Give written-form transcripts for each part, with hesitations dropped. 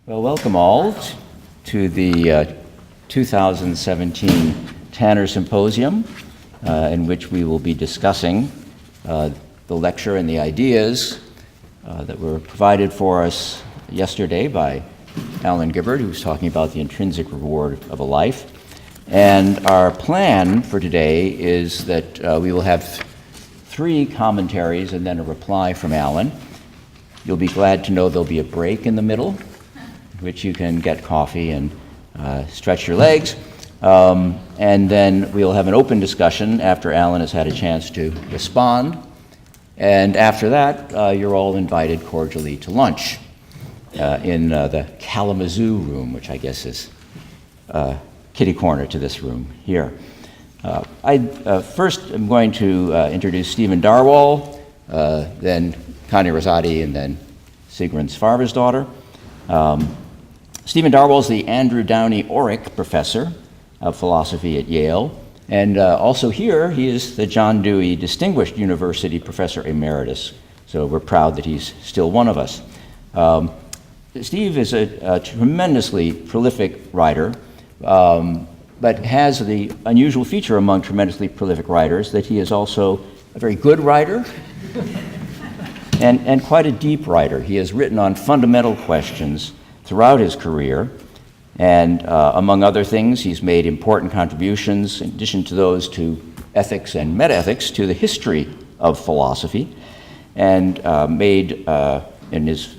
Well, welcome all to the 2017 Tanner Symposium, in which we will be discussing the lecture and the ideas that were provided for us yesterday by Allan Gibbard, who was talking about the intrinsic reward of a life. And our plan for today is that we will have 3 commentaries and then a reply from Allan. You'll be glad to know there'll be a break in the middle, which you can get coffee and stretch your legs. And then we'll have an open discussion after Allan has had a chance to respond. And after that, you're all invited cordially to lunch in the Kalamazoo room, which I guess is kitty corner to this room here. I first am going to introduce Stephen Darwall, then Connie Rosati, and then Sigrun Svavarsdottir. Stephen Darwall is the Andrew Downey Orrick Professor of Philosophy at Yale, and also here he is the John Dewey Distinguished University Professor Emeritus, so we're proud that he's still one of us. Steve is a tremendously prolific writer, but has the unusual feature among tremendously prolific writers that he is also a very good writer and quite a deep writer. He has written on fundamental questions throughout his career, and among other things, he's made important contributions, in addition to those, to ethics and metaethics, to the history of philosophy, and made, in his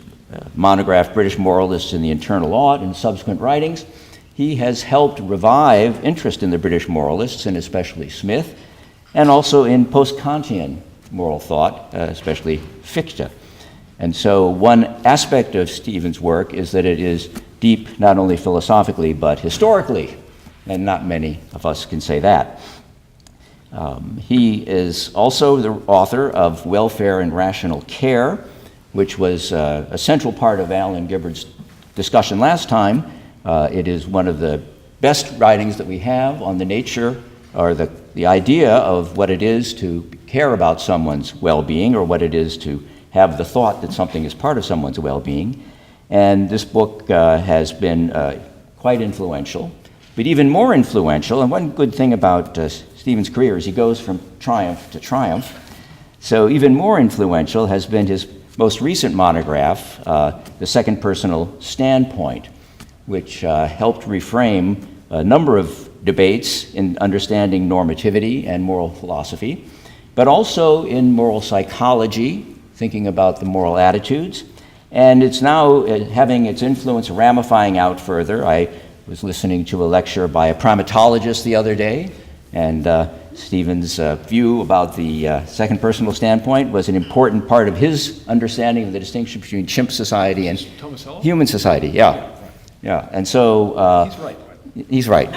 monograph, British Moralists in the Internal Law, and subsequent writings, he has helped revive interest in the British moralists, and especially Smith, and also in post-Kantian moral thought, especially Fichte. And so one aspect of Stephen's work is that it is deep not only philosophically but historically, and not many of us can say that. He is also the author of Welfare and Rational Care, which was a central part of Allan Gibbard's discussion last time. It is one of the best writings that we have on the nature or the idea of what it is to care about someone's well-being, or what it is to have the thought that something is part of someone's well-being. And this book has been quite influential, but even more influential, and one good thing about Stephen's career is he goes from triumph to triumph. So even more influential has been his most recent monograph, The Second Personal Standpoint, which helped reframe a number of debates in understanding normativity and moral philosophy, but also in moral psychology, thinking about the moral attitudes. And it's now having its influence ramifying out further. I was listening to a lecture by a primatologist the other day, and Stephen's view about the second personal standpoint was an important part of his understanding of the distinction between chimp society and human society. Yeah. And so he's right. He's right.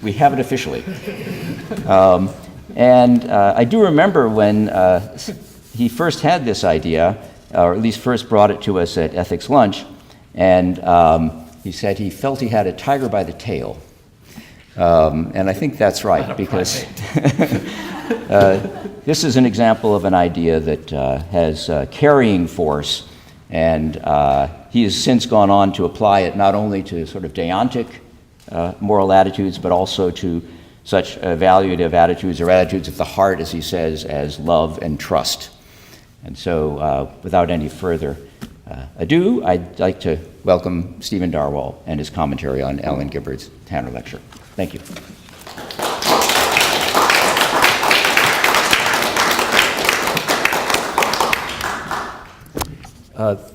we have it officially. And I do remember when he first had this idea, or at least first brought it to us at Ethics Lunch, and he said he felt he had a tiger by the tail. And I think that's right, because this is an example of an idea that has carrying force, and he has since gone on to apply it not only to sort of deontic moral attitudes, but also to such evaluative attitudes, or attitudes of the heart, as he says, as love and trust. And so, without any further ado, I'd like to welcome Stephen Darwall and his commentary on Allan Gibbard's Tanner lecture. Thank you.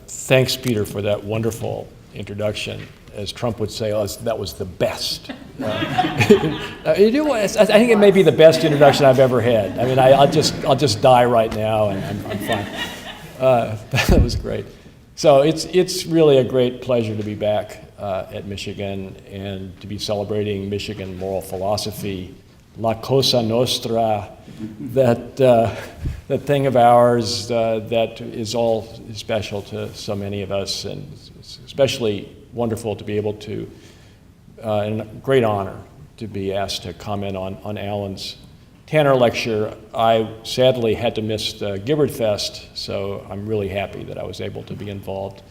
Thanks, Peter, for that wonderful introduction. As Trump would say, that was the best. I think it may be the best introduction I've ever had. I mean, I'll just die right now, and I'm fine. That was great. So it's really a great pleasure to be back at Michigan and to be celebrating Michigan moral philosophy, La Cosa Nostra, that thing of ours that is all special to so many of us, and it's especially wonderful to be able to, and a great honor to be asked to comment on Allan's Tanner lecture, I sadly had to miss the Gibbard Fest, so I'm really happy that I was able to be involved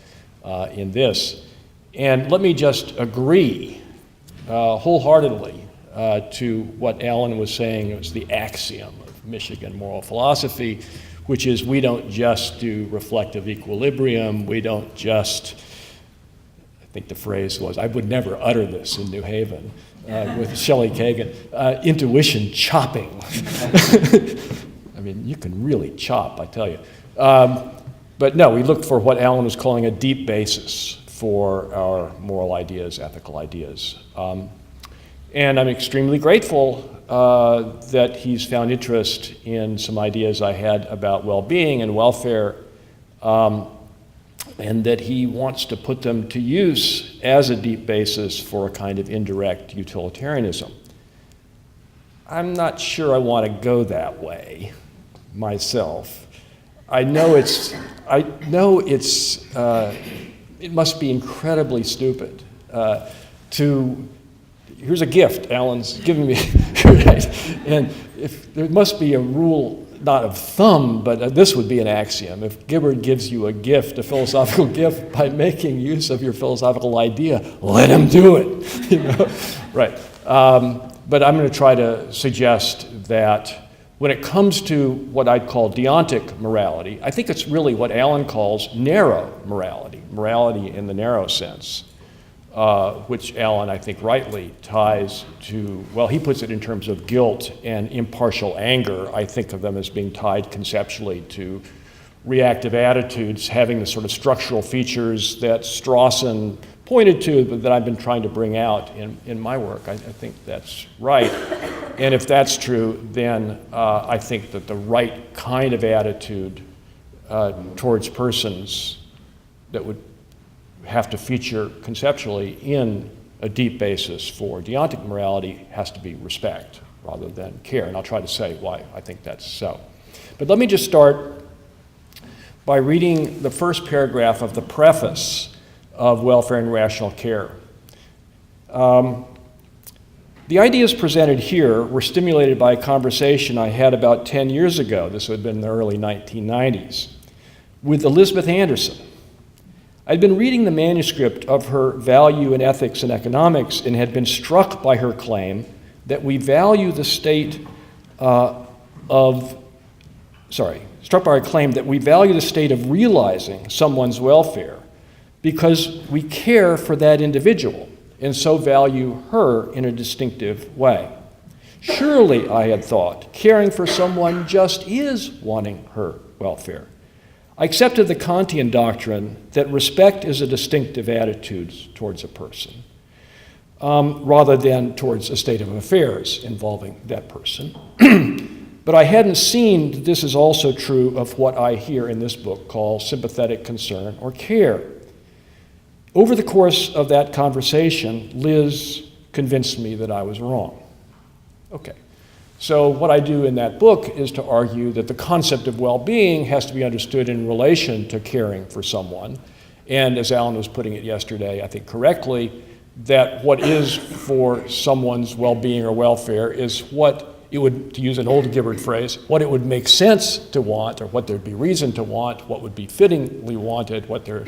in this. And let me just agree wholeheartedly to what Allan was saying. It was the axiom of Michigan moral philosophy, which is we don't just do reflective equilibrium, we don't just, I think the phrase was, I would never utter this in New Haven, with Shelley Kagan, intuition chopping. I mean, you can really chop, I tell you. But no, we look for what Allan was calling a deep basis for our moral ideas, ethical ideas. And I'm extremely grateful that he's found interest in some ideas I had about well-being and welfare, and that he wants to put them to use as a deep basis for a kind of indirect utilitarianism. I'm not sure I want to go that way myself. I know it must be incredibly stupid here's a gift Allan's giving me, right? And if there must be a rule, not of thumb, but this would be an axiom. If Gibbard gives you a gift, a philosophical gift, by making use of your philosophical idea, let him do it, you know? Right. But I'm going to try to suggest that when it comes to what I'd call deontic morality, I think it's really what Allan calls narrow morality, morality in the narrow sense. Which Allan, I think, rightly ties to, well, he puts it in terms of guilt and impartial anger. I think of them as being tied conceptually to reactive attitudes, having the sort of structural features that Strawson pointed to, but that I've been trying to bring out in my work. I think that's right. And if that's true, then I think that the right kind of attitude towards persons that would have to feature conceptually in a deep basis for deontic morality has to be respect rather than care. And I'll try to say why I think that's so. But let me just start by reading the first paragraph of the preface of Welfare and Rational Care. The ideas presented here were stimulated by a conversation I had about 10 years ago, this would have been in the early 1990s, with Elizabeth Anderson. I'd been reading the manuscript of her Value in Ethics and Economics and had been struck by her claim that we value the state of realizing someone's welfare because we care for that individual and so value her in a distinctive way. Surely, I had thought, caring for someone just is wanting her welfare. I accepted the Kantian doctrine that respect is a distinctive attitude towards a person, rather than towards a state of affairs involving that person. But I hadn't seen that this is also true of what I here in this book call sympathetic concern or care. Over the course of that conversation, Liz convinced me that I was wrong. Okay. So what I do in that book is to argue that the concept of well-being has to be understood in relation to caring for someone. And as Allan was putting it yesterday, I think correctly, that what is for someone's well-being or welfare is what it would, to use an old Gibbard phrase, what it would make sense to want, or what there'd be reason to want, what would be fittingly wanted, what there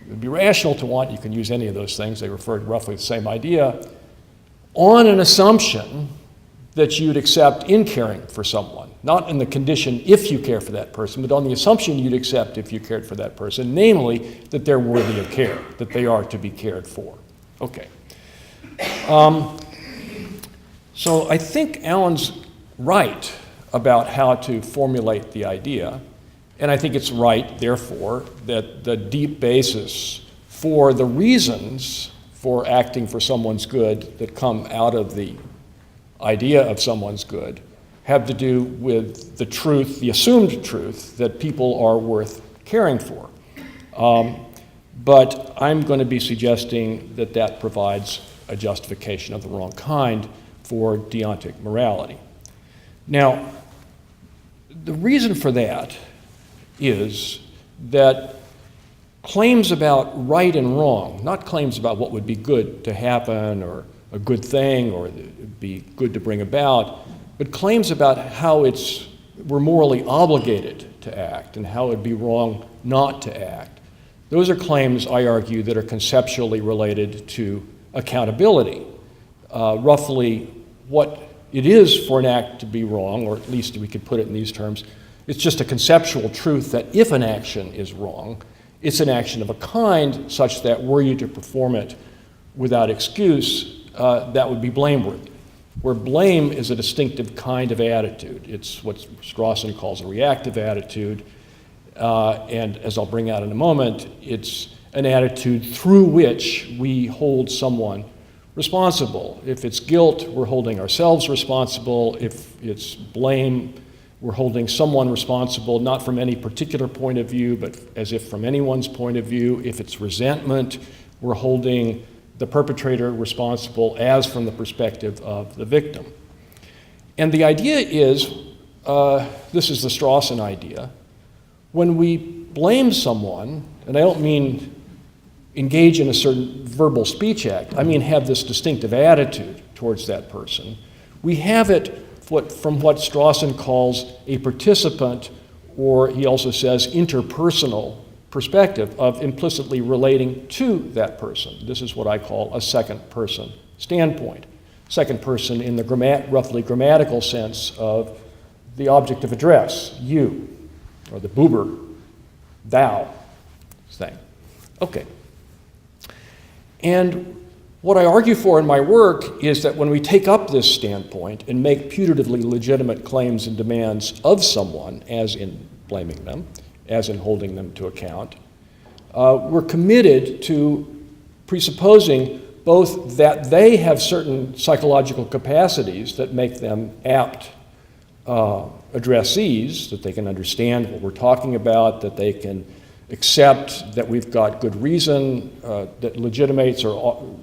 would be rational to want. You can use any of those things. They refer to roughly the same idea, on an assumption that you'd accept in caring for someone, not in the condition if you care for that person, but on the assumption you'd accept if you cared for that person, namely that they're worthy of care, that they are to be cared for. Okay. So I think Allan's right about how to formulate the idea, and I think it's right, therefore, that the deep basis for the reasons for acting for someone's good that come out of the idea of someone's good have to do with the truth, the assumed truth, that people are worth caring for. But I'm going to be suggesting that that provides a justification of the wrong kind for deontic morality. Now, the reason for that is that claims about right and wrong, not claims about what would be good to happen or a good thing or it'd be good to bring about, but claims about how we're morally obligated to act and how it would be wrong not to act. Those are claims, I argue, that are conceptually related to accountability. Roughly, what it is for an act to be wrong, or at least we could put it in these terms, it's just a conceptual truth that if an action is wrong, it's an action of a kind such that were you to perform it without excuse, that would be blameworthy. Where blame is a distinctive kind of attitude. It's what Strawson calls a reactive attitude, and as I'll bring out in a moment, it's an attitude through which we hold someone responsible. If it's guilt, we're holding ourselves responsible. If it's blame, we're holding someone responsible, not from any particular point of view, but as if from anyone's point of view. If it's resentment, we're holding the perpetrator responsible as from the perspective of the victim. And the idea is, this is the Strawson idea, when we blame someone, and I don't mean engage in a certain verbal speech act, I mean have this distinctive attitude towards that person, we have it from what Strawson calls a participant, or he also says interpersonal perspective of implicitly relating to that person. This is what I call a second person standpoint. Second person in the roughly grammatical sense of the object of address, you, or the Buber, thou thing. Okay. And what I argue for in my work is that when we take up this standpoint and make putatively legitimate claims and demands of someone, as in blaming them, as in holding them to account, we're committed to presupposing both that they have certain psychological capacities that make them apt addressees, that they can understand what we're talking about, that they can accept that we've got good reason that legitimates or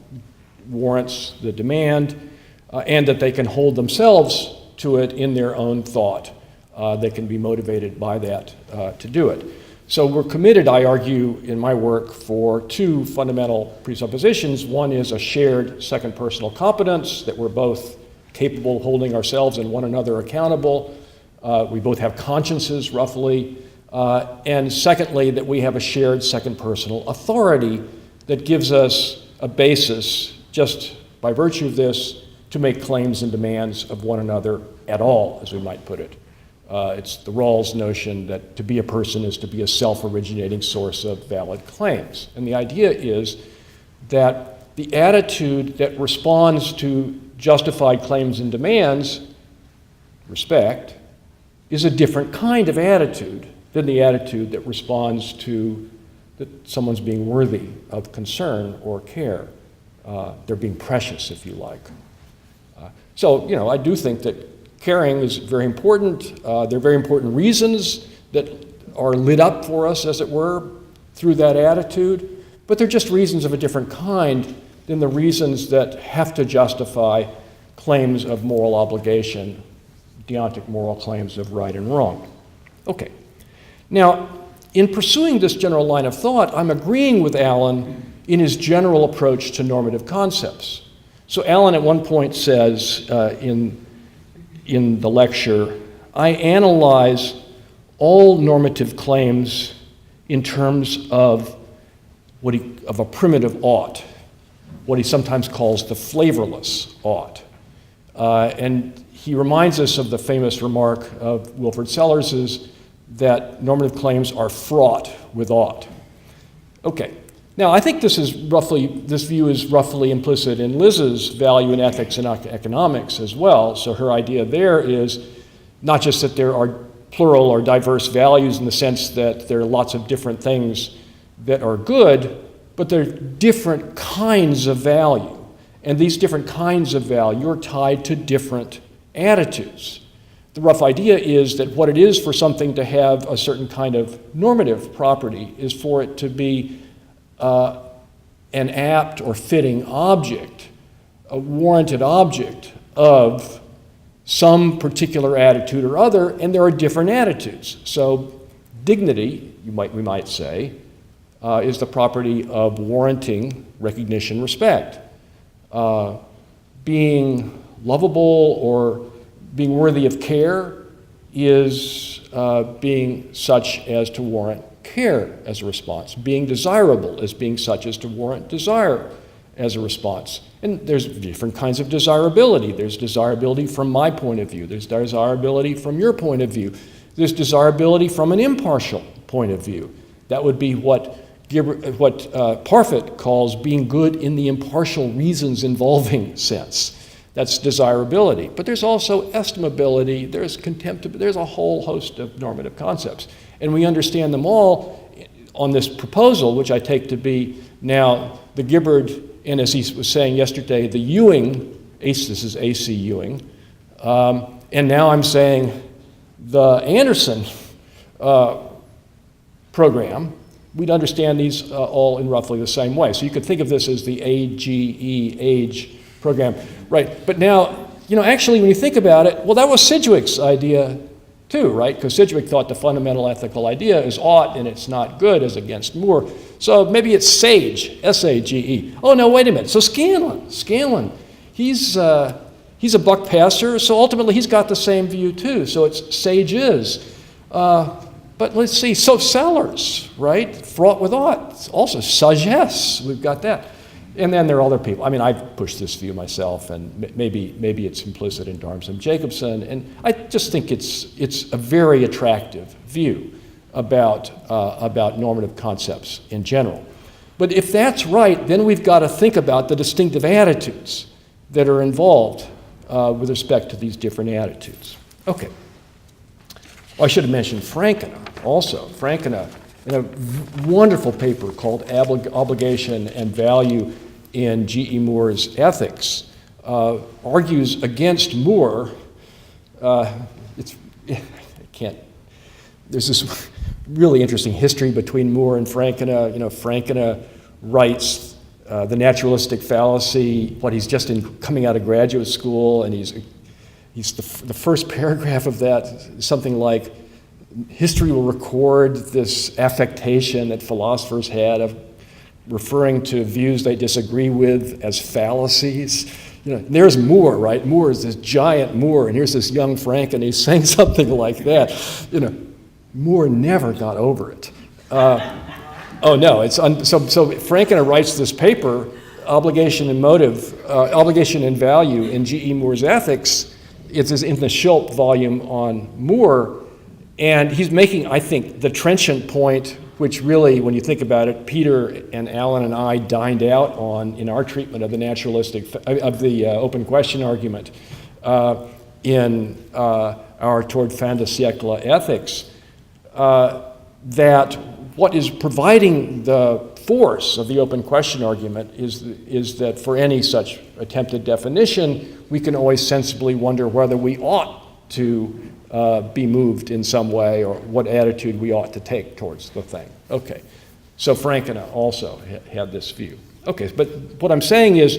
warrants the demand, and that they can hold themselves to it in their own thought. They can be motivated by that to do it. So we're committed, I argue, in my work for two fundamental presuppositions. One is a shared second personal competence, that we're both capable of holding ourselves and one another accountable. We both have consciences, roughly. And secondly, that we have a shared second personal authority that gives us a basis, just by virtue of this, to make claims and demands of one another at all, as we might put it. It's the Rawls notion that to be a person is to be a self-originating source of valid claims. And the idea is that the attitude that responds to justified claims and demands, respect, is a different kind of attitude than the attitude that responds to that someone's being worthy of concern or care. They're being precious, if you like. So, I do think that caring is very important. There are very important reasons that are lit up for us, as it were, through that attitude, but they're just reasons of a different kind than the reasons that have to justify claims of moral obligation, deontic moral claims of right and wrong. Okay. Now, in pursuing this general line of thought, I'm agreeing with Allan in his general approach to normative concepts. So Allan at one point says in the lecture, I analyze all normative claims in terms of of a primitive ought, what he sometimes calls the flavorless ought. And he reminds us of the famous remark of Wilfrid Sellers's that normative claims are fraught with ought. Okay. Now, I think this view is roughly implicit in Liz's value in ethics and economics as well. So her idea there is not just that there are plural or diverse values in the sense that there are lots of different things that are good, but there are different kinds of value. And these different kinds of value are tied to different attitudes. The rough idea is that what it is for something to have a certain kind of normative property is for it to be an apt or fitting object, a warranted object of some particular attitude or other, and there are different attitudes. So dignity, we might say, is the property of warranting recognition, respect. Being lovable or Being worthy of care is being such as to warrant care as a response. Being desirable is being such as to warrant desire as a response. And there's different kinds of desirability. There's desirability from my point of view. There's desirability from your point of view. There's desirability from an impartial point of view. That would be what Parfit calls being good in the impartial reasons involving sense. That's desirability. But there's also estimability, there's contemptibility, there's a whole host of normative concepts. And we understand them all on this proposal, which I take to be now the Gibbard, and as he was saying yesterday, the Ewing, this is A.C. Ewing, and now I'm saying the Anderson program. We'd understand these all in roughly the same way. So you could think of this as the AGE, age program. Right, but now, actually when you think about it, well, that was Sidgwick's idea too, right? Because Sidgwick thought the fundamental ethical idea is ought and it's not good as against Moore. So maybe it's Sage, S-A-G-E. Oh, no, wait a minute. So Scanlon, he's a buck passer, so ultimately he's got the same view too. So it's sages. But let's see, so Sellers, right? Fraught with ought. Also sagesse, we've got that. And then there are other people. I mean, I've pushed this view myself, and maybe it's implicit in Darmson Jacobson, and I just think it's a very attractive view about normative concepts in general. But if that's right, then we've got to think about the distinctive attitudes that are involved with respect to these different attitudes. Okay. Well, I should have mentioned Frankena also. Frankena, in a wonderful paper called Obligation and Value in G.E. Moore's Ethics, argues against Moore. There's this really interesting history between Moore and Frankena. Frankena writes The Naturalistic Fallacy, he's just coming out of graduate school, and he's the first paragraph of that, something like, history will record this affectation that philosophers had of referring to views they disagree with as fallacies. There's Moore, right? Moore is this giant Moore, and here's this young Frank, and he's saying something like that. Moore never got over it. So Frankena writes this paper, Obligation and Value in G.E. Moore's Ethics. It's in the Schulp volume on Moore. And he's making, I think, the trenchant point, which really, when you think about it, Peter and Allan and I dined out on in our treatment of the open question argument in our Toward fin de siècle ethics, that what is providing the force of the open question argument is that for any such attempted definition, we can always sensibly wonder whether we ought to be moved in some way, or what attitude we ought to take towards the thing. Okay, so Frankena also had this view. Okay, but what I'm saying is,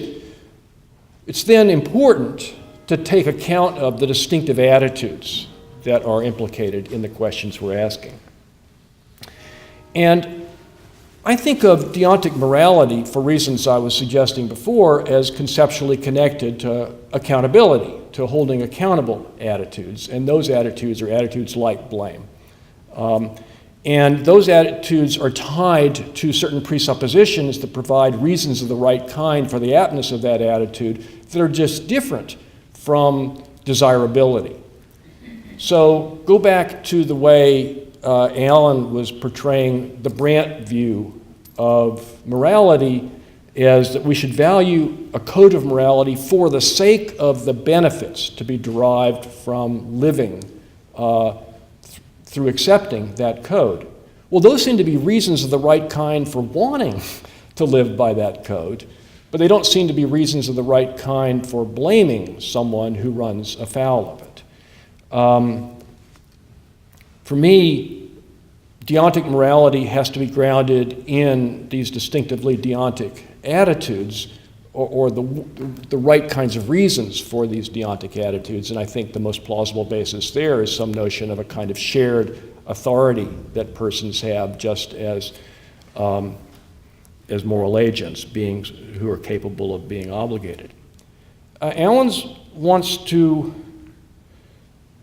it's then important to take account of the distinctive attitudes that are implicated in the questions we're asking. And I think of deontic morality, for reasons I was suggesting before, as conceptually connected to accountability, to holding accountable attitudes. And those attitudes are attitudes like blame. And those attitudes are tied to certain presuppositions that provide reasons of the right kind for the aptness of that attitude that are just different from desirability. So go back to the way Allan was portraying the Brandt view of morality as that we should value a code of morality for the sake of the benefits to be derived from living through accepting that code. Well, those seem to be reasons of the right kind for wanting to live by that code, but they don't seem to be reasons of the right kind for blaming someone who runs afoul of it. For me, deontic morality has to be grounded in these distinctively deontic attitudes, or the right kinds of reasons for these deontic attitudes. And I think the most plausible basis there is some notion of a kind of shared authority that persons have, just as moral agents, beings who are capable of being obligated. Allan wants to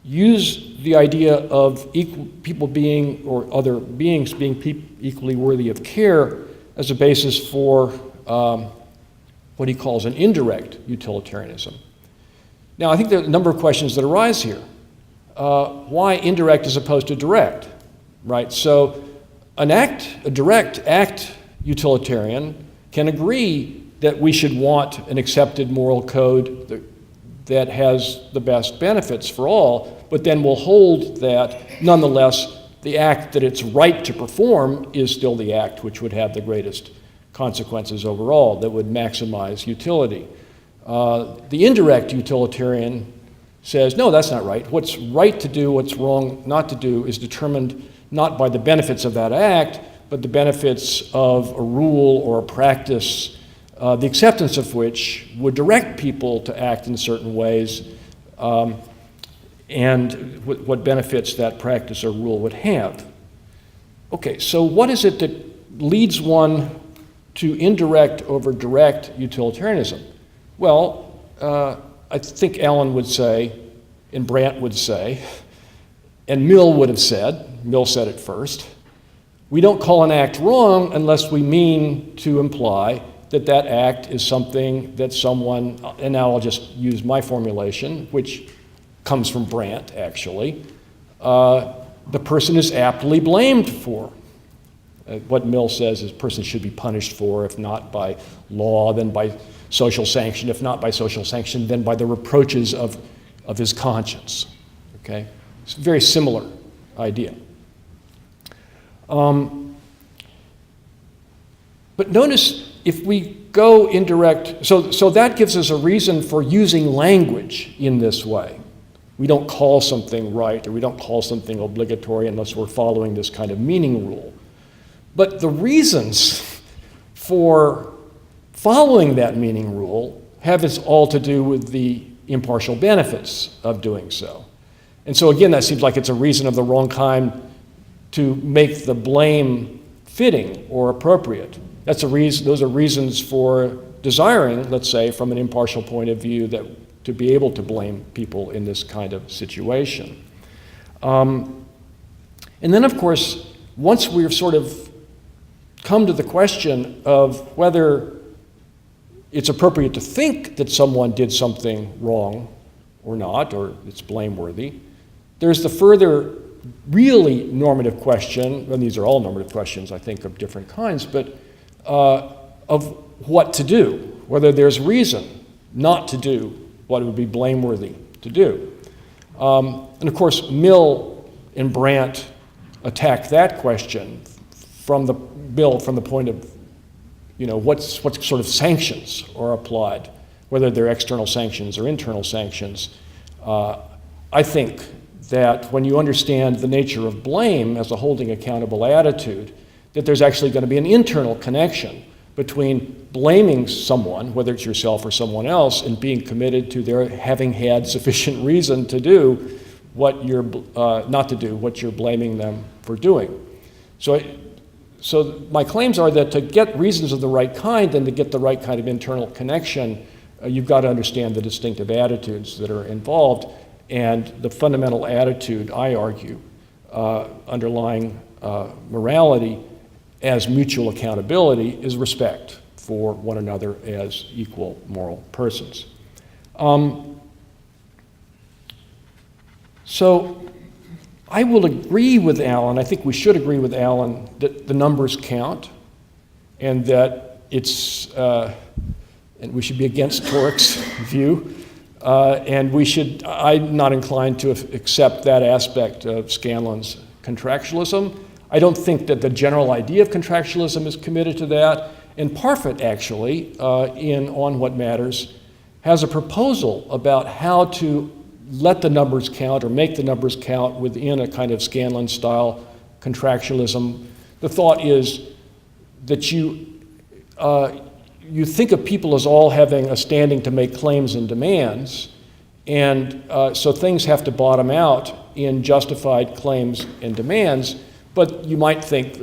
use the idea of people being, or other beings being equally worthy of care as a basis for what he calls an indirect utilitarianism. Now, I think there are a number of questions that arise here. Why indirect as opposed to direct, right? So a direct act utilitarian can agree that we should want an accepted moral code that has the best benefits for all, but then will hold that nonetheless the act that it's right to perform is still the act which would have the greatest consequences overall, that would maximize utility. The indirect utilitarian says, no, that's not right. What's right to do, what's wrong not to do is determined not by the benefits of that act, but the benefits of a rule or a practice, the acceptance of which would direct people to act in certain ways, and what benefits that practice or rule would have. Okay, so what is it that leads one to indirect over direct utilitarianism? Well, I think Allan would say, and Brandt would say, and Mill said it first, we don't call an act wrong unless we mean to imply that that act is something that someone, and now I'll just use my formulation, which comes from Brandt, actually, the person is aptly blamed for. What Mill says is a person should be punished for, if not by law, then by social sanction, if not by social sanction, then by the reproaches of his conscience. Okay? It's a very similar idea. But notice if we go indirect, so that gives us a reason for using language in this way. We don't call something right, or we don't call something obligatory unless we're following this kind of meaning rule. But the reasons for following that meaning rule have all to do with the impartial benefits of doing so. And so again, that seems like it's a reason of the wrong kind to make the blame fitting or appropriate. Those are reasons for desiring, let's say, from an impartial point of view, that to be able to blame people in this kind of situation. And then, of course, once we've sort of come to the question of whether it's appropriate to think that someone did something wrong or not, or it's blameworthy, there's the further really normative question, and these are all normative questions, I think, of different kinds, but of what to do, whether there's reason not to do what would be blameworthy to do. And of course, Mill and Brandt attack that question from the point of, what sort of sanctions are applied, whether they're external sanctions or internal sanctions. I think that when you understand the nature of blame as a holding accountable attitude, that there's actually going to be an internal connection between blaming someone, whether it's yourself or someone else, and being committed to their having had sufficient reason to do what you're not to do what you're blaming them for doing. So my claims are that to get reasons of the right kind and to get the right kind of internal connection, you've got to understand the distinctive attitudes that are involved, and the fundamental attitude, I argue, underlying morality as mutual accountability is respect for one another as equal moral persons. So I will agree with Allan, I think we should agree with Allan, that the numbers count, and that it's, and we should be against Torok's view, and I'm not inclined to accept that aspect of Scanlon's contractualism. I don't think that the general idea of contractualism is committed to that, and Parfit actually, in On What Matters, has a proposal about how to let the numbers count or make the numbers count within a kind of Scanlon-style contractualism. The thought is that you think of people as all having a standing to make claims and demands, and so things have to bottom out in justified claims and demands, but you might think,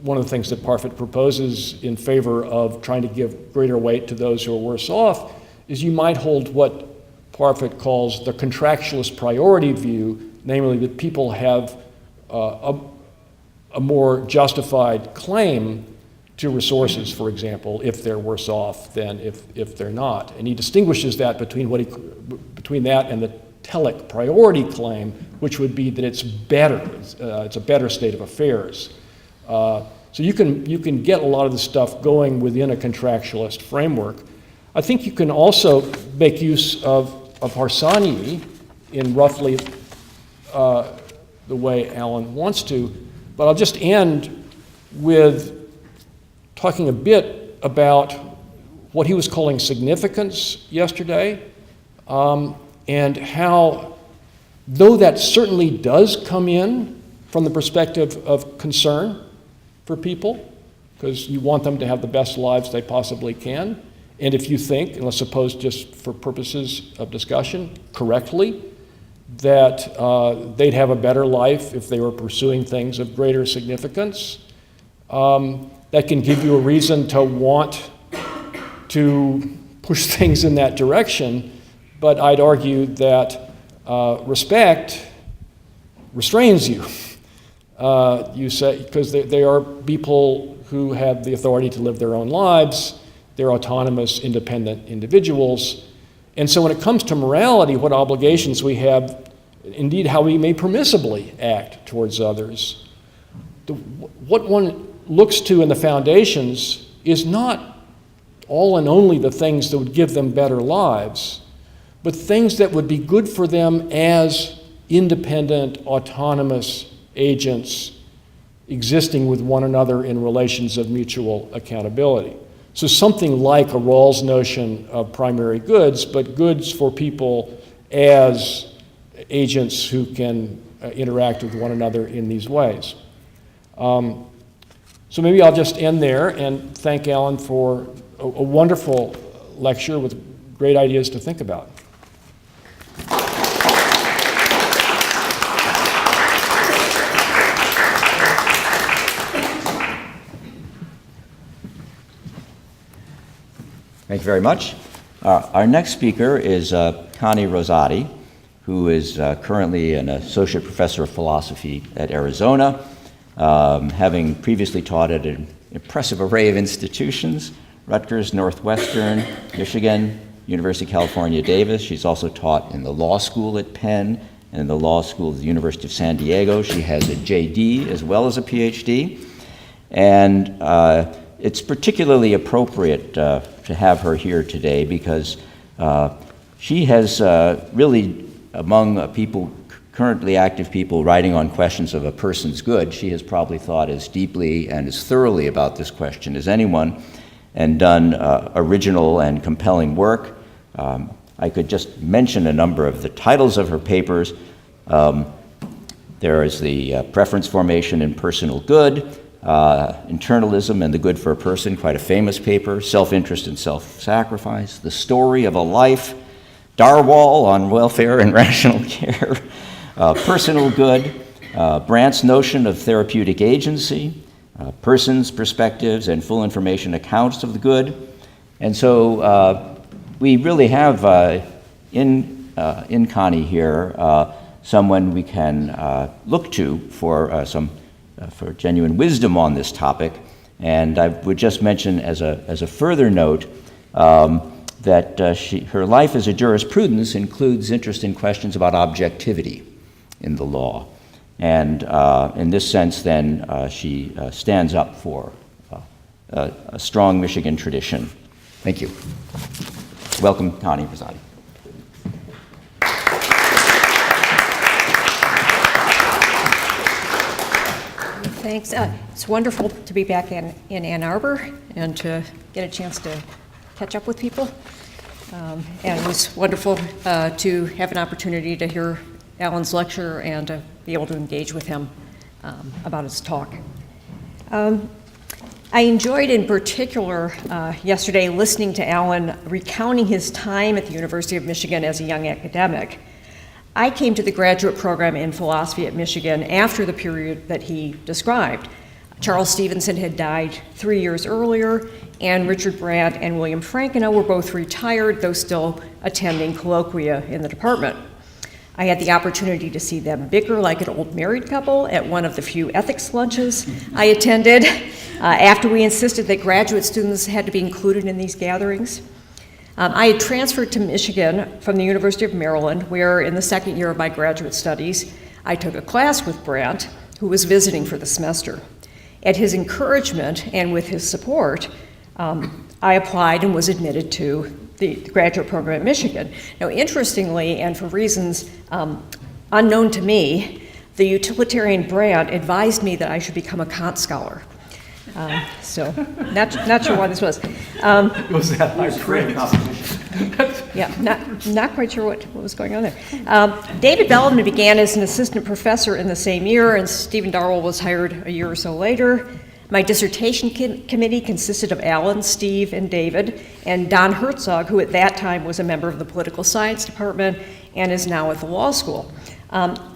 one of the things that Parfit proposes in favor of trying to give greater weight to those who are worse off is you might hold what Parfit calls the contractualist priority view, namely that people have a more justified claim to resources, for example, if they're worse off than if they're not. And he distinguishes that between that and the telic priority claim, which would be that it's better, it's a better state of affairs. So you can get a lot of the stuff going within a contractualist framework. I think you can also make use of Harsanyi in roughly the way Allan wants to, but I'll just end with talking a bit about what he was calling significance yesterday, and how, though that certainly does come in from the perspective of concern for people, because you want them to have the best lives they possibly can, and if you think, and let's suppose just for purposes of discussion, correctly, that they'd have a better life if they were pursuing things of greater significance, that can give you a reason to want to push things in that direction. But I'd argue that respect restrains you. You say, because they are people who have the authority to live their own lives. They're autonomous, independent individuals. And so when it comes to morality, what obligations we have, indeed how we may permissibly act towards others, what one looks to in the foundations is not all and only the things that would give them better lives, but things that would be good for them as independent, autonomous agents existing with one another in relations of mutual accountability. So something like a Rawls notion of primary goods, but goods for people as agents who can interact with one another in these ways. So maybe I'll just end there and thank Allan for a wonderful lecture with great ideas to think about. Thank you very much. Our next speaker is Connie Rosati, who is currently an associate professor of philosophy at Arizona, having previously taught at an impressive array of institutions: Rutgers, Northwestern, Michigan, University of California, Davis. She's also taught in the law school at Penn and in the law school at the University of San Diego. She has a JD as well as a PhD. And it's particularly appropriate to have her here today because she has really, among people, currently active people writing on questions of a person's good, she has probably thought as deeply and as thoroughly about this question as anyone and done original and compelling work. I could just mention a number of the titles of her papers. There is the Preference Formation in Personal Good, Internalism and the Good for a Person, quite a famous paper, Self-Interest and Self-Sacrifice, The Story of a Life, Darwall on Welfare and Rational Care, Personal Good, Brandt's Notion of Therapeutic Agency, Persons, Perspectives, and Full Information Accounts of the Good. And so we really have in Connie here someone we can look to for for genuine wisdom on this topic. And I would just mention as a further note that her life as a jurisprudence includes interest in questions about objectivity in the law. And in this sense, then, she stands up for a strong Michigan tradition. Thank you. Welcome, Connie Rosati. Thanks. It's wonderful to be back in Ann Arbor and to get a chance to catch up with people. And it was wonderful to have an opportunity to hear Allan's lecture and to be able to engage with him about his talk. I enjoyed in particular yesterday listening to Allan recounting his time at the University of Michigan as a young academic. I came to the graduate program in philosophy at Michigan after the period that he described. Charles Stevenson had died 3 years earlier, and Richard Brandt and William Frankeno were both retired, though still attending colloquia in the department. I had the opportunity to see them bicker like an old married couple at one of the few ethics lunches I attended, after we insisted that graduate students had to be included in these gatherings. I had transferred to Michigan from the University of Maryland, where in the second year of my graduate studies, I took a class with Brandt, who was visiting for the semester. At his encouragement and with his support, I applied and was admitted to the graduate program at Michigan. Now, interestingly, and for reasons unknown to me, the utilitarian Brandt advised me that I should become a Kant scholar. So, not sure why this was. Was that high praise? Yeah, not quite sure what was going on there. David Feldman began as an assistant professor in the same year, and Stephen Darwall was hired a year or so later. My dissertation committee consisted of Allan, Steve, and David, and Don Herzog, who at that time was a member of the political science department and is now at the law school.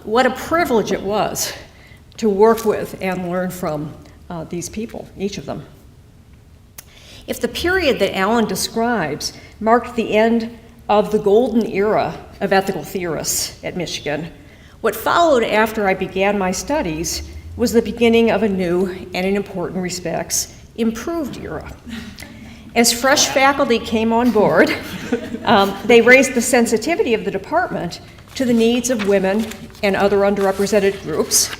What a privilege it was to work with and learn from these people, each of them. If the period that Allan describes marked the end of the golden era of ethical theorists at Michigan, what followed after I began my studies was the beginning of a new and, in important respects, improved era. As fresh faculty came on board, they raised the sensitivity of the department to the needs of women and other underrepresented groups,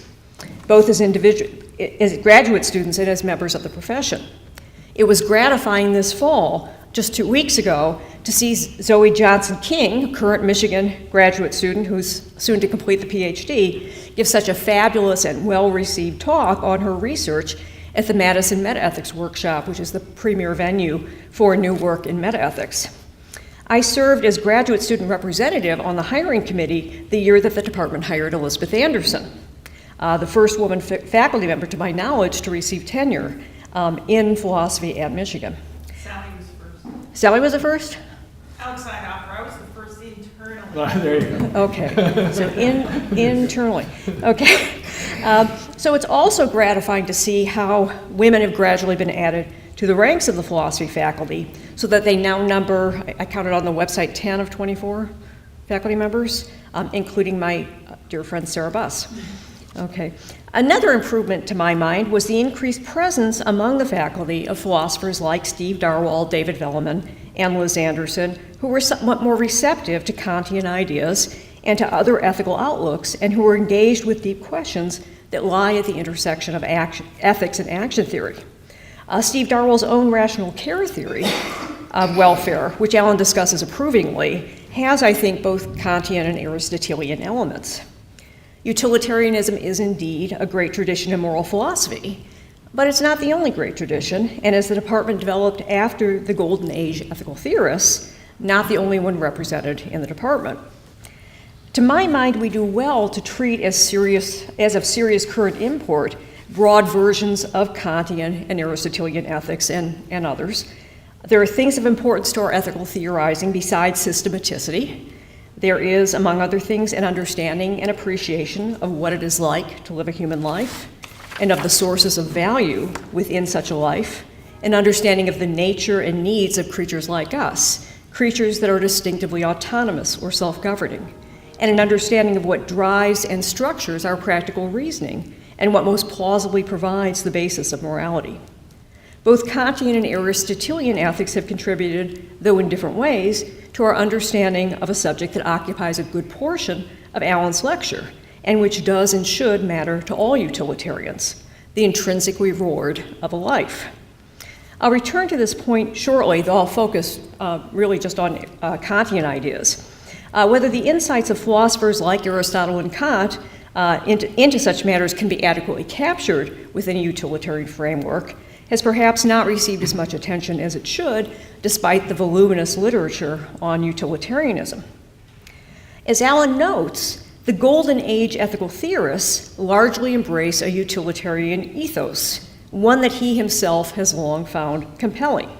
both as graduate students and as members of the profession. It was gratifying this fall, just 2 weeks ago, to see Zoe Johnson King, current Michigan graduate student who's soon to complete the PhD, give such a fabulous and well-received talk on her research at the Madison Metaethics Workshop, which is the premier venue for new work in metaethics. I served as graduate student representative on the hiring committee the year that the department hired Elizabeth Anderson, the first woman faculty member, to my knowledge, to receive tenure in philosophy at Michigan. Sally was first. Sally was the first? Outside offer, I was the first internally. There you go. Okay, so internally. Okay. So it's also gratifying to see how women have gradually been added to the ranks of the philosophy faculty, so that they now number, I counted on the website, 10 of 24 faculty members, including my dear friend Sarah Buss. Okay. Another improvement to my mind was the increased presence among the faculty of philosophers like Steve Darwall, David Velleman, and Liz Anderson, who were somewhat more receptive to Kantian ideas and to other ethical outlooks, and who were engaged with deep questions that lie at the intersection of ethics and action theory. Steve Darwall's own rational care theory of welfare, which Allan discusses approvingly, has, I think, both Kantian and Aristotelian elements. Utilitarianism is indeed a great tradition in moral philosophy, but it's not the only great tradition, and as the department developed after the golden age ethical theorists, not the only one represented in the department. To my mind, we do well to treat as of serious current import broad versions of Kantian and Aristotelian ethics and others. There are things of importance to our ethical theorizing besides systematicity. There is, among other things, an understanding and appreciation of what it is like to live a human life, and of the sources of value within such a life, an understanding of the nature and needs of creatures like us, creatures that are distinctively autonomous or self-governing, and an understanding of what drives and structures our practical reasoning, and what most plausibly provides the basis of morality. Both Kantian and Aristotelian ethics have contributed, though in different ways, to our understanding of a subject that occupies a good portion of Allan's lecture, and which does and should matter to all utilitarians, the intrinsic reward of a life. I'll return to this point shortly, though I'll focus really just on Kantian ideas. Whether the insights of philosophers like Aristotle and Kant into such matters can be adequately captured within a utilitarian framework has perhaps not received as much attention as it should, despite the voluminous literature on utilitarianism. As Allan notes, the Golden Age ethical theorists largely embrace a utilitarian ethos, one that he himself has long found compelling.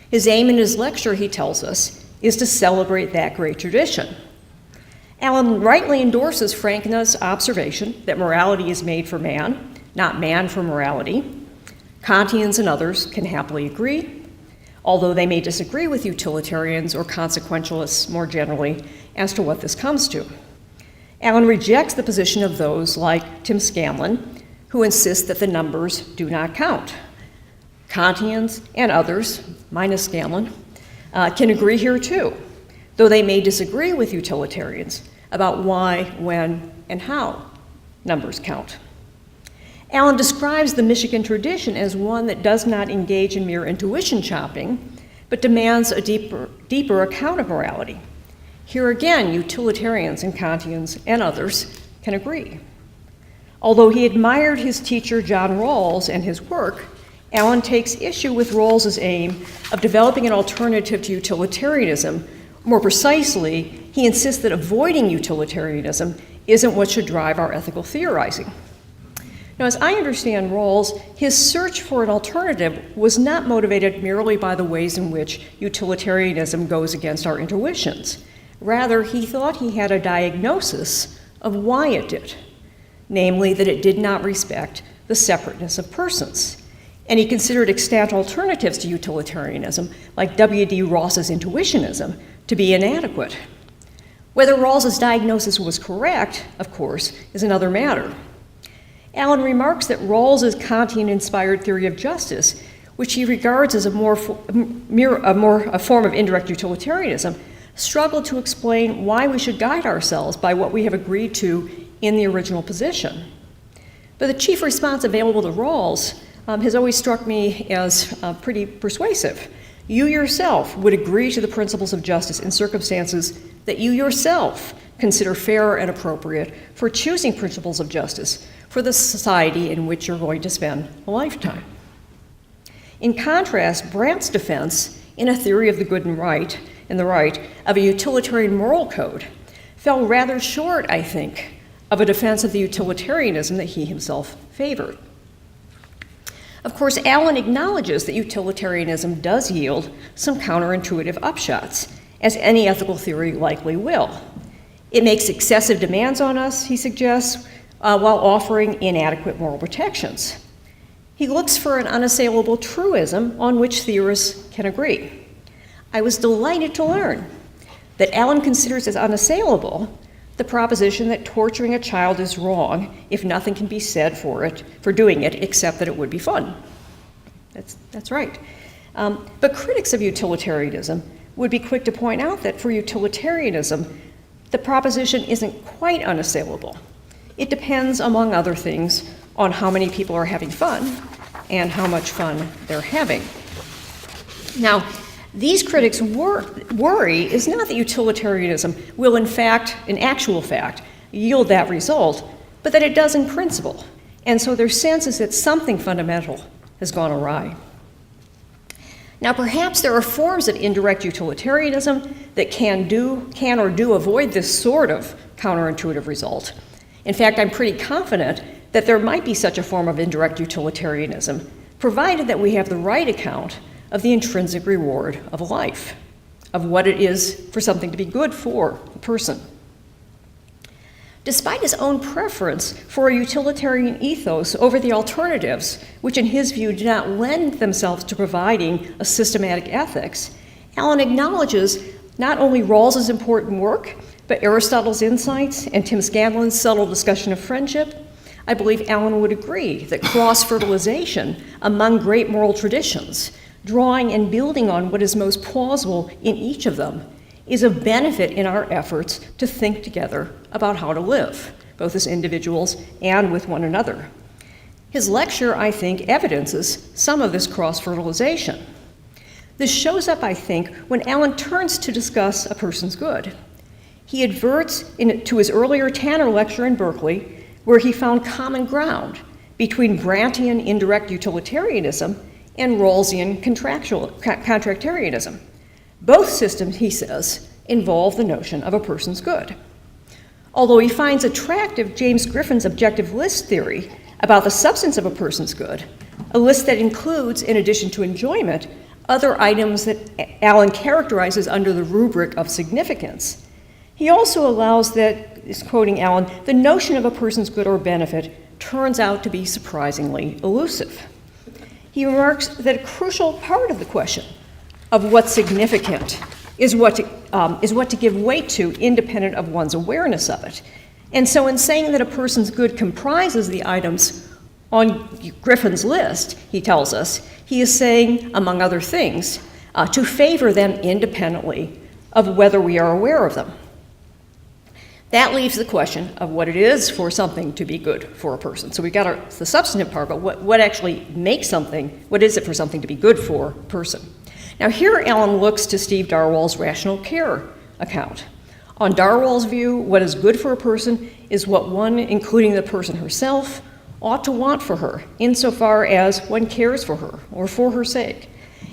His aim in his lecture, he tells us, is to celebrate that great tradition. Allan rightly endorses Frankeno's observation that morality is made for man, not man for morality, Kantians and others can happily agree, although they may disagree with utilitarians or consequentialists more generally as to what this comes to. Allan rejects the position of those like Tim Scanlon, who insist that the numbers do not count. Kantians and others, minus Scanlon, can agree here too, though they may disagree with utilitarians about why, when, and how numbers count. Allan describes the Michigan tradition as one that does not engage in mere intuition chopping, but demands a deeper account of morality. Here again, utilitarians and Kantians and others can agree. Although he admired his teacher John Rawls and his work, Allan takes issue with Rawls's aim of developing an alternative to utilitarianism. More precisely, he insists that avoiding utilitarianism isn't what should drive our ethical theorizing. Now, as I understand Rawls, his search for an alternative was not motivated merely by the ways in which utilitarianism goes against our intuitions. Rather, he thought he had a diagnosis of why it did, namely that it did not respect the separateness of persons. And he considered extant alternatives to utilitarianism, like W.D. Ross's intuitionism, to be inadequate. Whether Rawls's diagnosis was correct, of course, is another matter. Allan remarks that Rawls's Kantian-inspired theory of justice, which he regards as a form of indirect utilitarianism, struggled to explain why we should guide ourselves by what we have agreed to in the original position. But the chief response available to Rawls has always struck me as pretty persuasive. You yourself would agree to the principles of justice in circumstances that you yourself consider fair and appropriate for choosing principles of justice for the society in which you're going to spend a lifetime. In contrast, Brandt's defense in A Theory of the Good and the Right of a utilitarian moral code fell rather short, I think, of a defense of the utilitarianism that he himself favored. Of course, Allan acknowledges that utilitarianism does yield some counterintuitive upshots, as any ethical theory likely will. It makes excessive demands on us, he suggests, while offering inadequate moral protections. He looks for an unassailable truism on which theorists can agree. I was delighted to learn that Allan considers as unassailable the proposition that torturing a child is wrong if nothing can be said for doing it except that it would be fun. That's right. But critics of utilitarianism would be quick to point out that for utilitarianism, the proposition isn't quite unassailable. It depends, among other things, on how many people are having fun and how much fun they're having. Now, these critics' worry is not that utilitarianism will in actual fact, yield that result, but that it does in principle. And so their sense is that something fundamental has gone awry. Now, perhaps there are forms of indirect utilitarianism that can or do avoid this sort of counterintuitive result. In fact, I'm pretty confident that there might be such a form of indirect utilitarianism, provided that we have the right account of the intrinsic reward of life, of what it is for something to be good for a person. Despite his own preference for a utilitarian ethos over the alternatives, which in his view do not lend themselves to providing a systematic ethics, Allan acknowledges not only Rawls's important work, but Aristotle's insights and Tim Scanlon's subtle discussion of friendship. I believe Allan would agree that cross-fertilization among great moral traditions, drawing and building on what is most plausible in each of them, is of benefit in our efforts to think together about how to live, both as individuals and with one another. His lecture, I think, evidences some of this cross-fertilization. This shows up, I think, when Allan turns to discuss a person's good. He adverts to his earlier Tanner lecture in Berkeley, where he found common ground between Brandtian indirect utilitarianism and Rawlsian contractarianism. Both systems, he says, involve the notion of a person's good. Although he finds attractive James Griffin's objective list theory about the substance of a person's good, a list that includes, in addition to enjoyment, other items that Allan characterizes under the rubric of significance, he also allows that, is quoting Allan, the notion of a person's good or benefit turns out to be surprisingly elusive. he remarks that a crucial part of the question of what's significant is what to give weight to independent of one's awareness of it. And so in saying that a person's good comprises the items on Griffin's list, he tells us, he is saying, among other things, to favor them independently of whether we are aware of them. That leaves the question of what it is for something to be good for a person. So we got the substantive part, but what actually makes something, what is it for something to be good for a person? Now here Allan looks to Steve Darwall's rational care account. On Darwall's view, what is good for a person is what one, including the person herself, ought to want for her, insofar as one cares for her or for her sake.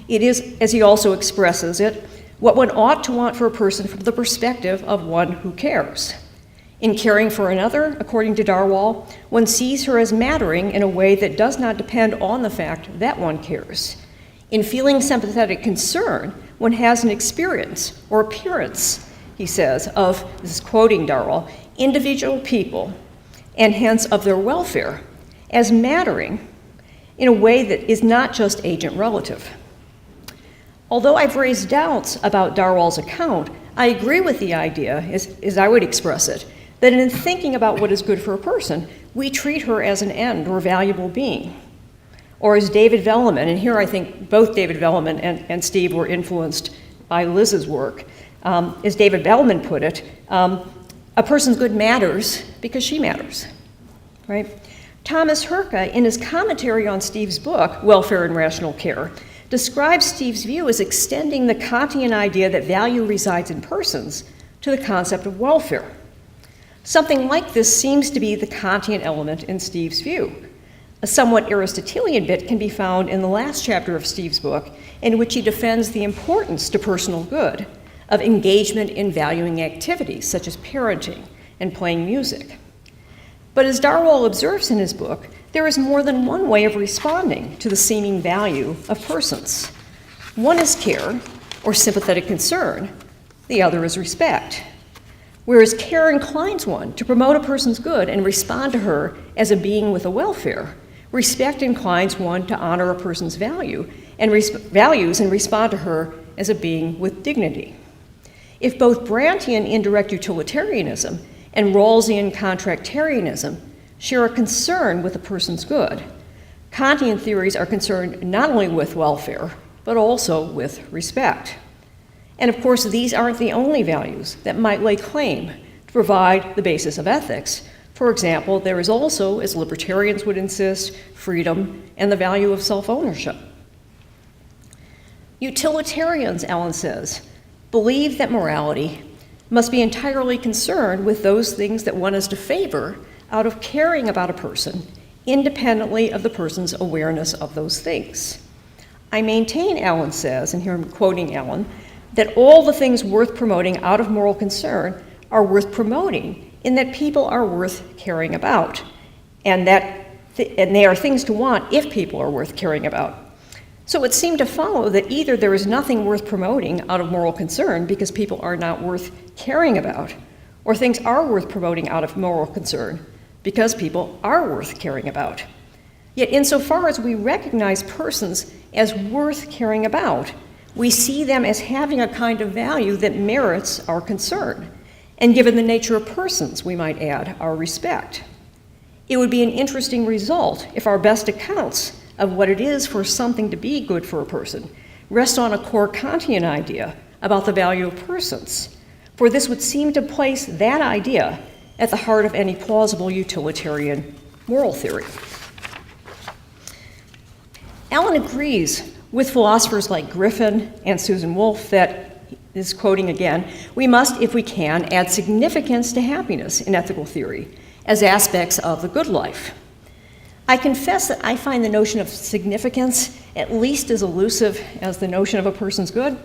It is, as he also expresses it, what one ought to want for a person from the perspective of one who cares. In caring for another, according to Darwall, one sees her as mattering in a way that does not depend on the fact that one cares. In feeling sympathetic concern, one has an experience or appearance, he says, of, this is quoting Darwall, individual people, and hence of their welfare, as mattering in a way that is not just agent-relative. Although I've raised doubts about Darwall's account, I agree with the idea, as I would express it, that in thinking about what is good for a person, we treat her as an end or valuable being. Or as David Velleman, and here I think both David Velleman and Steve were influenced by Liz's work, as David Velleman put it, a person's good matters because she matters, right? Thomas Herka, in his commentary on Steve's book, Welfare and Rational Care, describes Steve's view as extending the Kantian idea that value resides in persons to the concept of welfare. Something like this seems to be the Kantian element in Steve's view. A somewhat Aristotelian bit can be found in the last chapter of Steve's book, in which he defends the importance to personal good of engagement in valuing activities such as parenting and playing music. But as Darwall observes in his book, there is more than one way of responding to the seeming value of persons. One is care, or sympathetic concern. The other is respect. Whereas care inclines one to promote a person's good and respond to her as a being with a welfare, respect inclines one to honor a person's values and respond to her as a being with dignity. If both Brantian indirect utilitarianism and Rawlsian contractarianism share a concern with a person's good, Kantian theories are concerned not only with welfare, but also with respect. And of course, these aren't the only values that might lay claim to provide the basis of ethics. For example, there is also, as libertarians would insist, freedom and the value of self-ownership. Utilitarians, Allan says, believe that morality must be entirely concerned with those things that one is to favor out of caring about a person, independently of the person's awareness of those things. I maintain, Allan says, and here I'm quoting Allan, that all the things worth promoting out of moral concern are worth promoting in that people are worth caring about, and they are things to want if people are worth caring about. So it seemed to follow that either there is nothing worth promoting out of moral concern because people are not worth caring about, or things are worth promoting out of moral concern because people are worth caring about. Yet insofar as we recognize persons as worth caring about, we see them as having a kind of value that merits our concern. And given the nature of persons, we might add, our respect. It would be an interesting result if our best accounts of what it is for something to be good for a person rest on a core Kantian idea about the value of persons, for this would seem to place that idea at the heart of any plausible utilitarian moral theory. Allan agrees with philosophers like Griffin and Susan Wolf that, this is quoting again, we must, if we can, add significance to happiness in ethical theory as aspects of the good life. I confess that I find the notion of significance at least as elusive as the notion of a person's good.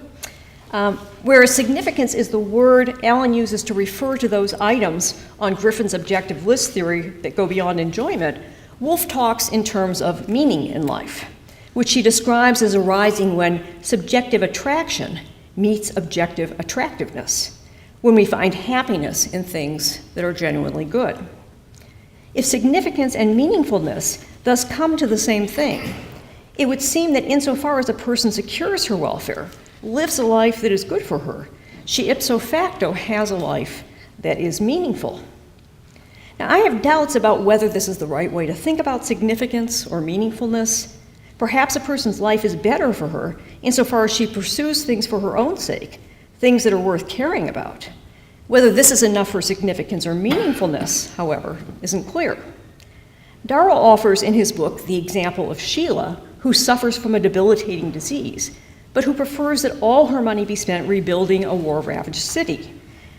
Whereas significance is the word Allan uses to refer to those items on Griffin's objective list theory that go beyond enjoyment, Wolf talks in terms of meaning in life, which she describes as arising when subjective attraction meets objective attractiveness, when we find happiness in things that are genuinely good. If significance and meaningfulness thus come to the same thing, It would seem that insofar as a person secures her welfare, lives a life that is good for her, she ipso facto has a life that is meaningful. Now, I have doubts about whether this is the right way to think about significance or meaningfulness. Perhaps a person's life is better for her insofar as she pursues things for her own sake, things that are worth caring about. Whether this is enough for significance or meaningfulness, however, isn't clear. Darwall offers in his book the example of Sheila, who suffers from a debilitating disease, but who prefers that all her money be spent rebuilding a war-ravaged city.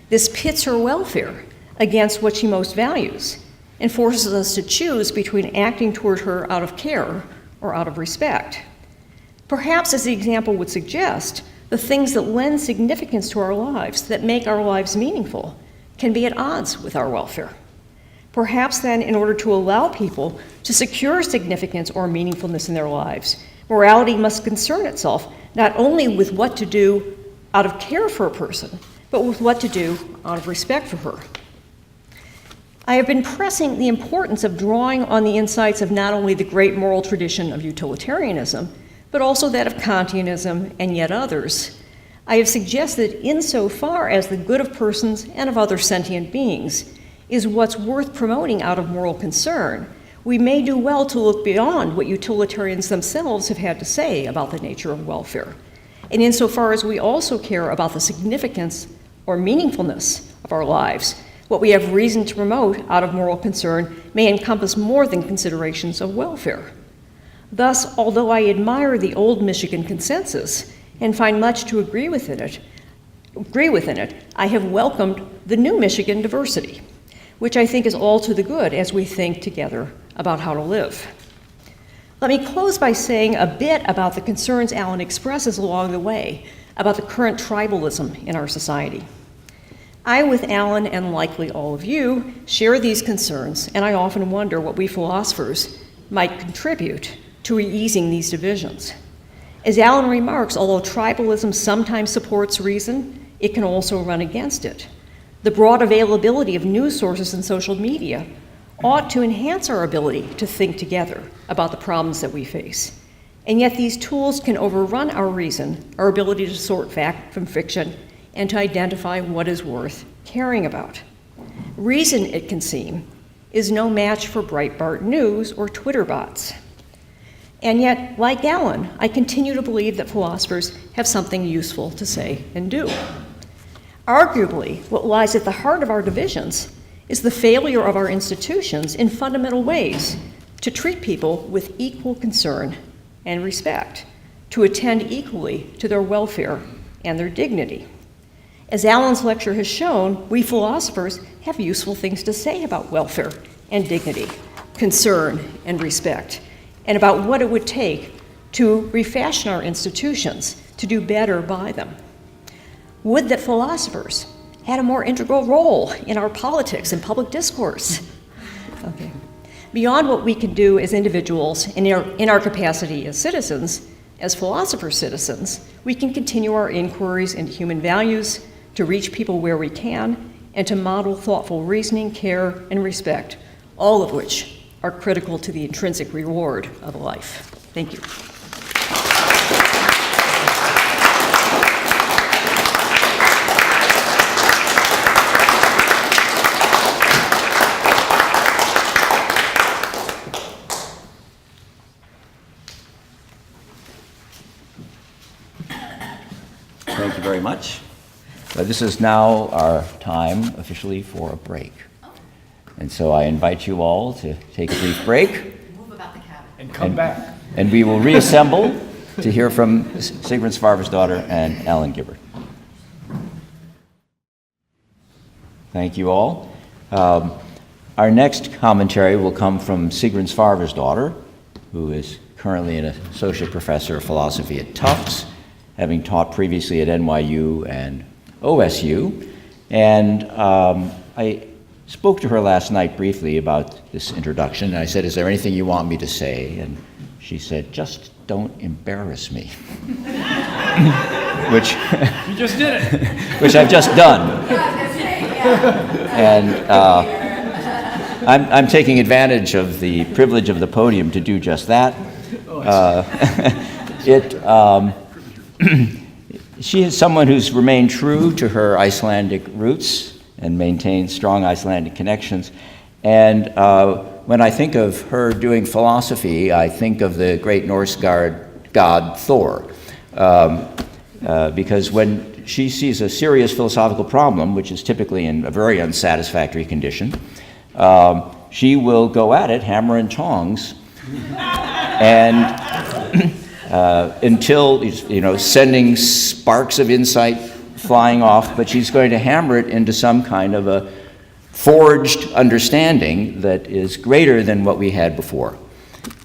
This pits her welfare against what she most values and forces us to choose between acting toward her out of care or out of respect. Perhaps, as the example would suggest, the things that lend significance to our lives, that make our lives meaningful, can be at odds with our welfare. Perhaps then, in order to allow people to secure significance or meaningfulness in their lives, morality must concern itself not only with what to do out of care for a person, but with what to do out of respect for her. I have been pressing the importance of drawing on the insights of not only the great moral tradition of utilitarianism, but also that of Kantianism and yet others. I have suggested insofar as the good of persons and of other sentient beings is what's worth promoting out of moral concern, we may do well to look beyond what utilitarians themselves have had to say about the nature of welfare. And insofar as we also care about the significance or meaningfulness of our lives, what we have reason to promote out of moral concern may encompass more than considerations of welfare. Thus, although I admire the old Michigan consensus and find much to agree within it, I have welcomed the new Michigan diversity, which I think is all to the good as we think together about how to live. Let me close by saying a bit about the concerns Allan expresses along the way about the current tribalism in our society. I, with Allan and likely all of you, share these concerns, and I often wonder what we philosophers might contribute to easing these divisions. As Allan remarks, although tribalism sometimes supports reason, it can also run against it. The broad availability of news sources and social media ought to enhance our ability to think together about the problems that we face. And yet these tools can overrun our reason, our ability to sort fact from fiction, and to identify what is worth caring about. Reason, it can seem, is no match for Breitbart News or Twitter bots. And yet, like Allan, I continue to believe that philosophers have something useful to say and do. Arguably, what lies at the heart of our divisions is the failure of our institutions in fundamental ways to treat people with equal concern and respect, to attend equally to their welfare and their dignity. As Allan's lecture has shown, we philosophers have useful things to say about welfare and dignity, concern and respect, and about what it would take to refashion our institutions to do better by them. Would that philosophers had a more integral role in our politics and public discourse. Okay. Beyond what we can do as individuals in our capacity as citizens, as philosopher citizens, we can continue our inquiries into human values, to reach people where we can, and to model thoughtful reasoning, care, and respect, all of which are critical to the intrinsic reward of life. Thank you. Thank you very much. This is now our time officially for a break. And so I invite you all to take a brief break. Move about the cabin. And come back. And we will reassemble to hear from Sigrun Svavarsdottir and Allan Gibbard. Thank you all. Our next commentary will come from Sigrun Svavarsdottir, who is currently an associate professor of philosophy at Tufts, having taught previously at NYU and OSU. And I spoke to her last night briefly about this introduction. And I said, is there anything you want me to say? And she said, just don't embarrass me. Which You just did it. which I've just done. And I'm taking advantage of the privilege of the podium to do just that. She is someone who's remained true to her Icelandic roots and maintained strong Icelandic connections. And when I think of her doing philosophy, I think of the great Norse god Thor. Because when she sees a serious philosophical problem, which is typically in a very unsatisfactory condition, she will go at it hammer and tongs, and until, sending sparks of insight flying off, but she's going to hammer it into some kind of a forged understanding that is greater than what we had before.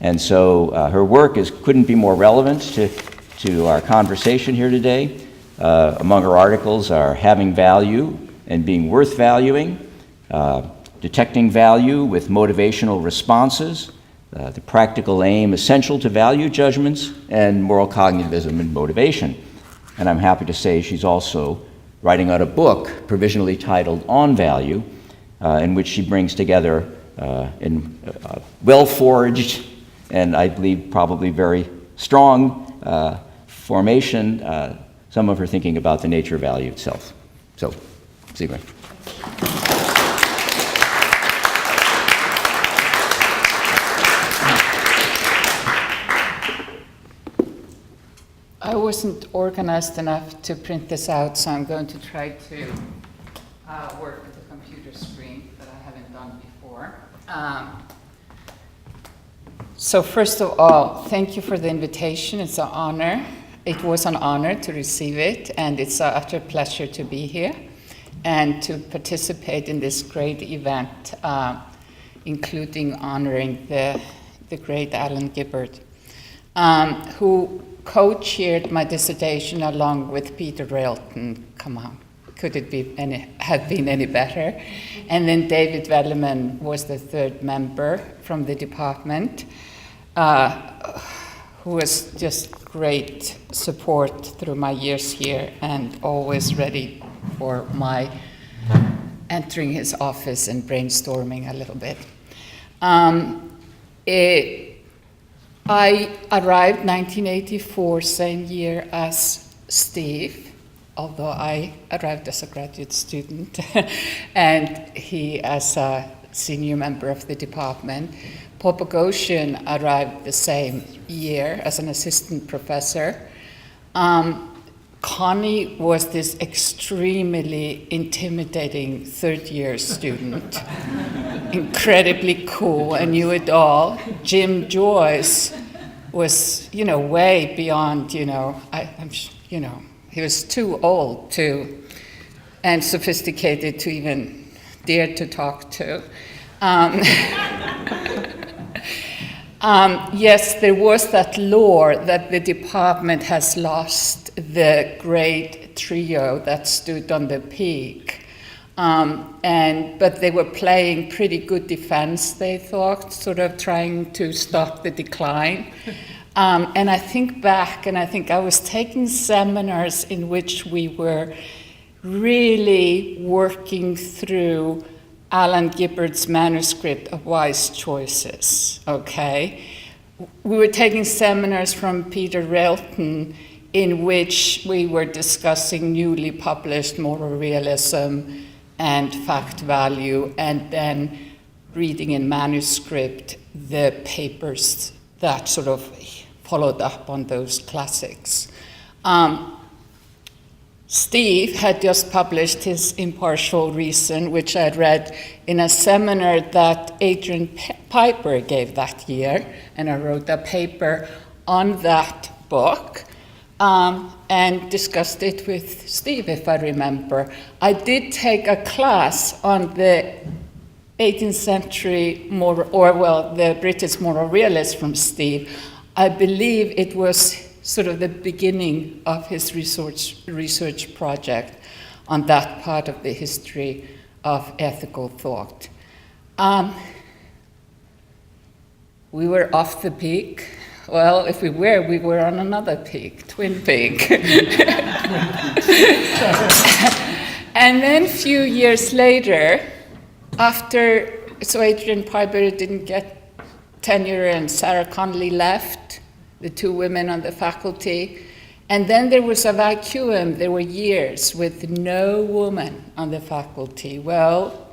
And so her work couldn't be more relevant to our conversation here today. Among her articles are Having Value and Being Worth Valuing, Detecting Value with Motivational Responses, The Practical Aim Essential to Value Judgments, and Moral Cognitivism and Motivation. And I'm happy to say she's also writing out a book provisionally titled On Value, in which she brings together in well-forged and I believe probably very strong formation some of her thinking about the nature of value itself. So, Sigrun. I wasn't organized enough to print this out, so I'm going to try to work with the computer screen that I haven't done before. So first of all, thank you for the invitation. It's an honor. It was an honor to receive it, and it's an utter pleasure to be here and to participate in this great event, including honoring the great Allan Gibbard, who co-chaired my dissertation along with Peter Railton. Come on, could it have been any better? And then David Velleman was the third member from the department, who was just great support through my years here and always ready for my entering his office and brainstorming a little bit. I arrived 1984, same year as Steve, although I arrived as a graduate student, and he as a senior member of the department. Paul Bogosian arrived the same year as an assistant professor. Connie was this extremely intimidating third-year student, incredibly cool and knew it all. Jim Joyce was, way beyond, he was too old and sophisticated to even dare to talk to. Yes, there was that lore that the department has lost the great trio that stood on the peak. But they were playing pretty good defense, they thought, sort of trying to stop the decline. And I think back, and I think I was taking seminars in which we were really working through Allan Gibbard's manuscript of Wise Choices, okay? We were taking seminars from Peter Railton in which we were discussing newly published moral realism and fact value, and then reading in manuscript the papers that sort of followed up on those classics. Steve had just published his Impartial Reason, which I read in a seminar that Adrian Piper gave that year, and I wrote a paper on that book and discussed it with Steve, if I remember. I did take a class on the 18th century the British moral realist from Steve. I believe it was sort of the beginning of his research project on that part of the history of ethical thought. We were off the peak. Well, if we were on another peak, twin peak. And then a few years later, so Adrian Piper didn't get tenure and Sarah Connolly left, the 2 women on the faculty. And then there was a vacuum. There were years with no woman on the faculty. Well,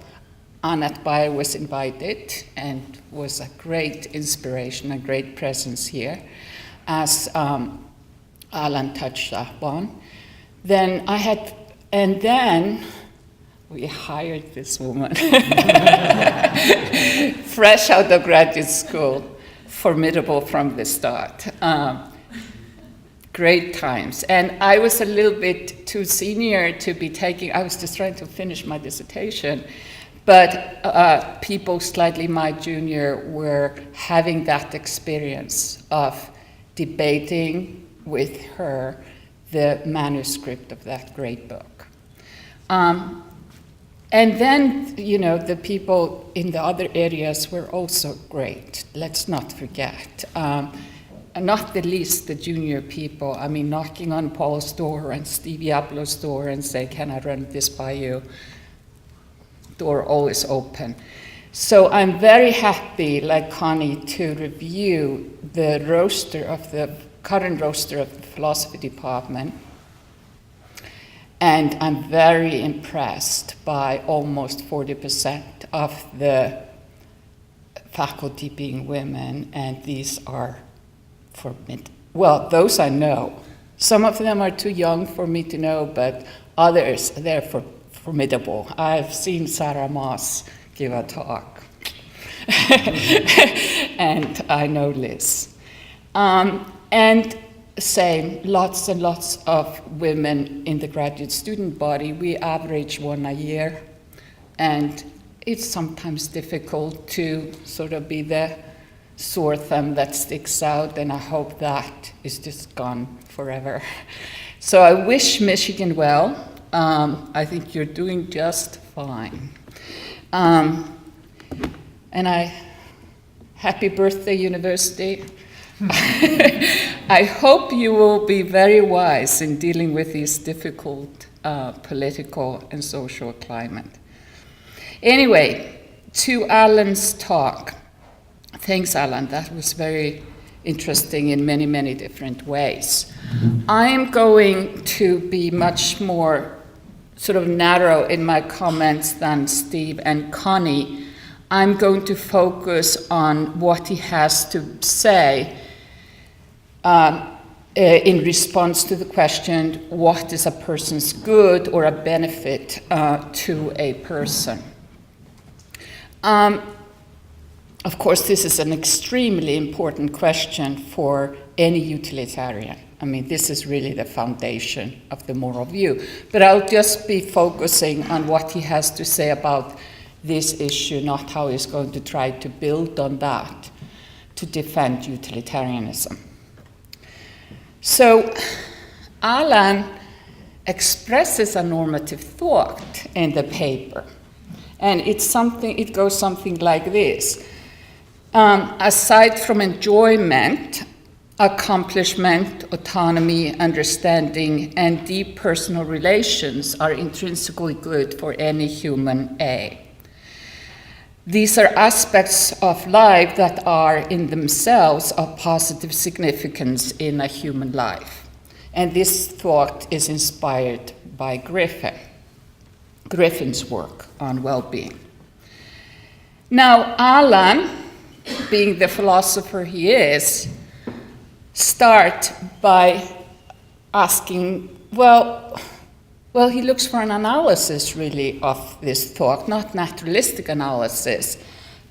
Annette Beyer was invited and was a great inspiration, a great presence here, as Allan touched upon. Then we hired this woman, fresh out of graduate school, formidable from the start. Great times. And I was a little bit too senior to be taking, I was just trying to finish my dissertation, but people slightly my junior were having that experience of debating with her the manuscript of that great book. And then, the people in the other areas were also great. Let's not forget. Not the least the junior people. I mean, knocking on Paul's door and Steve Yaplo's door and say, can I run this by you? Door always open. So I'm very happy, like Connie, to review the current roster of the philosophy department. And I'm very impressed by almost 40% of the faculty being women, and these are well, those I know. Some of them are too young for me to know, but others, they're formidable. I've seen Sarah Moss give a talk, and I know Liz. And same, lots and lots of women in the graduate student body. We average 1 a year, and it's sometimes difficult to sort of be the sore thumb that sticks out, and I hope that is just gone forever. So I wish Michigan well. I think you're doing just fine. And happy birthday, university. I hope you will be very wise in dealing with this difficult political and social climate. Anyway, to Allan's talk. Thanks, Allan. That was very interesting in many, many different ways. I'm going to be much more sort of narrow in my comments than Steve and Connie. I'm going to focus on what he has to say in response to the question, what is a person's good or a benefit to a person? Of course, this is an extremely important question for any utilitarian. I mean, this is really the foundation of the moral view. But I'll just be focusing on what he has to say about this issue, not how he's going to try to build on that to defend utilitarianism. So, Allan expresses a normative thought in the paper, and it goes something like this. Aside from enjoyment, accomplishment, autonomy, understanding, and deep personal relations are intrinsically good for any human A. These are aspects of life that are in themselves of positive significance in a human life. And this thought is inspired by Griffin's work on well-being. Now, Allan, being the philosopher he is, start by asking, well, he looks for an analysis really of this thought, not naturalistic analysis,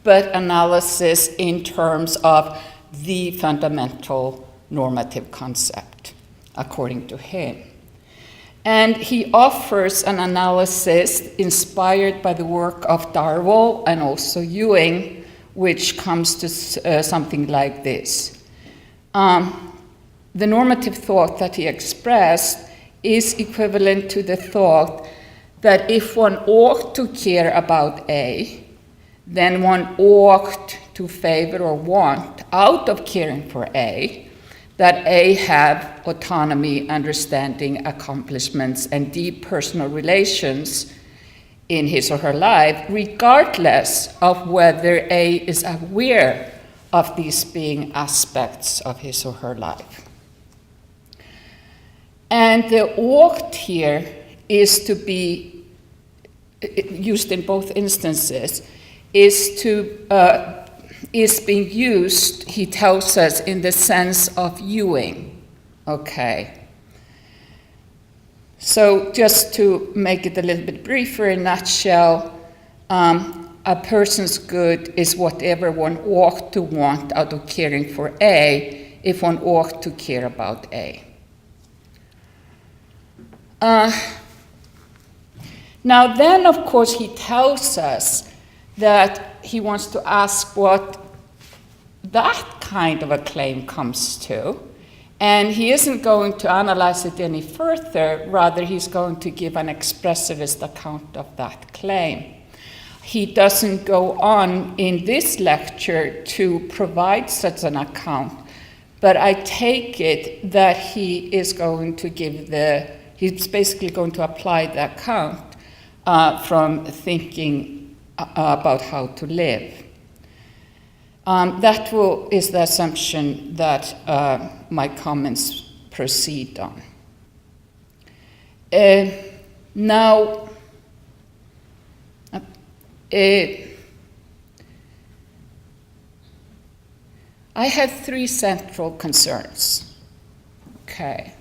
but analysis in terms of the fundamental normative concept, according to him. And he offers an analysis inspired by the work of Darwall and also Ewing, which comes to something like this. The normative thought that he expressed is equivalent to the thought that if one ought to care about A, then one ought to favor or want, out of caring for A, that A have autonomy, understanding, accomplishments, and deep personal relations in his or her life, regardless of whether A is aware of these being aspects of his or her life. And the ought here is to be used in both instances, is being used, he tells us, in the sense of viewing. Okay. So just to make it a little bit briefer, in a nutshell, a person's good is whatever one ought to want out of caring for A, if one ought to care about A. Now then, of course, he tells us that he wants to ask what that kind of a claim comes to, and he isn't going to analyze it any further, rather he's going to give an expressivist account of that claim. He doesn't go on in this lecture to provide such an account, but I take it that he is going to he's basically going to apply the account from thinking about how to live. That is the assumption that my comments proceed on. Now, I have three central concerns. Okay.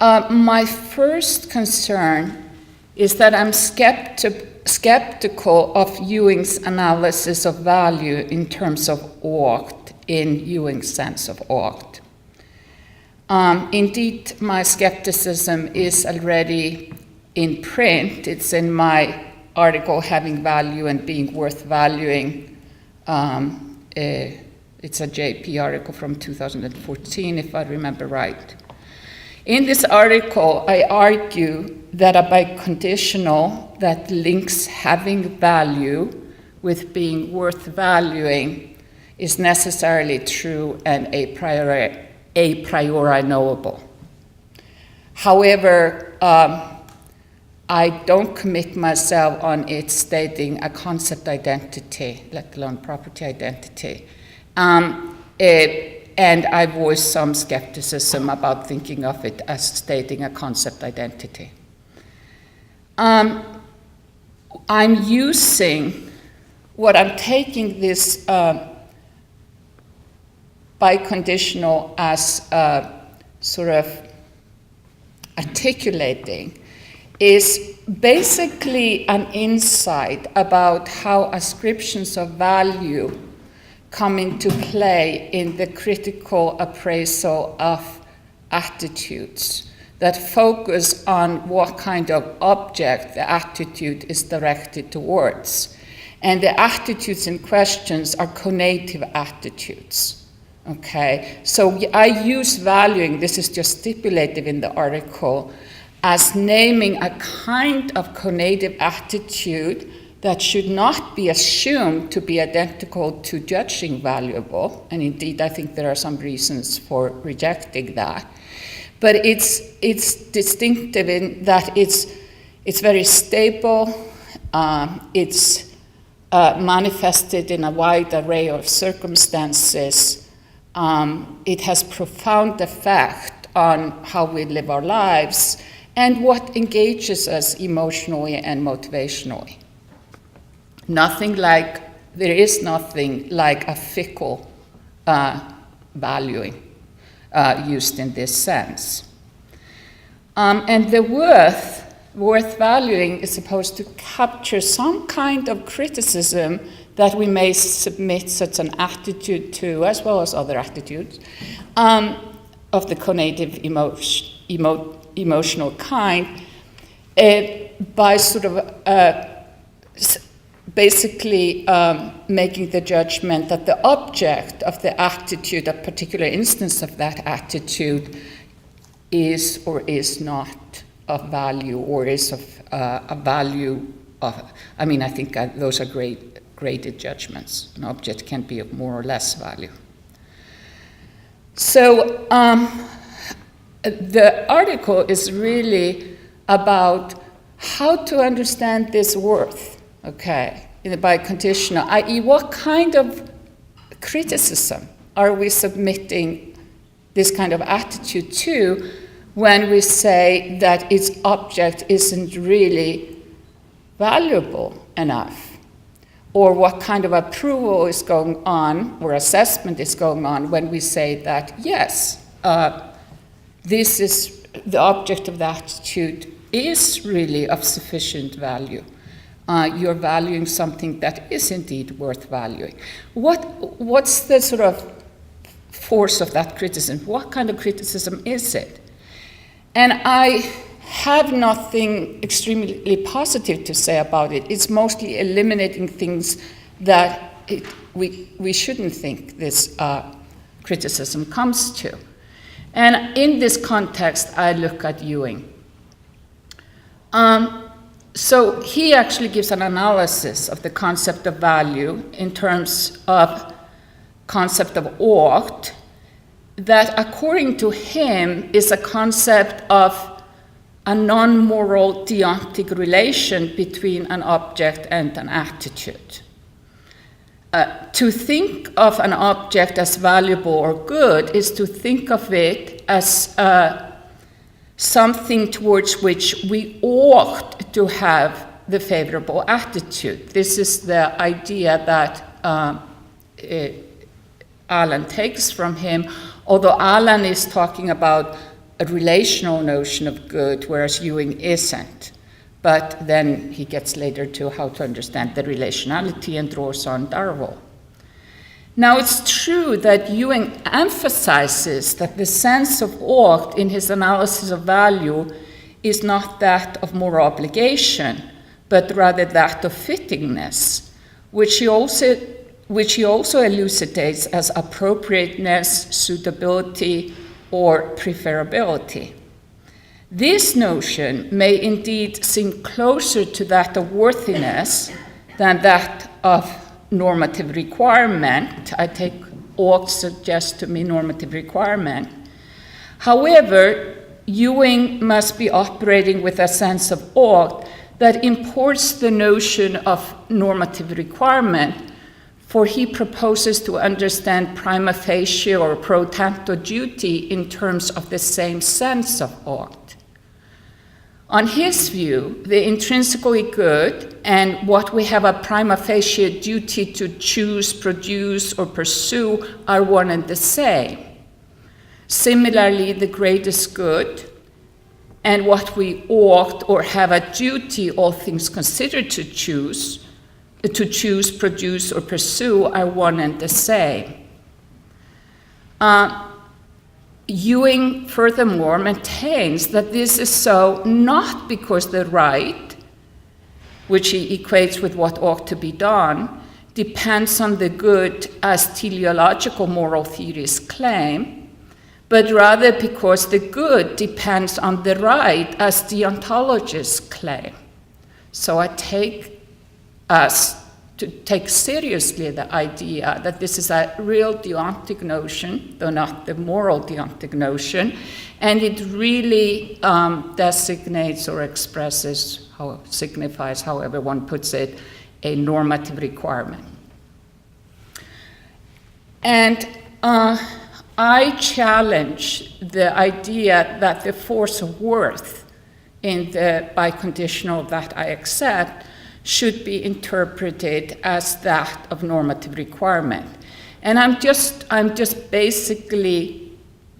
My first concern is that I'm skeptical of Ewing's analysis of value in terms of ought, in Ewing's sense of ought. Indeed, my skepticism is already in print. It's in my article, Having Value and Being Worth Valuing. It's a JP article from 2014, if I remember right. In this article, I argue that a biconditional that links having value with being worth valuing is necessarily true and a priori knowable. However, I don't commit myself on it stating a concept identity, let alone property identity. And I voice some skepticism about thinking of it as stating a concept identity. I'm taking this biconditional as sort of articulating is basically an insight about how ascriptions of value come into play in the critical appraisal of attitudes that focus on what kind of object the attitude is directed towards. And the attitudes in questions are conative attitudes. Okay, so I use valuing, this is just stipulated in the article, as naming a kind of conative attitude that should not be assumed to be identical to judging valuable, and indeed I think there are some reasons for rejecting that. But it's distinctive in that it's very stable, it's manifested in a wide array of circumstances, it has profound effect on how we live our lives and what engages us emotionally and motivationally. There is nothing like a fickle valuing used in this sense. And the worth valuing is supposed to capture some kind of criticism that we may submit such an attitude to, as well as other attitudes, of the conative emotional kind, by sort of basically making the judgment that the object of the attitude, a particular instance of that attitude, is or is not of value, or is of a value of, I think those are graded judgments. An object can be of more or less value. So the article is really about how to understand this worth, okay, in the biconditional, i.e. what kind of criticism are we submitting this kind of attitude to when we say that its object isn't really valuable enough? Or what kind of approval is going on, or assessment is going on, when we say that, yes, this is the object of the attitude is really of sufficient value. You're valuing something that is indeed worth valuing. What's the sort of force of that criticism? What kind of criticism is it? And I have nothing extremely positive to say about it. It's mostly eliminating things that we shouldn't think this criticism comes to. And in this context, I look at Ewing. So he actually gives an analysis of the concept of value in terms of concept of ought, that according to him is a concept of a non-moral deontic relation between an object and an attitude. To think of an object as valuable or good is to think of it as something towards which we ought to have the favorable attitude. This is the idea that Allan takes from him, although Allan is talking about a relational notion of good, whereas Ewing isn't. But then he gets later to how to understand the relationality and draws on Darwall. Now, it's true that Ewing emphasizes that the sense of ought in his analysis of value is not that of moral obligation, but rather that of fittingness, which he also elucidates as appropriateness, suitability, or preferability. This notion may indeed seem closer to that of worthiness than that of normative requirement. I take ought suggests to me normative requirement. However, Ewing must be operating with a sense of ought that imports the notion of normative requirement, for he proposes to understand prima facie or pro tanto duty in terms of the same sense of ought. On his view, the intrinsically good and what we have a prima facie duty to choose, produce, or pursue are one and the same. Similarly, the greatest good and what we ought or have a duty, all things considered, to choose, produce, or pursue are one and the same. Ewing, furthermore, maintains that this is so not because the right, which he equates with what ought to be done, depends on the good as teleological moral theories claim, but rather because the good depends on the right as deontologists claim. So I take us to take seriously the idea that this is a real deontic notion, though not the moral deontic notion, and it really designates or expresses, signifies, however one puts it, a normative requirement. And I challenge the idea that the force of worth in the biconditional that I accept should be interpreted as that of normative requirement. And I'm just basically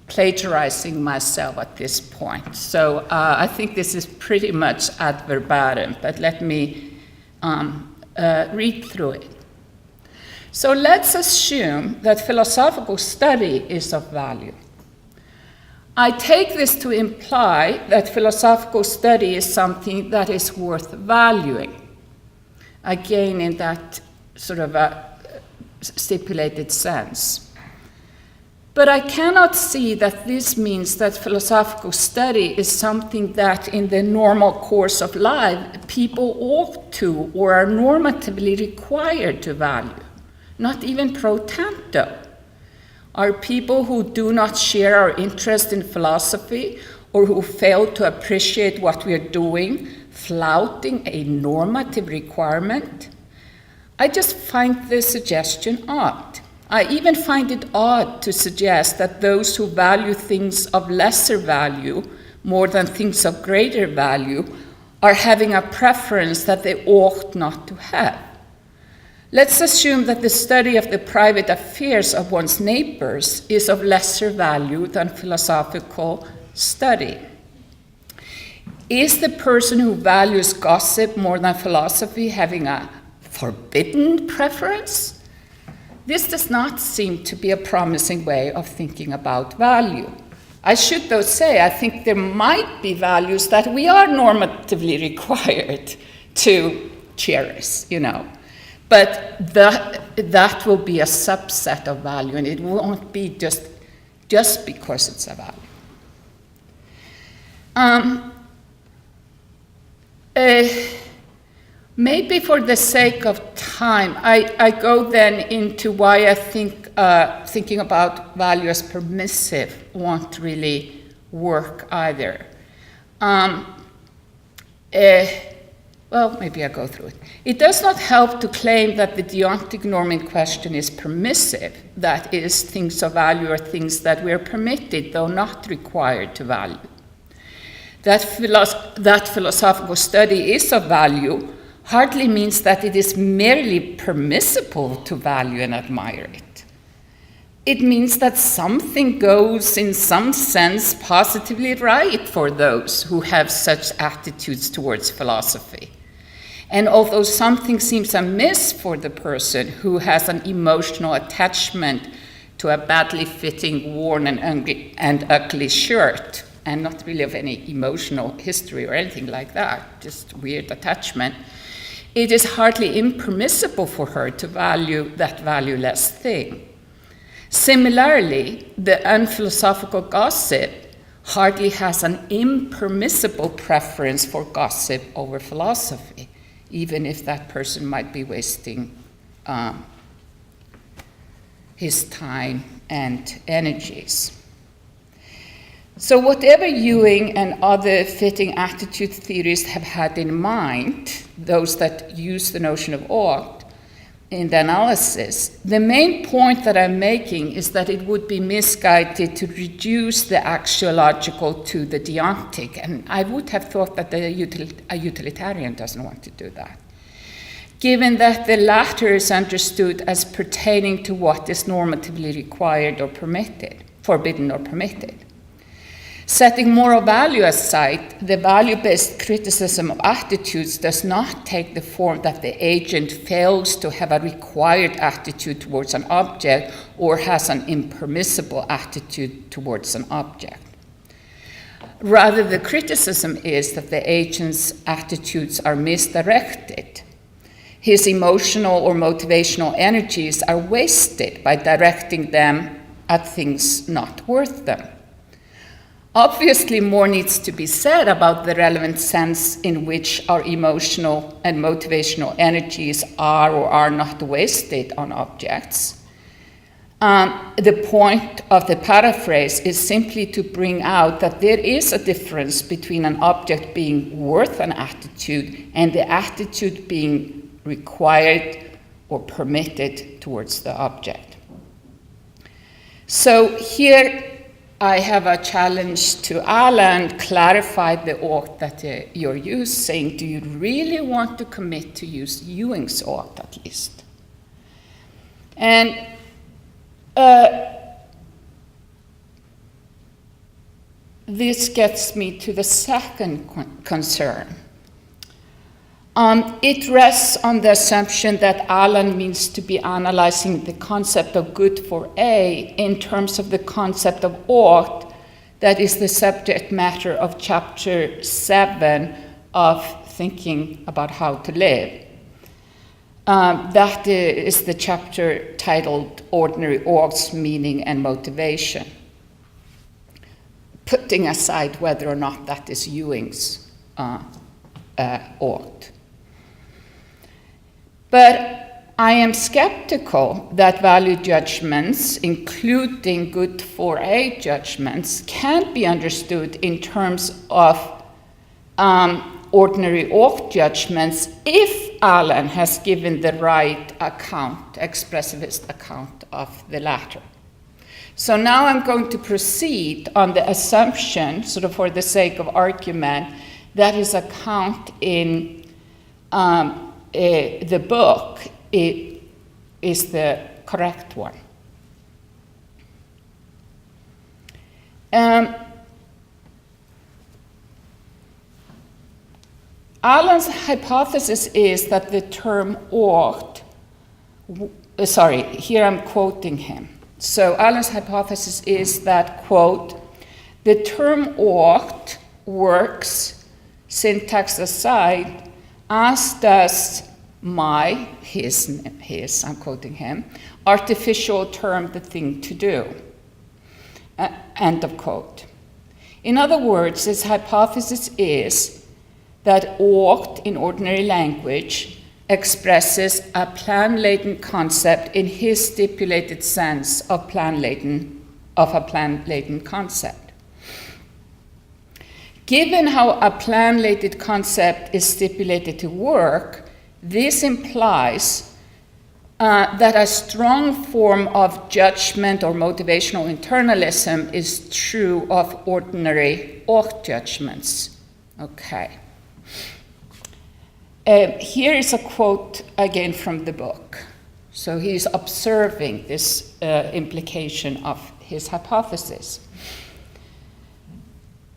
plagiarizing myself at this point. So I think this is pretty much ad verbatim, but let me read through it. So let's assume that philosophical study is of value. I take this to imply that philosophical study is something that is worth valuing. Again, in that sort of a stipulated sense. But I cannot see that this means that philosophical study is something that in the normal course of life people ought to or are normatively required to value, not even pro tanto. Are people who do not share our interest in philosophy or who fail to appreciate what we are doing flouting a normative requirement? I just find this suggestion odd. I even find it odd to suggest that those who value things of lesser value more than things of greater value are having a preference that they ought not to have. Let's assume that the study of the private affairs of one's neighbors is of lesser value than philosophical study. Is the person who values gossip more than philosophy having a forbidden preference? This does not seem to be a promising way of thinking about value. I should, though, say I think there might be values that we are normatively required to cherish, But that will be a subset of value, and it won't be just because it's a value. Maybe for the sake of time, I go then into why I think thinking about value as permissive won't really work either. Well, maybe I'll go through it. It does not help to claim that the deontic norm in question is permissive, that is, things of value are things that we are permitted, though not required, to value. That philosophical study is of value hardly means that it is merely permissible to value and admire it. It means that something goes, in some sense, positively right for those who have such attitudes towards philosophy. And although something seems amiss for the person who has an emotional attachment to a badly fitting, worn, and ugly shirt, and not really of any emotional history or anything like that, just weird attachment, it is hardly impermissible for her to value that valueless thing. Similarly, the unphilosophical gossip hardly has an impermissible preference for gossip over philosophy, even if that person might be wasting his time and energies. So whatever Ewing and other fitting attitude theorists have had in mind, those that use the notion of ought in the analysis, the main point that I'm making is that it would be misguided to reduce the axiological to the deontic, and I would have thought that a utilitarian doesn't want to do that, given that the latter is understood as pertaining to what is normatively required or permitted, forbidden or permitted. Setting moral value aside, the value-based criticism of attitudes does not take the form that the agent fails to have a required attitude towards an object or has an impermissible attitude towards an object. Rather, the criticism is that the agent's attitudes are misdirected. His emotional or motivational energies are wasted by directing them at things not worth them. Obviously, more needs to be said about the relevant sense in which our emotional and motivational energies are or are not wasted on objects. The point of the paraphrase is simply to bring out that there is a difference between an object being worth an attitude and the attitude being required or permitted towards the object. So here, I have a challenge to Allan. Clarify the ought that you're using. Do you really want to commit to use Ewing's ought, at least? And this gets me to the second concern. It rests on the assumption that Allan means to be analyzing the concept of good for A in terms of the concept of ought, that is the subject matter of chapter 7 of Thinking About How to Live. That is the chapter titled Ordinary Oughts, Meaning and Motivation, putting aside whether or not that is Ewing's ought. But I am skeptical that value judgments, including good for A judgments, can be understood in terms of ordinary ought judgments if Allan has given the right account, expressivist account of the latter. So now I'm going to proceed on the assumption, sort of for the sake of argument, that his account in the book is the correct one. Allan's hypothesis is that the term ought, here I'm quoting him. So Allan's hypothesis is that, quote, the term ought works, syntax aside, as does his, I'm quoting him, artificial term, the thing to do, end of quote. In other words, his hypothesis is that ought in ordinary language expresses a plan-laden concept in his stipulated sense of a plan-laden concept. Given how a plan-laden concept is stipulated to work, this implies that a strong form of judgment or motivational internalism is true of ordinary ought judgments. Okay. Here is a quote again from the book. So he's observing this implication of his hypothesis.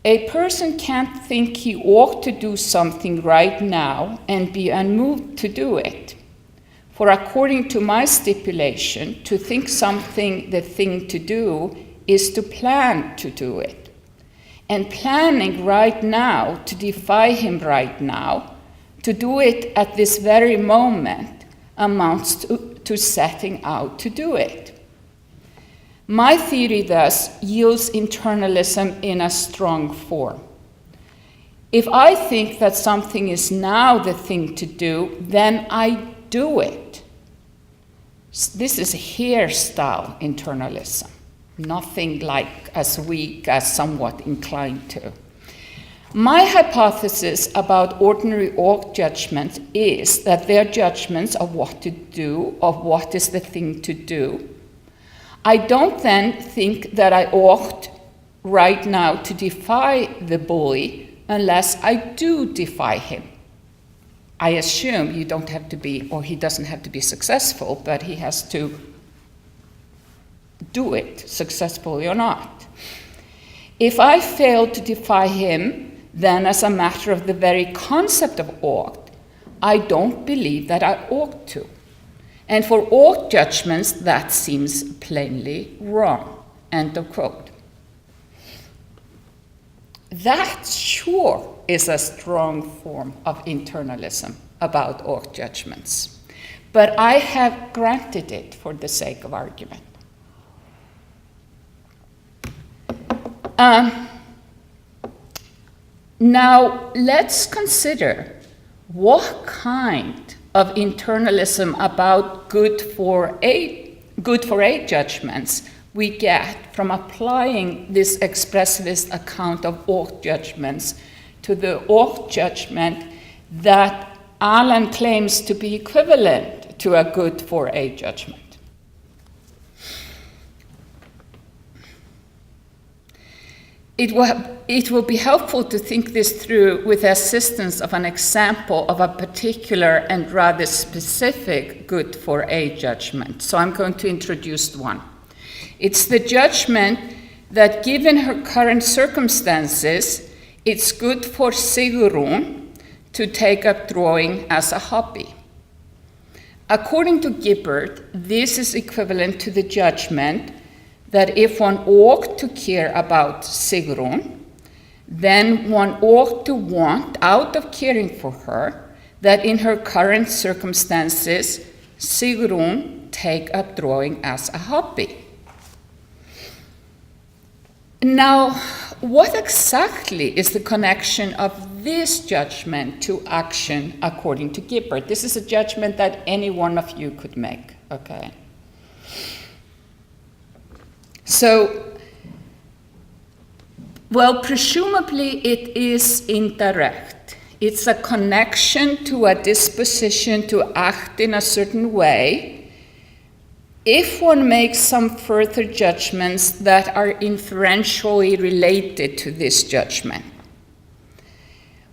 A person can't think he ought to do something right now and be unmoved to do it. For according to my stipulation, to think something the thing to do is to plan to do it. And planning right now to defy him right now, to do it at this very moment, amounts to setting out to do it. My theory thus yields internalism in a strong form. If I think that something is now the thing to do, then I do it. This is hairstyle internalism, nothing like as weak as somewhat inclined to. My hypothesis about ordinary ought judgments is that they are judgments of what to do, of what is the thing to do. I don't then think that I ought right now to defy the bully unless I do defy him. I assume you don't have to be, or he doesn't have to be successful, but he has to do it, successfully or not. If I fail to defy him, then as a matter of the very concept of ought, I don't believe that I ought to. And for ought judgments, that seems plainly wrong. End of quote. That sure is a strong form of internalism about ought judgments. But I have granted it for the sake of argument. Now, let's consider what kind of internalism about good for aid judgments we get from applying this expressivist account of ought judgments to the ought judgment that Allan claims to be equivalent to a good for aid judgment. It will be helpful to think this through with the assistance of an example of a particular and rather specific good for a judgment. So I'm going to introduce one. It's the judgment that given her current circumstances, it's good for Sigrun to take up drawing as a hobby. According to Gibbard, this is equivalent to the judgment that if one ought to care about Sigrun, then one ought to want, out of caring for her, that in her current circumstances, Sigrun take up drawing as a hobby. Now, what exactly is the connection of this judgment to action according to Gibbard? This is a judgment that any one of you could make, okay? So, well, presumably it is indirect. It's a connection to a disposition to act in a certain way if one makes some further judgments that are inferentially related to this judgment.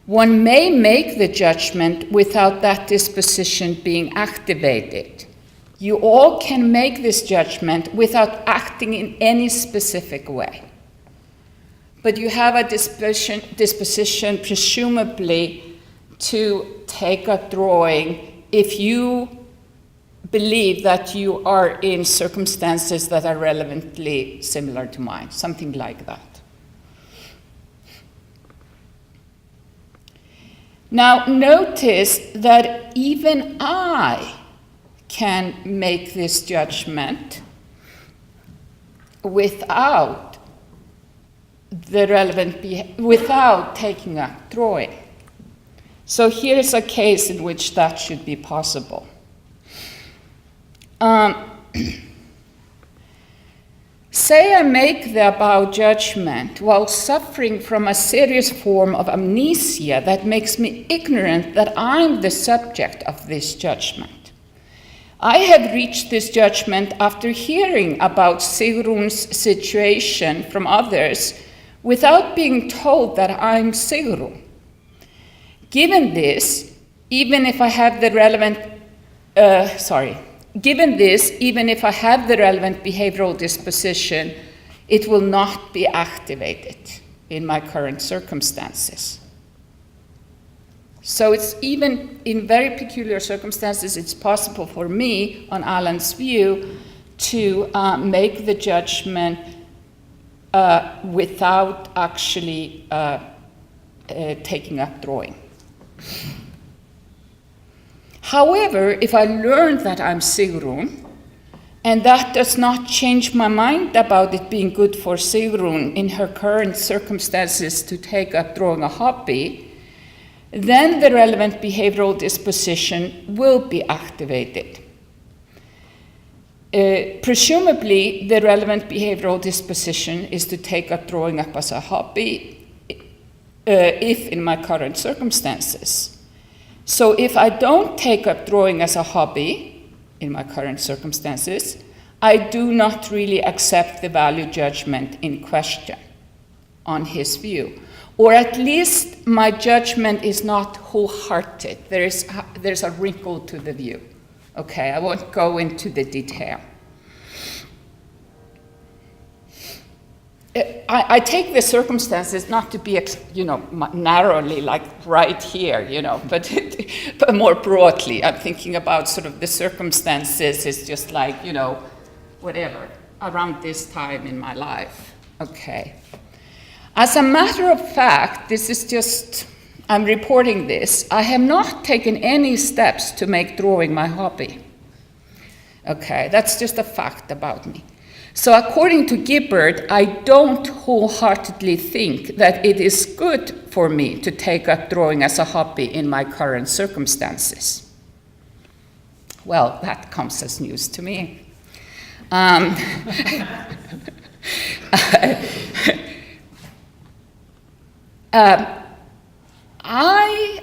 One may make the judgment without that disposition being activated. You all can make this judgment without acting in any specific way. But you have a disposition presumably to take a drawing if you believe that you are in circumstances that are relevantly similar to mine, something like that. Now, notice that even I can make this judgment without without taking a drawing. So here's a case in which that should be possible. Say I make the above judgment while suffering from a serious form of amnesia that makes me ignorant that I'm the subject of this judgment. I have reached this judgment after hearing about Sigrun's situation from others without being told that I'm Sigrun. Given this, even if I have the relevant behavioral disposition, it will not be activated in my current circumstances. So it's even in very peculiar circumstances, it's possible for me, on Allan's view, to make the judgment without actually taking up drawing. However, if I learn that I'm Sigrun, and that does not change my mind about it being good for Sigrun in her current circumstances to take up drawing a hobby, then the relevant behavioral disposition will be activated. Presumably, the relevant behavioral disposition is to take up drawing up as a hobby if in my current circumstances. So if I don't take up drawing as a hobby in my current circumstances, I do not really accept the value judgment in question on his view. Or at least my judgment is not wholehearted. There's a wrinkle to the view. Okay, I won't go into the detail. I take the circumstances not to be, narrowly like right here, but more broadly. I'm thinking about sort of the circumstances is just like, whatever, around this time in my life. Okay. As a matter of fact, this is just, I'm reporting this, I have not taken any steps to make drawing my hobby. Okay, that's just a fact about me. So according to Gibbard, I don't wholeheartedly think that it is good for me to take up drawing as a hobby in my current circumstances. Well, that comes as news to me.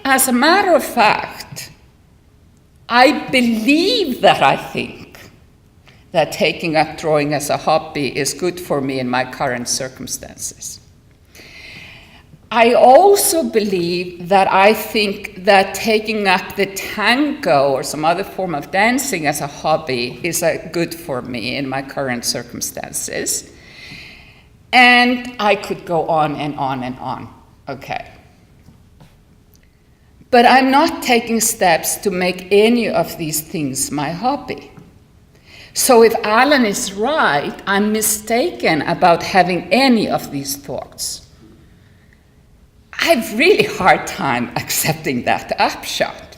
As a matter of fact, I believe that I think that taking up drawing as a hobby is good for me in my current circumstances. I also believe that I think that taking up the tango or some other form of dancing as a hobby is good for me in my current circumstances. And I could go on and on and on. Okay. But I'm not taking steps to make any of these things my hobby. So if Allan is right, I'm mistaken about having any of these thoughts. I have really hard time accepting that upshot.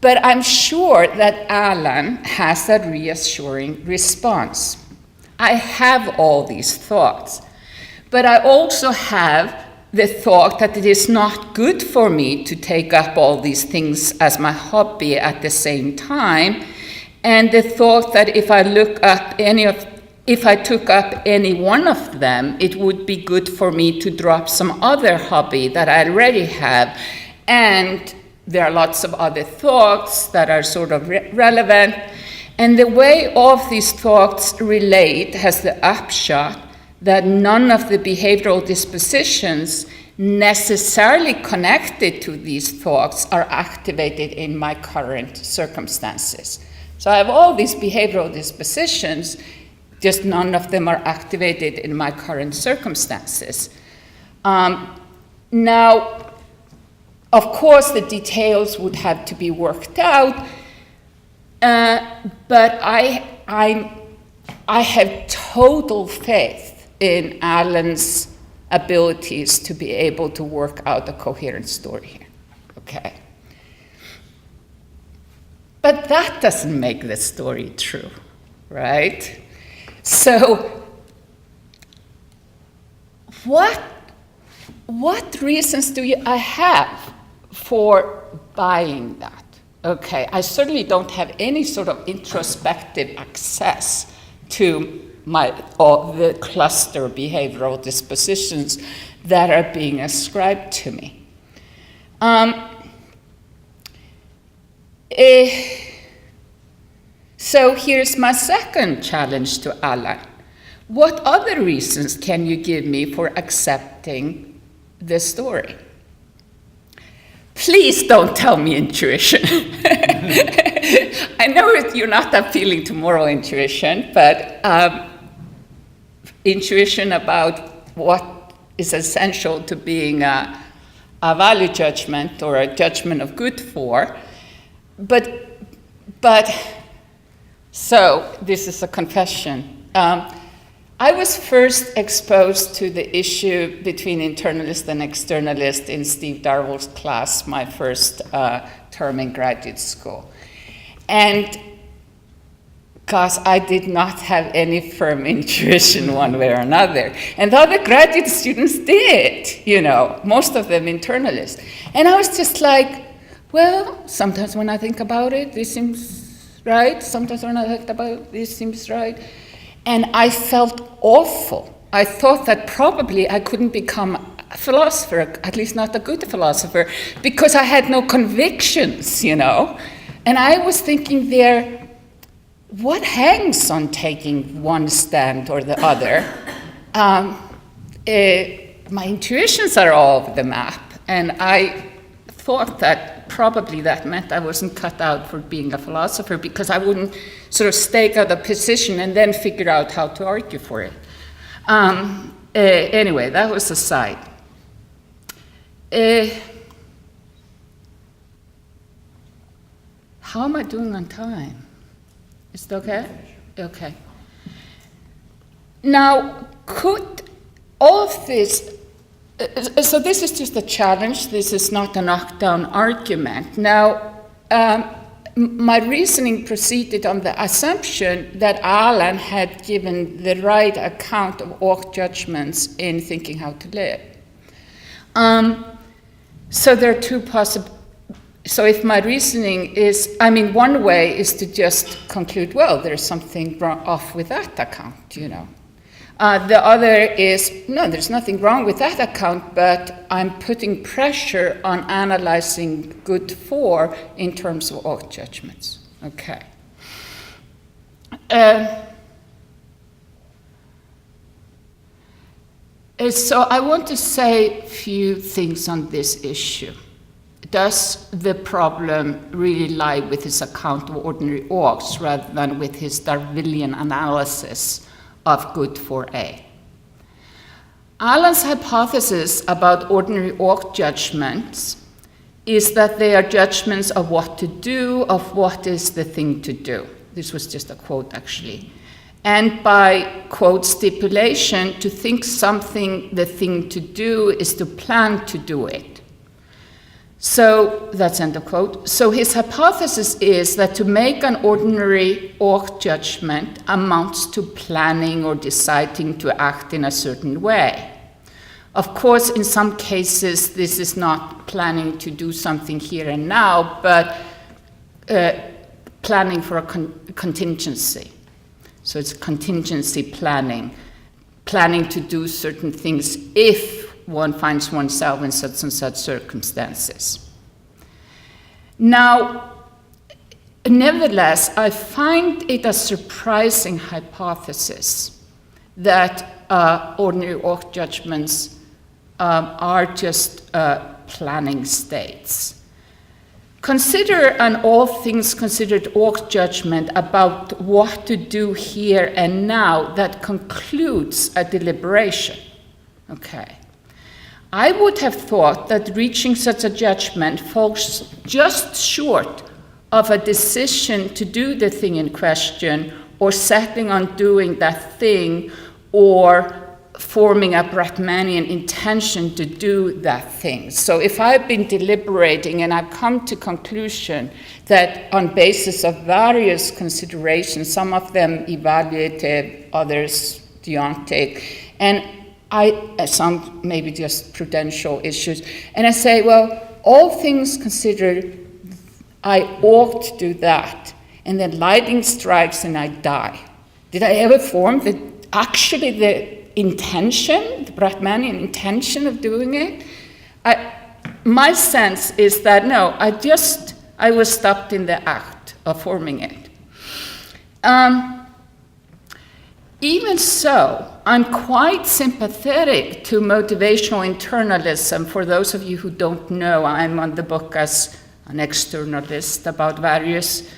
But I'm sure that Allan has a reassuring response. I have all these thoughts, but I also have the thought that it is not good for me to take up all these things as my hobby at the same time, and the thought that if I look up any of if I took up any one of them, it would be good for me to drop some other hobby that I already have. And there are lots of other thoughts that are sort of relevant. And the way all of these thoughts relate has the upshot that none of the behavioral dispositions necessarily connected to these thoughts are activated in my current circumstances. So I have all these behavioral dispositions, just none of them are activated in my current circumstances. Now, of course, the details would have to be worked out, but I have total faith in Allan's abilities to be able to work out a coherent story here, okay? But that doesn't make the story true, right? So what reasons do I have for buying that? Okay, I certainly don't have any sort of introspective access to the cluster behavioral dispositions that are being ascribed to me. So here's my second challenge to Allan. What other reasons can you give me for accepting the story? Please don't tell me intuition. I know you're not appealing to moral intuition, but intuition about what is essential to being a value judgment or a judgment of good for. But so this is a confession. I was first exposed to the issue between internalist and externalist in Steve Darwall's class, my first term in graduate school. And because I did not have any firm intuition one way or another. And the other graduate students did, most of them internalists. And I was just like, well, sometimes when I think about it, this seems right. Sometimes when I think about it, this seems right. And I felt awful. I thought that probably I couldn't become a philosopher, at least not a good philosopher, because I had no convictions, And I was thinking there, what hangs on taking one stand or the other? My intuitions are all over the map, and I thought that probably that meant I wasn't cut out for being a philosopher because I wouldn't sort of stake out a position and then figure out how to argue for it. Anyway, that was aside. How am I doing on time? Is it okay? Okay. Now, could all of this, so this is just a challenge, this is not a knockdown argument. Now, my reasoning proceeded on the assumption that Allan had given the right account of all judgments in Thinking How to Live. So there are two possible. So if my reasoning is, one way is to just conclude, well, there's something off with that account, The other is, no, there's nothing wrong with that account, but I'm putting pressure on analyzing good for in terms of all judgments. Okay. So I want to say a few things on this issue. Does the problem really lie with his account of ordinary orgs rather than with his Darwinian analysis of good for A? Allan's hypothesis about ordinary org judgments is that they are judgments of what to do, of what is the thing to do. This was just a quote, actually. And by, quote, stipulation, to think something the thing to do is to plan to do it. So, that's end of quote. So his hypothesis is that to make an ordinary org judgment amounts to planning or deciding to act in a certain way. Of course, in some cases, this is not planning to do something here and now, but planning for a contingency. So it's contingency planning, planning to do certain things if one finds oneself in such and such circumstances. Now, nevertheless, I find it a surprising hypothesis that ordinary ought judgments are just planning states. Consider an all things considered ought judgment about what to do here and now that concludes a deliberation. Okay. I would have thought that reaching such a judgment falls just short of a decision to do the thing in question, or settling on doing that thing, or forming a Brahmanian intention to do that thing. So if I've been deliberating and I've come to conclusion that on basis of various considerations, some of them evaluative, others deontic, and some maybe just prudential issues, and I say, well, all things considered, I ought to do that, and then lightning strikes and I die. Did I ever form the intention, the Brahmanian intention of doing it? My sense is that no, I was stopped in the act of forming it. Even so, I'm quite sympathetic to motivational internalism. For those of you who don't know, I'm on the book as an externalist about various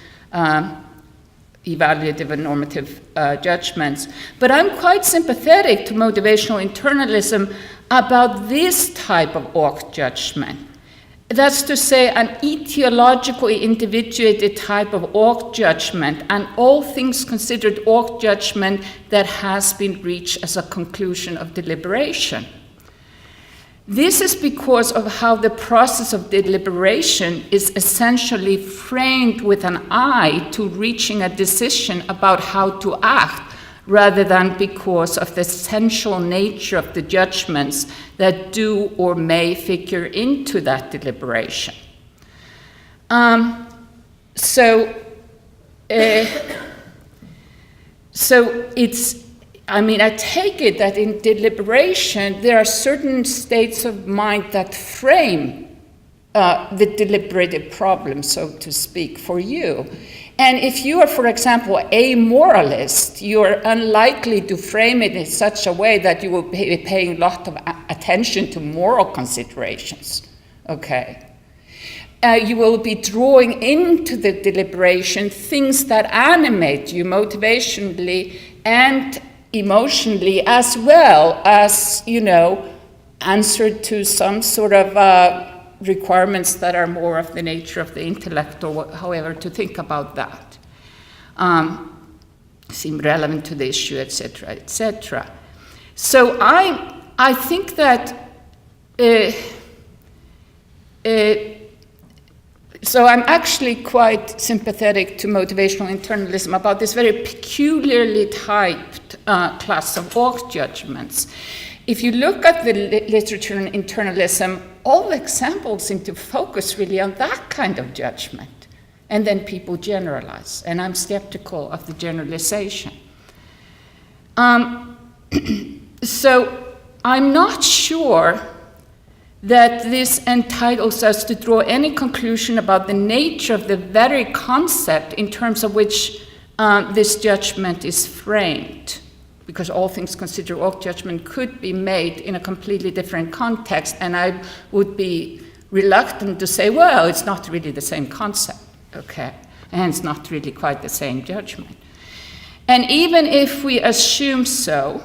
evaluative and normative judgments. But I'm quite sympathetic to motivational internalism about this type of ought judgment. That's to say, an etiologically individuated type of ought judgment, and all things considered ought judgment that has been reached as a conclusion of deliberation. This is because of how the process of deliberation is essentially framed with an eye to reaching a decision about how to act, rather than because of the essential nature of the judgments that do or may figure into that deliberation. So it's, I take it that in deliberation, there are certain states of mind that frame the deliberative problem, so to speak, for you. And if you are, for example, a moralist, you're unlikely to frame it in such a way that you will be paying a lot of attention to moral considerations, okay? You will be drawing into the deliberation things that animate you motivationally and emotionally, as well as, answered to some sort of requirements that are more of the nature of the intellect, or however to think about that, seem relevant to the issue, etc., etc. So I think that so I'm actually quite sympathetic to motivational internalism about this very peculiarly typed class of ought judgments. If you look at the literature on internalism, all the examples seem to focus really on that kind of judgment. And then people generalize, and I'm skeptical of the generalization. So I'm not sure that this entitles us to draw any conclusion about the nature of the very concept in terms of which this judgment is framed, because all things considered, ought judgment could be made in a completely different context, and I would be reluctant to say, well, it's not really the same concept, okay, and it's not really quite the same judgment. And even if we assume so,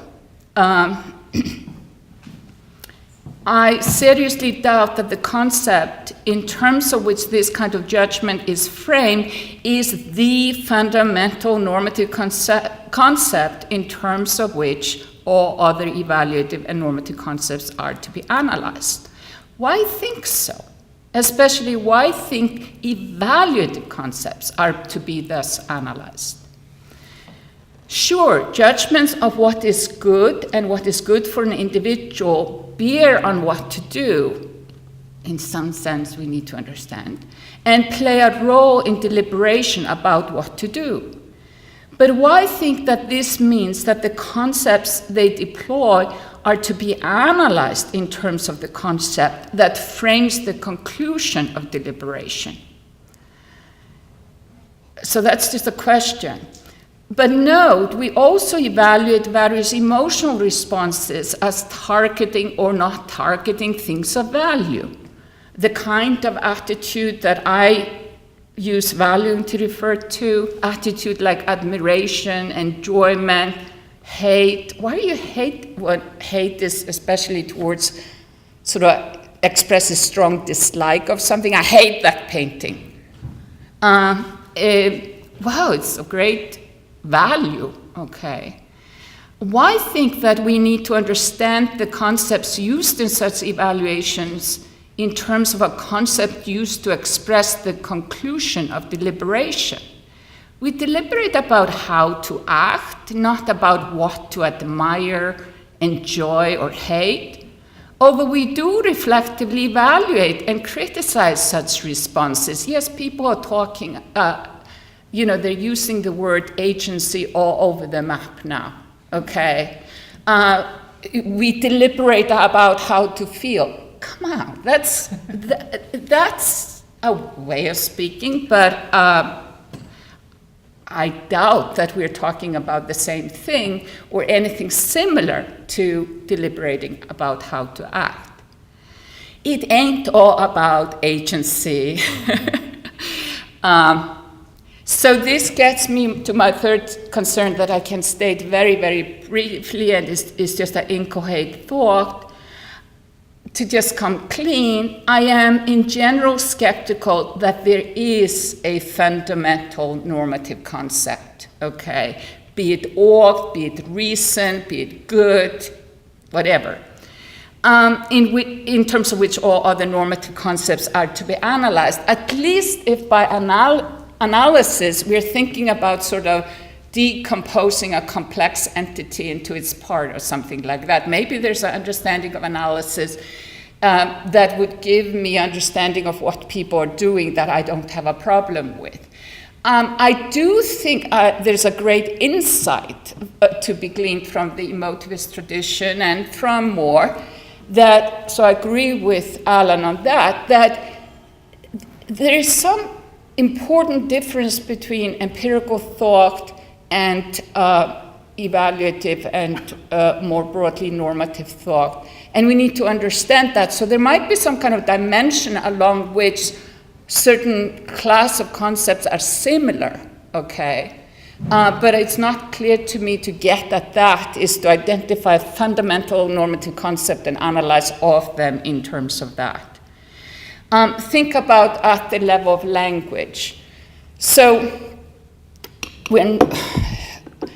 I seriously doubt that the concept in terms of which this kind of judgment is framed is the fundamental normative concept in terms of which all other evaluative and normative concepts are to be analyzed. Why think so? Especially, why think evaluative concepts are to be thus analyzed? Sure, judgments of what is good and what is good for an individual bear on what to do, in some sense we need to understand, and play a role in deliberation about what to do. But why think that this means that the concepts they deploy are to be analyzed in terms of the concept that frames the conclusion of deliberation? So that's just a question. But note, we also evaluate various emotional responses as targeting or not targeting things of value. The kind of attitude that I use value to refer to, attitude like admiration, enjoyment, hate. Why do you hate what hate is, especially towards sort of expresses strong dislike of something? I hate that painting. Wow, it's a great value, okay. Why think that we need to understand the concepts used in such evaluations in terms of a concept used to express the conclusion of deliberation? We deliberate about how to act, not about what to admire, enjoy, or hate, although we do reflectively evaluate and criticize such responses. Yes, people are talking, they're using the word agency all over the map now, okay? We deliberate about how to feel. Come on, that's a way of speaking, but I doubt that we're talking about the same thing or anything similar to deliberating about how to act. It ain't all about agency. So this gets me to my third concern that I can state very, very briefly, and is just an incoherent thought. To just come clean, I am in general skeptical that there is a fundamental normative concept, okay? Be it ought, be it reason, be it good, whatever. In terms of which all other normative concepts are to be analyzed, at least if by analysis we're thinking about sort of decomposing a complex entity into its part or something like that. Maybe there's an understanding of analysis that would give me understanding of what people are doing that I don't have a problem with. I do think there's a great insight to be gleaned from the emotivist tradition and from more, so I agree with Allan on that there is some important difference between empirical thought and evaluative and more broadly normative thought. And we need to understand that. So there might be some kind of dimension along which certain class of concepts are similar, okay? But it's not clear to me to get at that is to identify fundamental normative concept and analyze all of them in terms of that. Think about at the level of language. So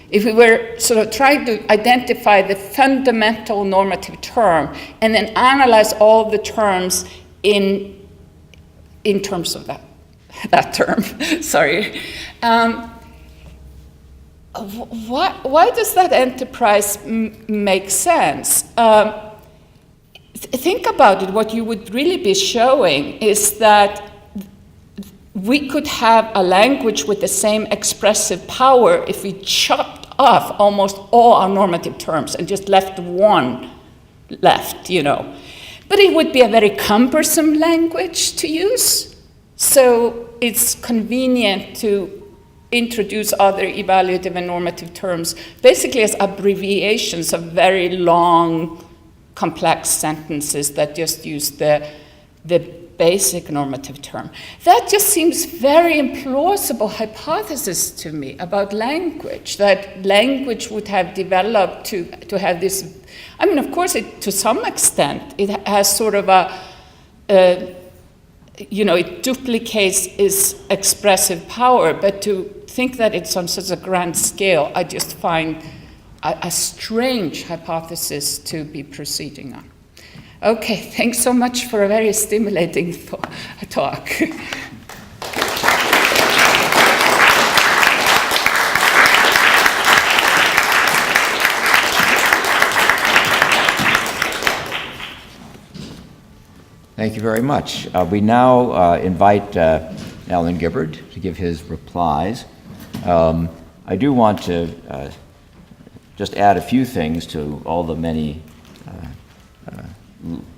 if we were sort of trying to identify the fundamental normative term and then analyze all the terms in terms of that term, sorry. Why does that enterprise make sense? Think about it. What you would really be showing is that we could have a language with the same expressive power if we chopped off almost all our normative terms and just left one left, But it would be a very cumbersome language to use. So it's convenient to introduce other evaluative and normative terms, basically as abbreviations of very long, complex sentences that just use the basic normative term. That just seems very implausible hypothesis to me about language, that language would have developed to have this. I mean, of course, to some extent, it has sort of it duplicates its expressive power, but to think that it's on such a grand scale, I just find a strange hypothesis to be proceeding on. Okay, thanks so much for a very stimulating talk. Thank you very much. We now invite Allan Gibbard to give his replies. I do want to just add a few things to all the many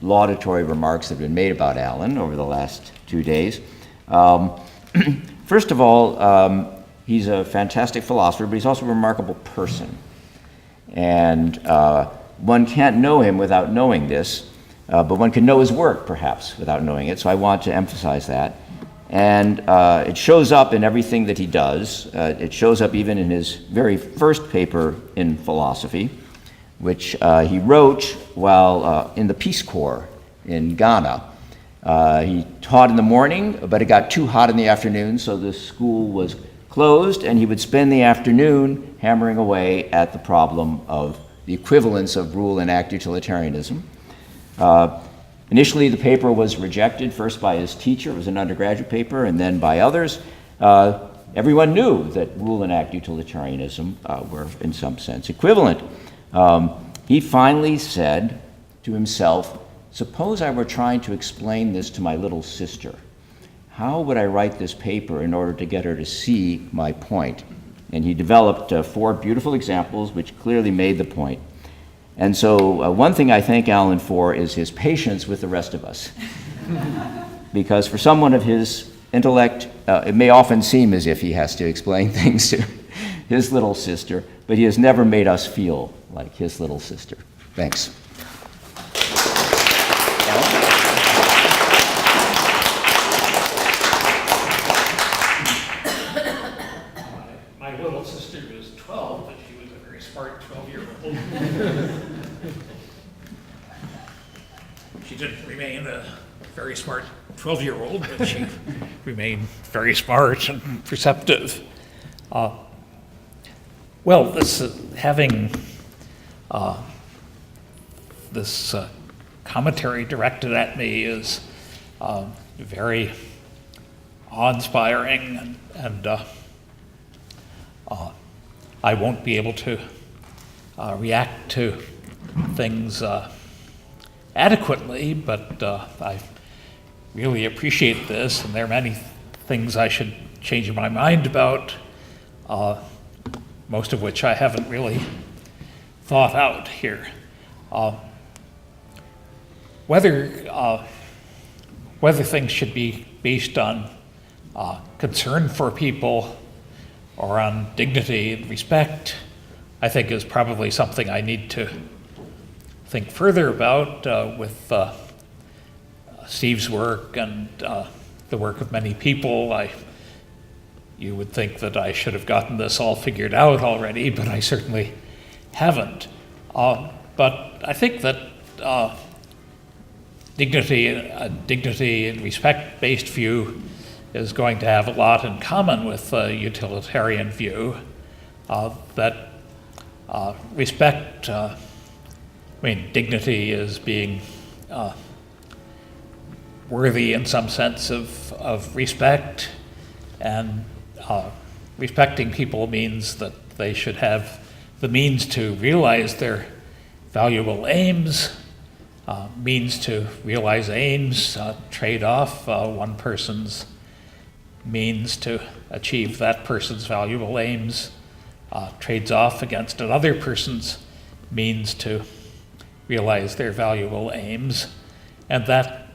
laudatory remarks that have been made about Allan over the last 2 days. First of all, he's a fantastic philosopher, but he's also a remarkable person. And one can't know him without knowing this, but one can know his work, perhaps, without knowing it. So I want to emphasize that. And it shows up in everything that he does. It shows up even in his very first paper in philosophy, which he wrote while in the Peace Corps in Ghana. He taught in the morning, but it got too hot in the afternoon, so the school was closed, and he would spend the afternoon hammering away at the problem of the equivalence of rule and act utilitarianism. Initially, the paper was rejected, first by his teacher, it was an undergraduate paper, and then by others. Everyone knew that rule and act utilitarianism were, in some sense, equivalent. He finally said to himself, suppose I were trying to explain this to my little sister. How would I write this paper in order to get her to see my point? And he developed 4 beautiful examples which clearly made the point. And so one thing I thank Allan for is his patience with the rest of us. Because for someone of his intellect, it may often seem as if he has to explain things to his little sister, but he has never made us feel like his little sister. Thanks. My little sister was 12, but she was a very smart 12-year-old. She didn't remain a very smart 12-year-old, but she remained very smart and perceptive. Well, this having this commentary directed at me is very awe-inspiring, and I won't be able to react to things adequately, but I really appreciate this, and there are many things I should change my mind about, most of which I haven't really thought out here. Whether things should be based on concern for people or on dignity and respect, I think is probably something I need to think further about with Steve's work and the work of many people. You would think that I should have gotten this all figured out already, but I certainly haven't. But I think that dignity and respect-based view is going to have a lot in common with the utilitarian view. That respect, dignity is being worthy in some sense of respect, and respecting people means that they should have the means to realize their valuable aims. Means to realize aims trade off one person's means to achieve that person's valuable aims, trades off against another person's means to realize their valuable aims, and that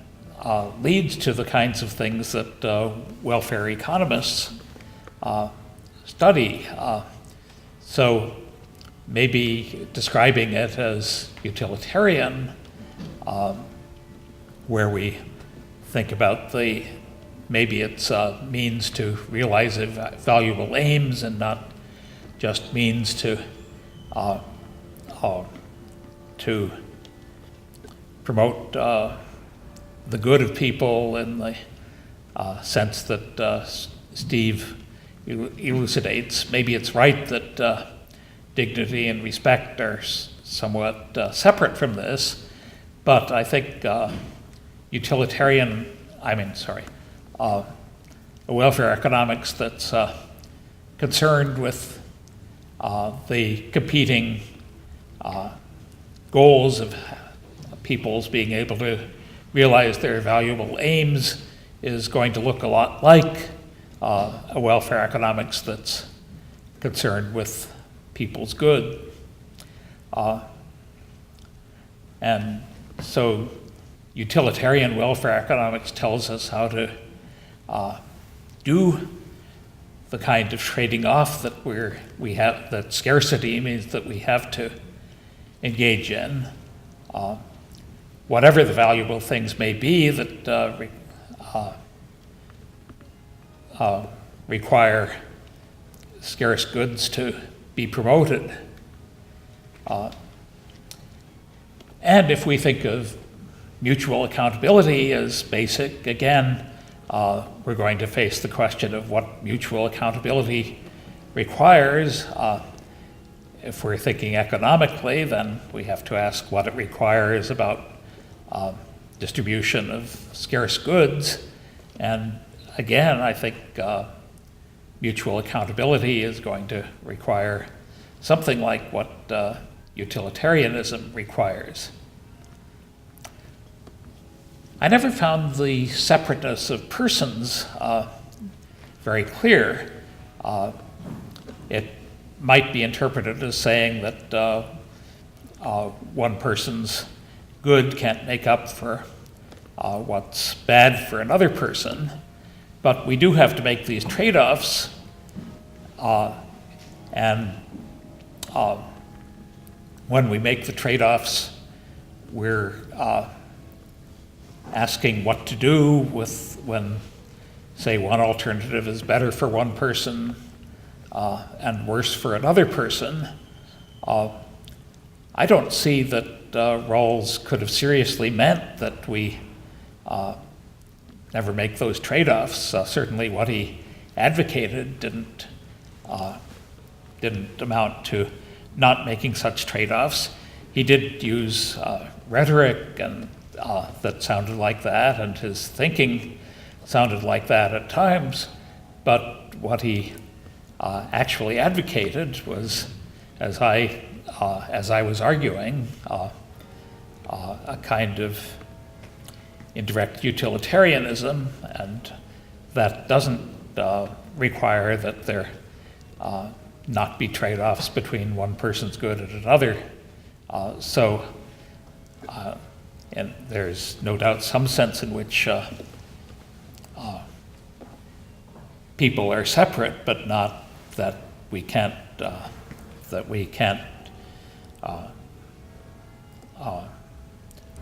leads to the kinds of things that welfare economists study. So maybe describing it as utilitarian, where we think about maybe it's means to realize valuable aims and not just means to promote the good of people in the sense that Steve elucidates. Maybe it's right that dignity and respect are somewhat separate from this, but I think welfare economics that's concerned with the competing goals of people's being able to realize their valuable aims is going to look a lot like a welfare economics that's concerned with people's good. And so utilitarian welfare economics tells us how to do the kind of trading off that we have, that scarcity means that we have to engage in, whatever the valuable things may be that require scarce goods to be promoted. And if we think of mutual accountability as basic, again, we're going to face the question of what mutual accountability requires. If we're thinking economically, then we have to ask what it requires about distribution of scarce goods. And again, I think mutual accountability is going to require something like what utilitarianism requires. I never found the separateness of persons very clear. It might be interpreted as saying that one person's good can't make up for what's bad for another person, but we do have to make these trade-offs, and when we make the trade-offs, we're asking what to do with when, say, one alternative is better for one person and worse for another person. I don't see that Rawls could have seriously meant that we never make those trade-offs. Certainly what he advocated didn't amount to not making such trade-offs. He did use rhetoric and that sounded like that, and his thinking sounded like that at times, but what he actually advocated was, as I was arguing, a kind of indirect utilitarianism, and that doesn't require that there not be trade-offs between one person's good and another. And there's no doubt some sense in which people are separate, but not that we can't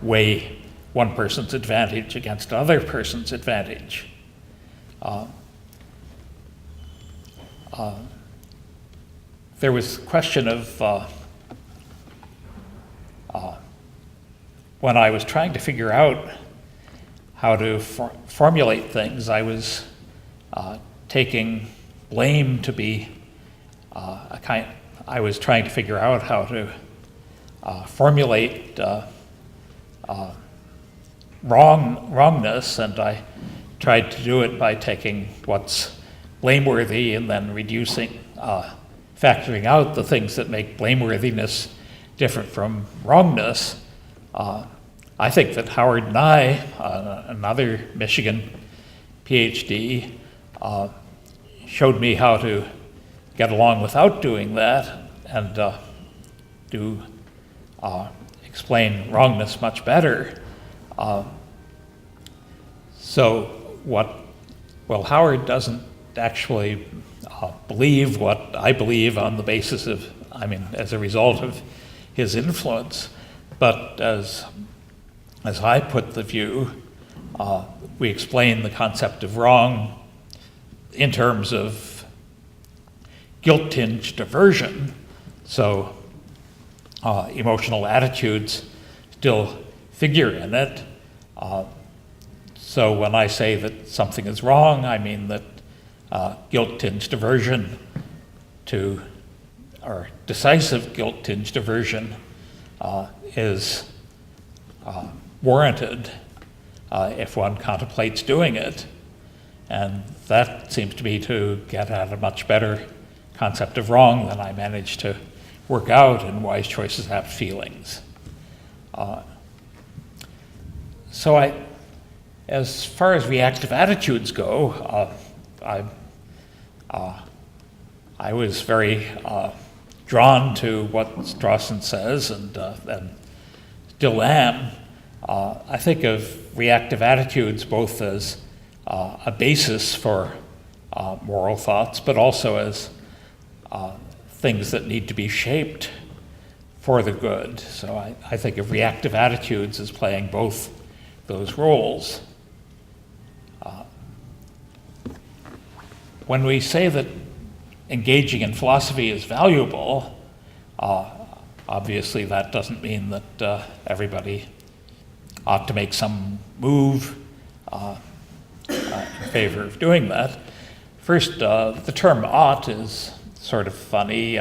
weigh one person's advantage against another person's advantage. There was a question of when I was trying to figure out how to formulate things, I was taking blame to be I was trying to figure out how to formulate wrongness, and I tried to do it by taking what's blameworthy and then factoring out the things that make blameworthiness different from wrongness. I think that Howard and I, another Michigan PhD, showed me how to get along without doing that and explain wrongness much better. Howard doesn't actually believe what I believe on the basis of, as a result of his influence. But as I put the view, we explain the concept of wrong in terms of guilt-tinged aversion. So emotional attitudes still figure in it. So when I say that something is wrong, I mean that guilt-tinged aversion or decisive guilt-tinged aversion is warranted if one contemplates doing it. And that seems to me to get at a much better concept of wrong than I managed to work out in Wise Choices Have Feelings. As far as reactive attitudes go, I I was very drawn to what Strawson says, and still am. I think of reactive attitudes both as a basis for moral thoughts, but also as things that need to be shaped for the good. So I think of reactive attitudes as playing both those roles. When we say that engaging in philosophy is valuable, obviously that doesn't mean that everybody ought to make some move in favor of doing that. First, the term ought is sort of funny.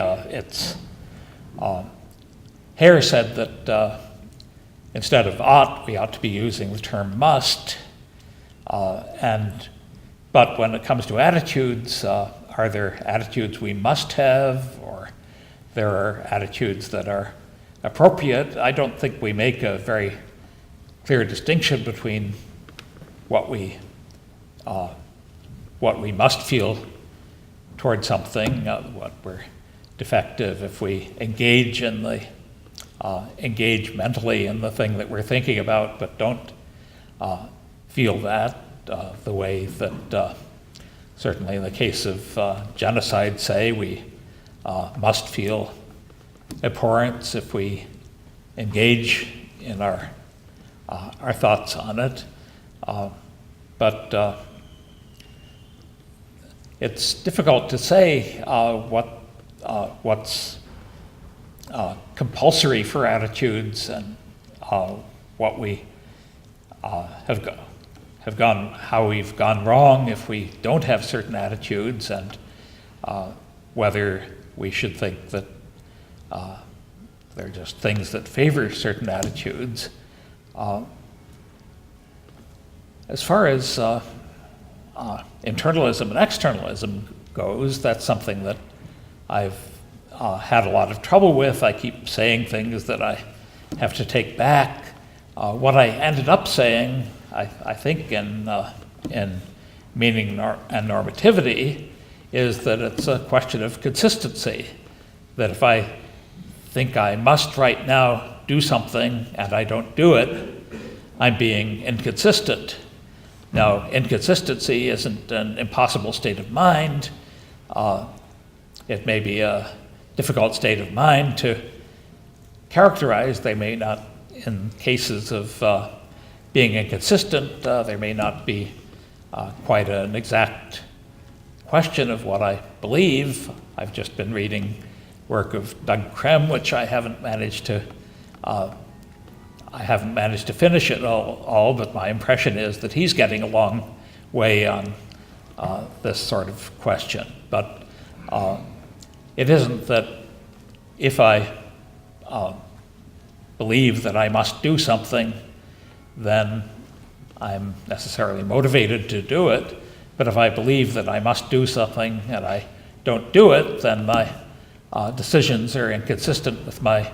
Hare said that instead of ought, we ought to be using the term must. But when it comes to attitudes, are there attitudes we must have, or there are attitudes that are appropriate? I don't think we make a very clear distinction between what we must feel toward something, what we're defective if we engage mentally in the thing that we're thinking about, but don't feel that the way that certainly in the case of genocide, say, we must feel abhorrence if we engage in our thoughts on it. But it's difficult to say what's compulsory for attitudes and what we how we've gone wrong if we don't have certain attitudes, and whether we should think that they're just things that favor certain attitudes. As far as internalism and externalism goes, that's something that I've had a lot of trouble with. I keep saying things that I have to take back. What I ended up saying, I think in meaning and normativity, is that it's a question of consistency. That if I think I must right now do something and I don't do it, I'm being inconsistent. Now, inconsistency isn't an impossible state of mind. It may be a difficult state of mind to characterize. They may not, in cases of being inconsistent, there may not be quite an exact question of what I believe. I've just been reading work of Doug Krem, which I haven't managed to finish it all, but my impression is that he's getting a long way on this sort of question. But it isn't that if I believe that I must do something, then I'm necessarily motivated to do it. But if I believe that I must do something and I don't do it, then my decisions are inconsistent with my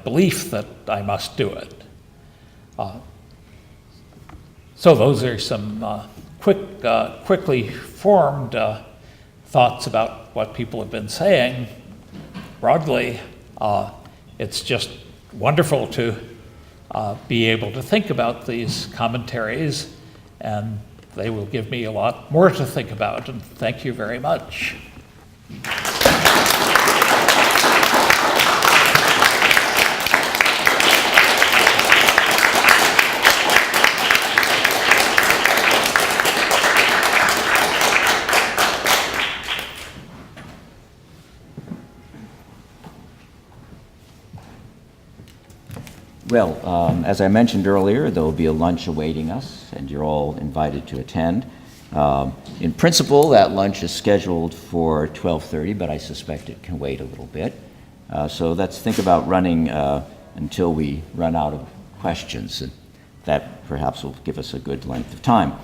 belief that I must do it. So those are some quickly formed thoughts about what people have been saying. Broadly, it's just wonderful to be able to think about these commentaries, and they will give me a lot more to think about, and thank you very much. Well, as I mentioned earlier, there will be a lunch awaiting us, and you're all invited to attend. In principle, that lunch is scheduled for 12:30, but I suspect it can wait a little bit. So let's think about running until we run out of questions, and that perhaps will give us a good length of time.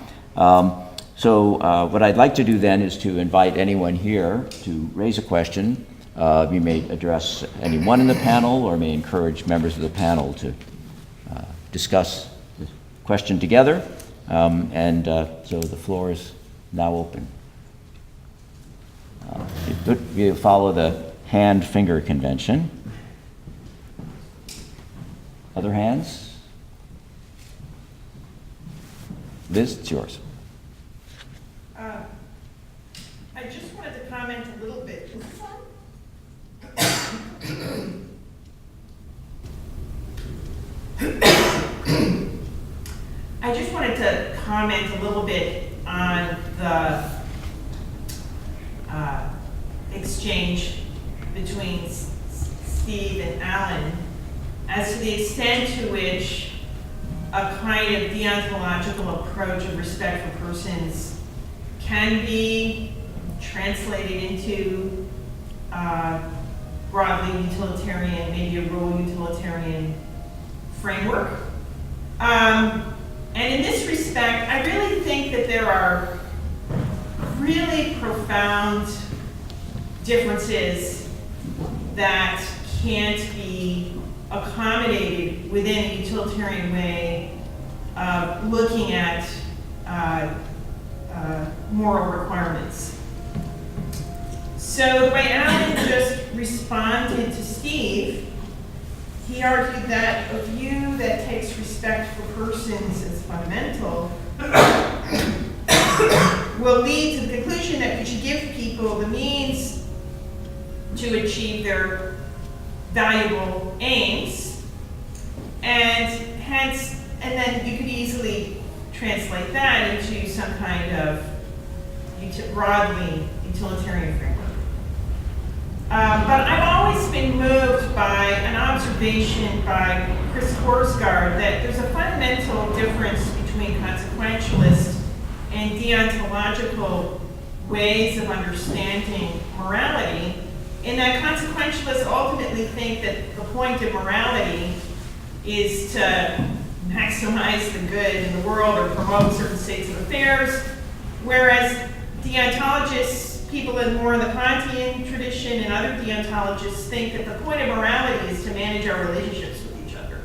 So what I'd like to do then is to invite anyone here to raise a question. You may address anyone in the panel or may encourage members of the panel to discuss the question together. So the floor is now open. You follow the hand-finger convention. Other hands? Liz, it's yours. I just wanted to comment a little bit. Is this on? I just wanted to comment a little bit on the exchange between Steve and Allan as to the extent to which a kind of deontological approach of respect for persons can be translated into broadly utilitarian, maybe a rule utilitarian framework. And in this respect, I really think that there are really profound differences that can't be accommodated within a utilitarian way of looking at moral requirements. So the way Allan just responded to Steve, he argued that a view that takes respect for persons as fundamental will lead to the conclusion that we should give people the means to achieve their valuable aims, and hence, and then you could easily translate that into some kind of broadly utilitarian framework. But I've always been moved by an observation by Chris Korsgaard that there's a fundamental difference between consequentialist and deontological ways of understanding morality, in that consequentialists ultimately think that the point of morality is to maximize the good in the world or promote certain states of affairs, whereas deontologists, people in more in the Kantian tradition and other deontologists, think that the point of morality is to manage our relationships with each other.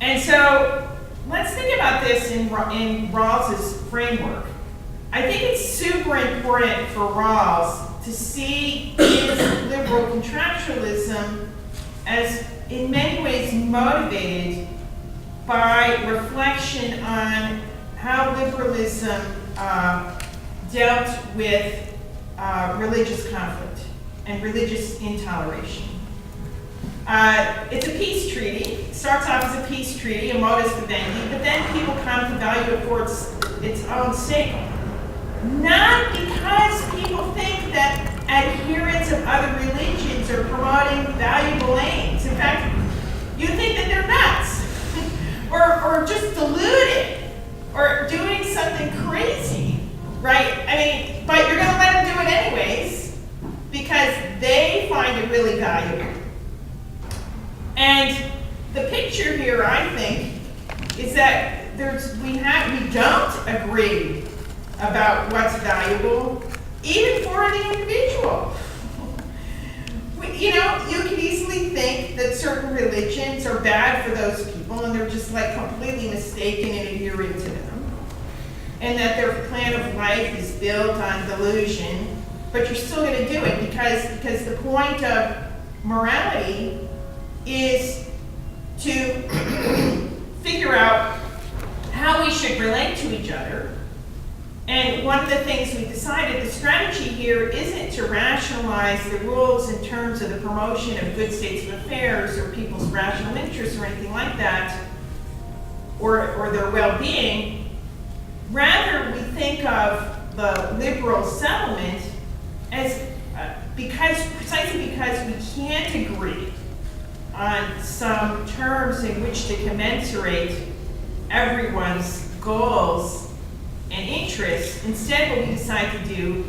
And so let's think about this in Rawls's framework. I think it's super important for Rawls to see his liberal contractualism as in many ways motivated by reflection on how liberalism dealt with religious conflict and religious intoleration. It's a peace treaty. It starts off as a peace treaty, a modus vivendi, but then people come to value it for its own sake. Not because people think that adherents of other religions are promoting valuable aims. In fact, you think that they're nuts, or just deluded, or doing something crazy, right? I mean, but you're going to let them do it anyways because they find it really valuable. And the picture here, I think, is that we don't agree about what's valuable, even for the individual. You could easily think that certain religions are bad for those people and they're just like completely mistaken in adhering to them, and that their plan of life is built on delusion, but you're still going to do it because the point of morality is to figure out how we should relate to each other. And one of the things we decided, the strategy here isn't to rationalize the rules in terms of the promotion of good states of affairs or people's rational interests or anything like that, or their well-being. Rather, we think of the liberal settlement as precisely because we can't agree on some terms in which to commensurate everyone's goals and interests. Instead, what we decide to do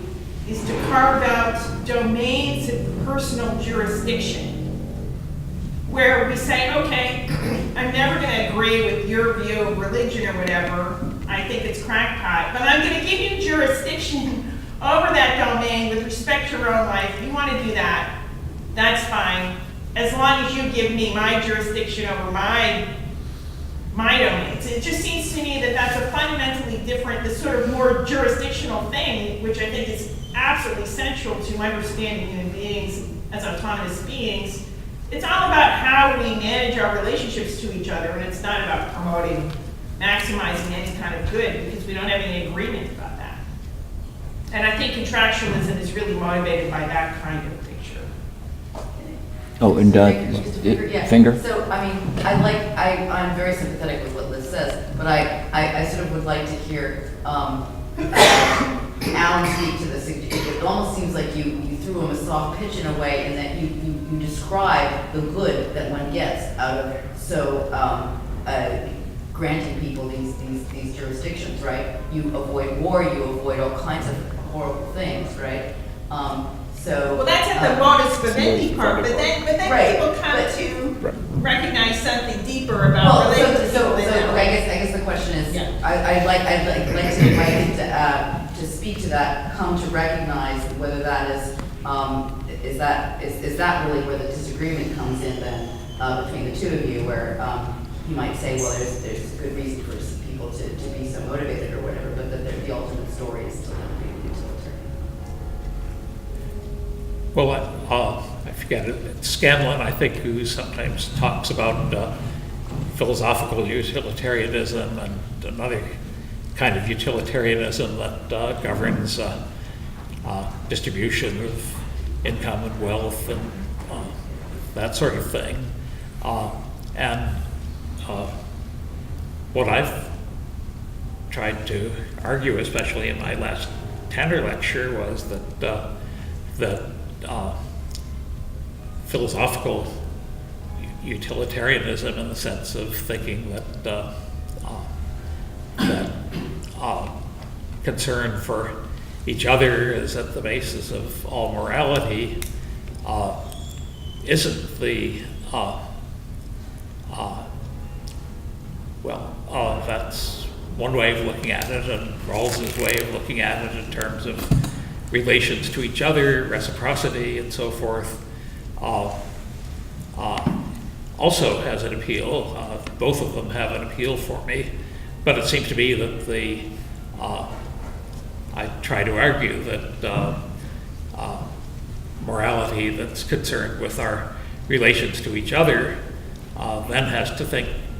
is to carve out domains of personal jurisdiction, where we say, okay, I'm never going to agree with your view of religion or whatever, I think it's crackpot, but I'm going to give you jurisdiction over that domain with respect to your own life. If you want to do that, that's fine, as long as you give me my jurisdiction over my domains. It just seems to me that that's a fundamentally different, the sort of more jurisdictional thing, which I think is absolutely central to understanding human beings as autonomous beings. It's all about how we manage our relationships to each other, and it's not about promoting, maximizing any kind of good, because we don't have any agreement about that. And I think contractualism is really motivated by that kind of picture. Oh, and Yeah. Finger? So, I mean, I'm very sympathetic with what Liz says, but I sort of would like to hear Allan speak to this. It almost seems like you threw him a soft pitch in a way, in that you describe the good that one gets out of granting people these jurisdictions, right? You avoid war, you avoid all kinds of horrible things, right? Well, that's at the modus vivendi part, but then right, people come to recognize something deeper about relating so to people. I guess the question is, Yeah. I'd like to invite you to speak to that, come to recognize whether that is that really where the disagreement comes in then, between the two of you, where you might say, well, there's good reason for people to be so motivated or whatever, but that the ultimate story is still going to be utilitarian. Well, I forget it. It's Scanlon, I think, who sometimes talks about philosophical utilitarianism and another kind of utilitarianism that governs distribution of income and wealth and that sort of thing. What I've tried to argue, especially in my last Tanner lecture, was that philosophical utilitarianism, in the sense of thinking that concern for each other is at the basis of all morality, isn't the that's one way of looking at it, and Rawls's way of looking at it in terms of relations to each other, reciprocity, and so forth, also has an appeal. Both of them have an appeal for me, but it seems to me that I try to argue that morality that's concerned with our relations to each other then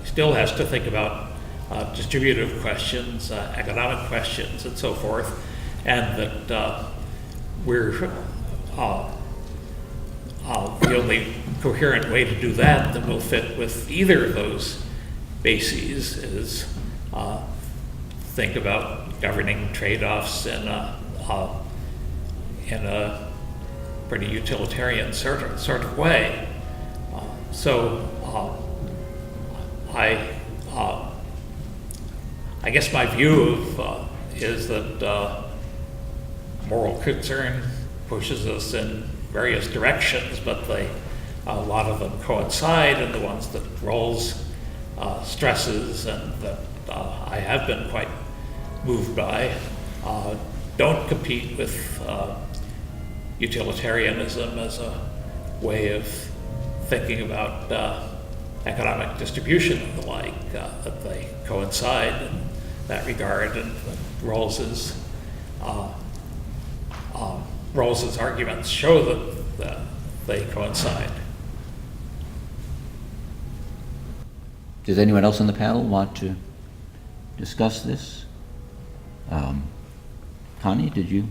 still has to think about distributive questions, economic questions, and so forth, and that we're the only coherent way to do that will fit with either of those bases is think about governing trade-offs in a pretty utilitarian sort of way. I guess my view is that moral concern pushes us in various directions, but a lot of them coincide, and the ones that Rawls stresses and that I have been quite moved by don't compete with utilitarianism as a way of thinking about economic distribution and the like, that they coincide in that regard, and Rawls's arguments show that they coincide. Does anyone else on the panel want to discuss this? Connie, did you?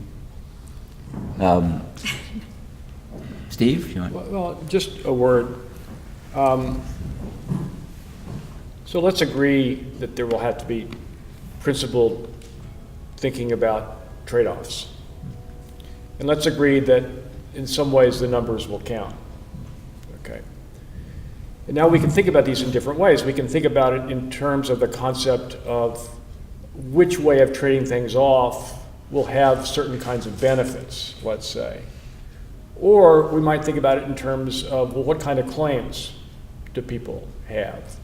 Steve, you want? Well, just a word. So let's agree that there will have to be principled thinking about trade-offs. And let's agree that in some ways the numbers will count. Okay. And now we can think about these in different ways. We can think about it in terms of the concept of which way of trading things off will have certain kinds of benefits, let's say. Or we might think about it in terms of, well, what kind of claims do people have?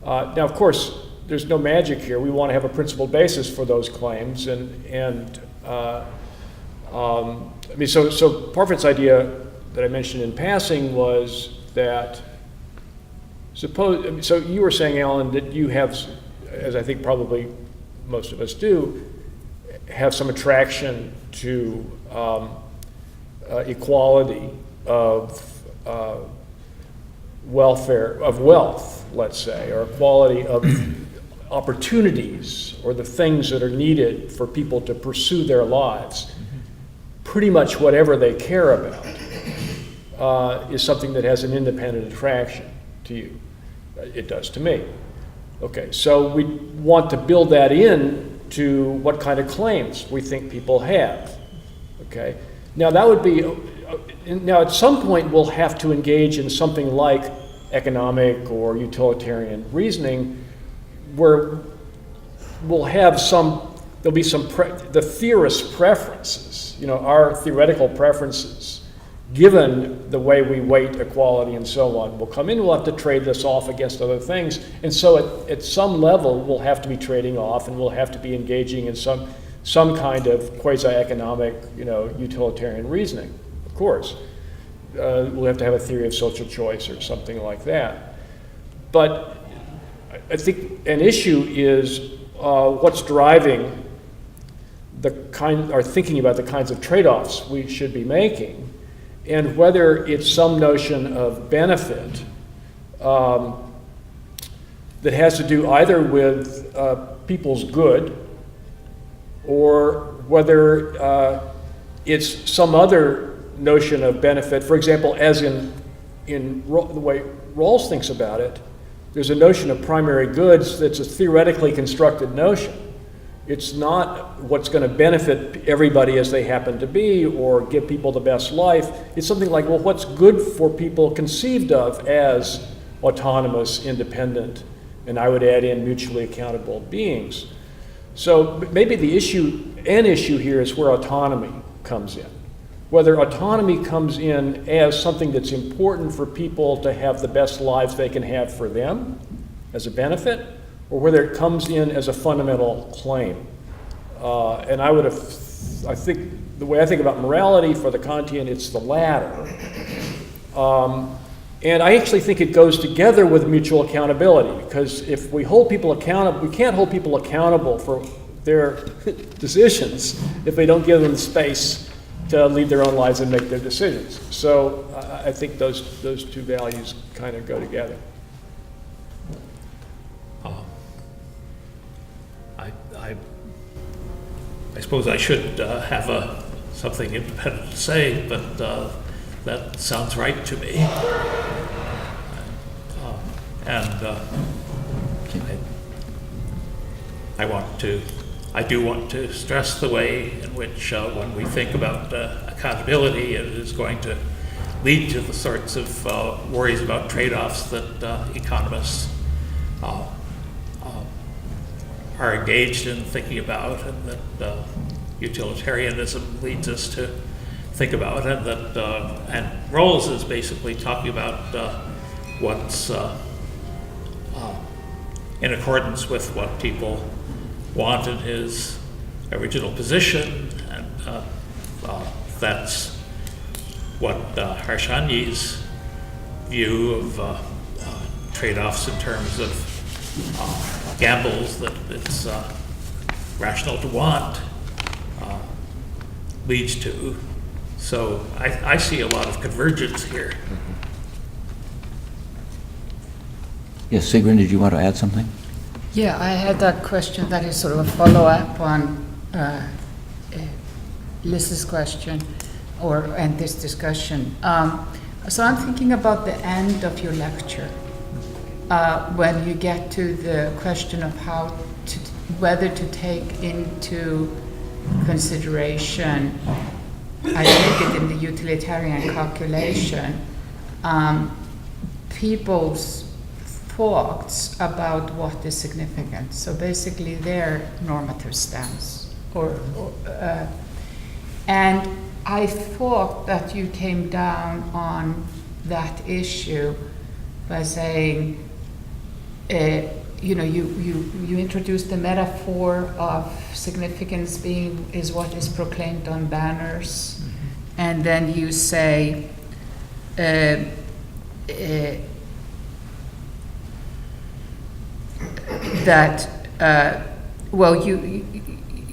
Now, of course, there's no magic here. We want to have a principled basis for those claims, so Parfit's idea that I mentioned in passing was that so you were saying, Allan, that you have, as I think probably most of us do, have some attraction to equality of wealth, let's say, or equality of opportunities, or the things that are needed for people to pursue their lives. Pretty much whatever they care about is something that has an independent attraction to you. It does to me. Okay, so we want to build that in to what kind of claims we think people have. Okay, now that would be, now at some point we'll have to engage in something like economic or utilitarian reasoning, where we'll have there'll be the theorist's preferences, our theoretical preferences, given the way we weight equality and so on, will come in. We'll have to trade this off against other things. And so at some level, we'll have to be trading off, and we'll have to be engaging in some kind of quasi-economic, utilitarian reasoning, of course. We'll have to have a theory of social choice or something like that. But I think an issue is what's driving our thinking about the kinds of trade-offs we should be making, and whether it's some notion of benefit that has to do either with people's good, or whether it's some other notion of benefit. For example, as in the way Rawls thinks about it, there's a notion of primary goods that's a theoretically constructed notion. It's not what's going to benefit everybody as they happen to be or give people the best life. It's something like, well, what's good for people conceived of as autonomous, independent, and I would add in mutually accountable beings. So maybe an issue here is where autonomy comes in. Whether autonomy comes in as something that's important for people to have the best lives they can have for them as a benefit, or whether it comes in as a fundamental claim. And I think the way I think about morality for the Kantian, it's the latter. And I actually think it goes together with mutual accountability, because if we hold people accountable, we can't hold people accountable for their decisions if they don't give them the space to lead their own lives and make their decisions. So I think those two values kind of go together. I suppose I should have something independent to say, but that sounds right to me. I do want to stress the way in which when we think about accountability, it is going to lead to the sorts of worries about trade-offs that economists are engaged in thinking about, and that utilitarianism leads us to think about, and that and Rawls is basically talking about what's in accordance with what people want in his original position, and that's what Harshanyi's view of trade-offs in terms of gambles that it's rational to want leads to. So I see a lot of convergence here. Yes, Sigrun, did you want to add something? Yeah, I had a question that is sort of a follow-up on Liz's question and this discussion. So I'm thinking about the end of your lecture, when you get to the question of whether to take into consideration, I take it in the utilitarian calculation, people's thoughts about what is significant. So basically their normative stance. And I thought that you came down on that issue by saying, you introduced the metaphor of significance is what is proclaimed on banners, and then you say that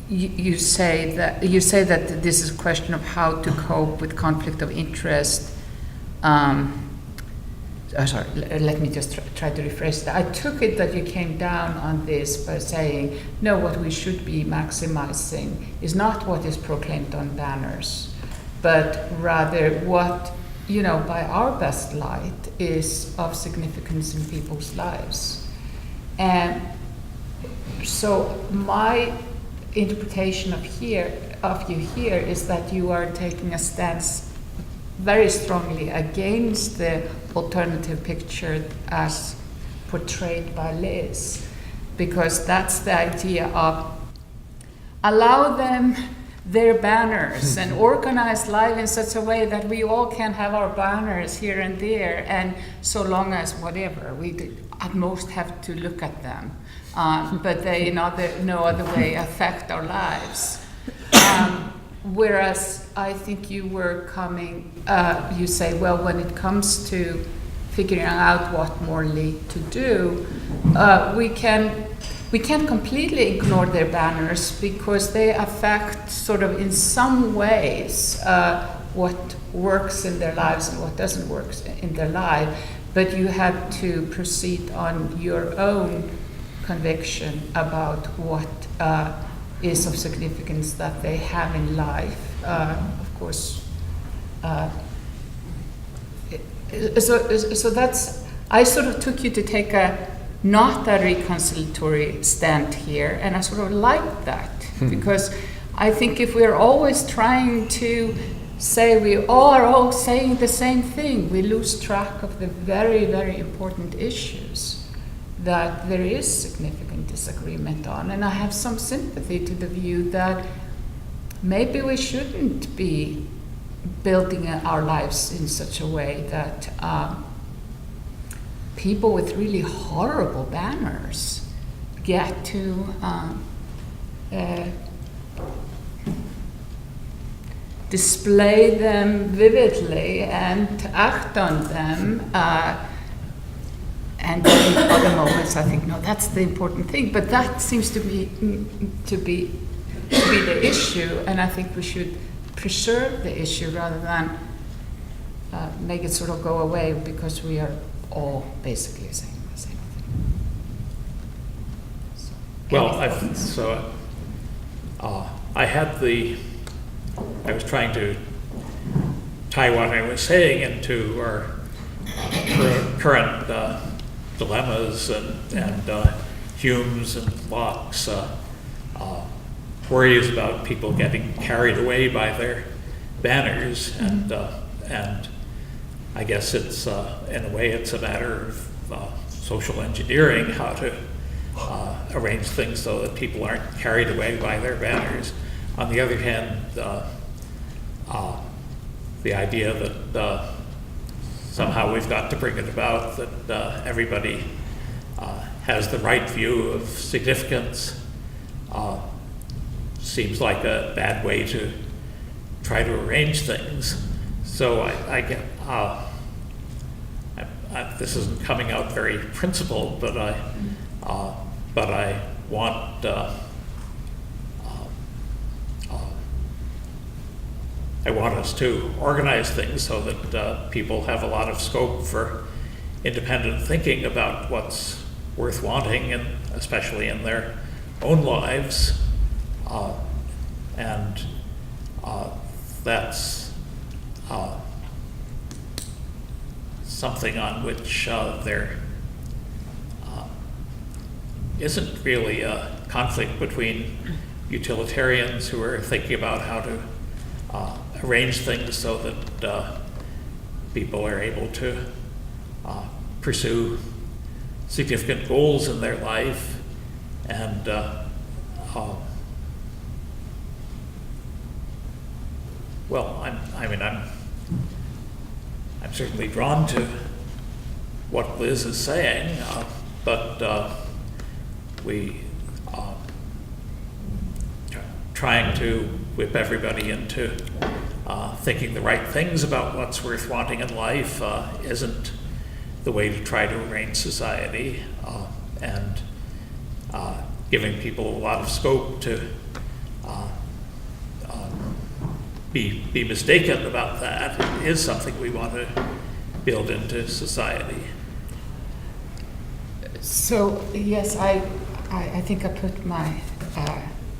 you say that this is a question of how to cope with conflict of interest. Let me just try to rephrase that. I took it that you came down on this by saying, no, what we should be maximizing is not what is proclaimed on banners, but rather what, by our best light, is of significance in people's lives. And so my interpretation of you here is that you are taking a stance very strongly against the alternative picture as portrayed by Liz, because that's the idea of allow them their banners and organize life in such a way that we all can have our banners here and there, and so long as whatever, we at most have to look at them, but they in no other way affect our lives. Whereas I think you were coming, you say, well, when it comes to figuring out what morally to do, we can't completely ignore their banners because they affect sort of in some ways what works in their lives and what doesn't work in their life. But you have to proceed on your own conviction about what is of significance that they have in life. Of course, so that's, I sort of took you to take not a reconciliatory stand here, and I sort of like that, because I think if we're always trying to say we are all saying the same thing, we lose track of the very, very important issues that there is significant disagreement on. And I have some sympathy to the view that maybe we shouldn't be building our lives in such a way that people with really horrible banners get to display them vividly and to act on them. And in other moments, I think, no, that's the important thing. But that seems to be the issue, and I think we should preserve the issue rather than make it sort of go away because we are all basically saying the same thing. So, I was trying to tie what I was saying into our current dilemmas and Hume's and Locke's worries about people getting carried away by their banners, and I guess it's in a way it's a matter of social engineering, how to arrange things so that people aren't carried away by their banners. On the other hand, the idea that somehow we've got to bring it about that everybody has the right view of significance seems like a bad way to try to arrange things. So I get this isn't coming out very principled, but I want us to organize things so that people have a lot of scope for independent thinking about what's worth wanting, and especially in their own lives. And that's something on which there isn't really a conflict between utilitarians who are thinking about how to arrange things so that people are able to pursue significant goals in their life, and I'm certainly drawn to what Liz is saying, but we trying to whip everybody into thinking the right things about what's worth wanting in life isn't the way to try to arrange society, and giving people a lot of scope to be mistaken about that. It is something we want to build into society. So, yes, I think I put my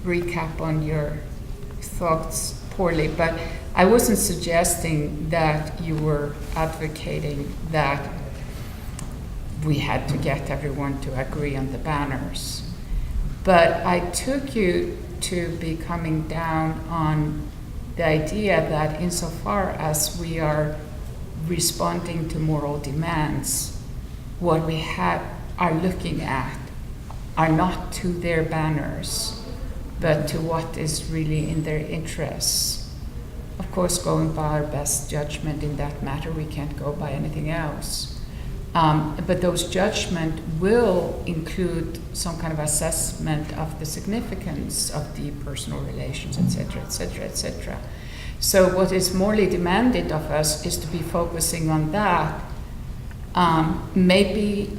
recap on your thoughts poorly, but I wasn't suggesting that you were advocating that we had to get everyone to agree on the banners. But I took you to be coming down on the idea that insofar as we are responding to moral demands, what we are looking at are not to their banners, but to what is really in their interests. Of course, going by our best judgment in that matter, we can't go by anything else. But those judgments will include some kind of assessment of the significance of the personal relations, etc., etc., etc. So what is morally demanded of us is to be focusing on that, maybe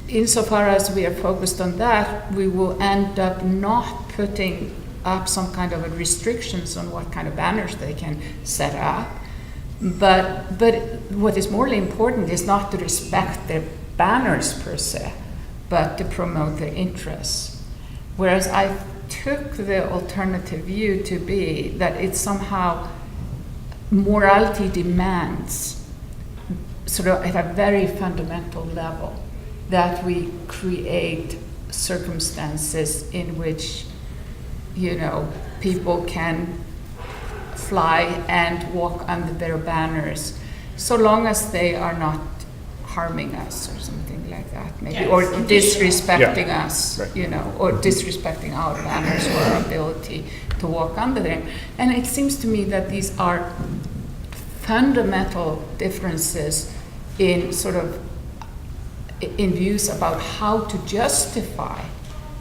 insofar as we are focused on that, we will end up not putting up some kind of restrictions on what kind of banners they can set up. But what is morally important is not to respect their banners per se, but to promote their interests. Whereas I took the alternative view to be that it's somehow morality demands, sort of at a very fundamental level, that we create circumstances in which, people can fly and walk under their banners, so long as they are not harming us or something like that, maybe, or disrespecting us, right. Or disrespecting our banners or our ability to walk under them. And it seems to me that these are fundamental differences in views about how to justify,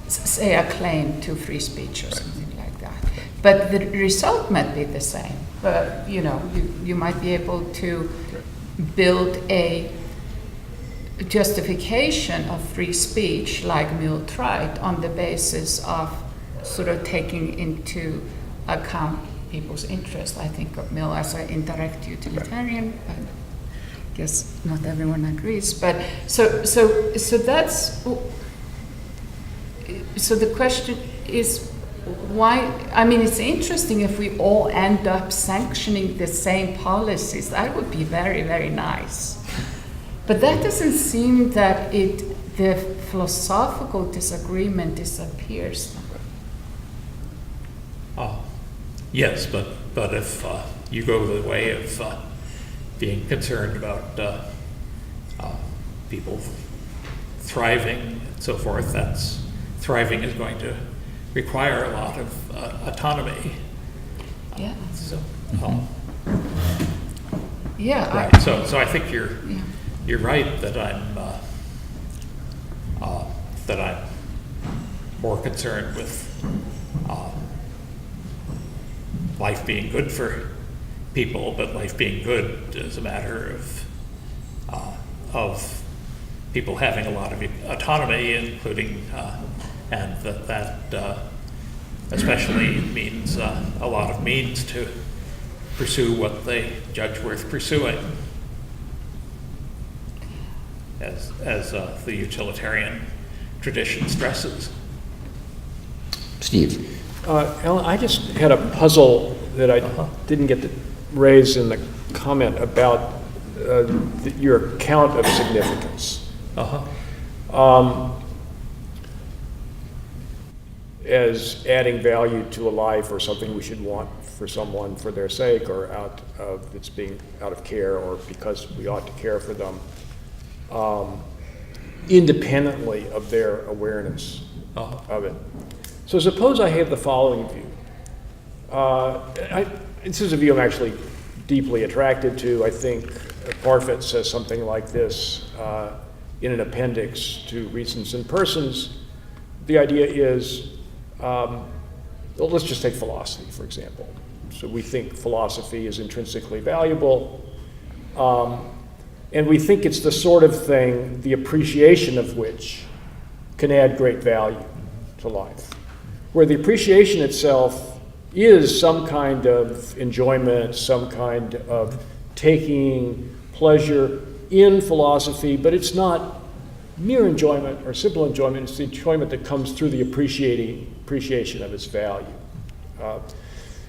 say, a claim to free speech or something like that. But the result might be the same. But you might be able to build a justification of free speech, like Mill tried, on the basis of sort of taking into account people's interest. I think of Mill as an indirect utilitarian. I guess not everyone agrees, but so that's. So the question is, why? I mean, it's interesting if we all end up sanctioning the same policies. That would be very, very nice. But that doesn't seem that the philosophical disagreement disappears. Yes, but if you go the way of being concerned about people thriving and so forth, thriving is going to require a lot of autonomy. Yeah. Yeah. Right. So I think you're right that I'm more concerned with life being good for people, but life being good is a matter of people having a lot of autonomy, including and that especially means a lot of means to pursue what they judge worth pursuing, as the utilitarian tradition stresses. Steve. Allan, I just had a puzzle that I didn't get to raise in the comment about your account of significance. As adding value to a life, or something we should want for someone for their sake, or it's being out of care, or because we ought to care for them, independently of their awareness of it. So suppose I have the following view. This is a view I'm actually deeply attracted to. I think Parfit says something like this in an appendix to Reasons and Persons. The idea is, let's just take philosophy, for example. So we think philosophy is intrinsically valuable, and we think it's the sort of thing, the appreciation of which can add great value to life. Where the appreciation itself is some kind of enjoyment, some kind of taking pleasure in philosophy, but it's not mere enjoyment or simple enjoyment. It's the enjoyment that comes through the appreciation of its value.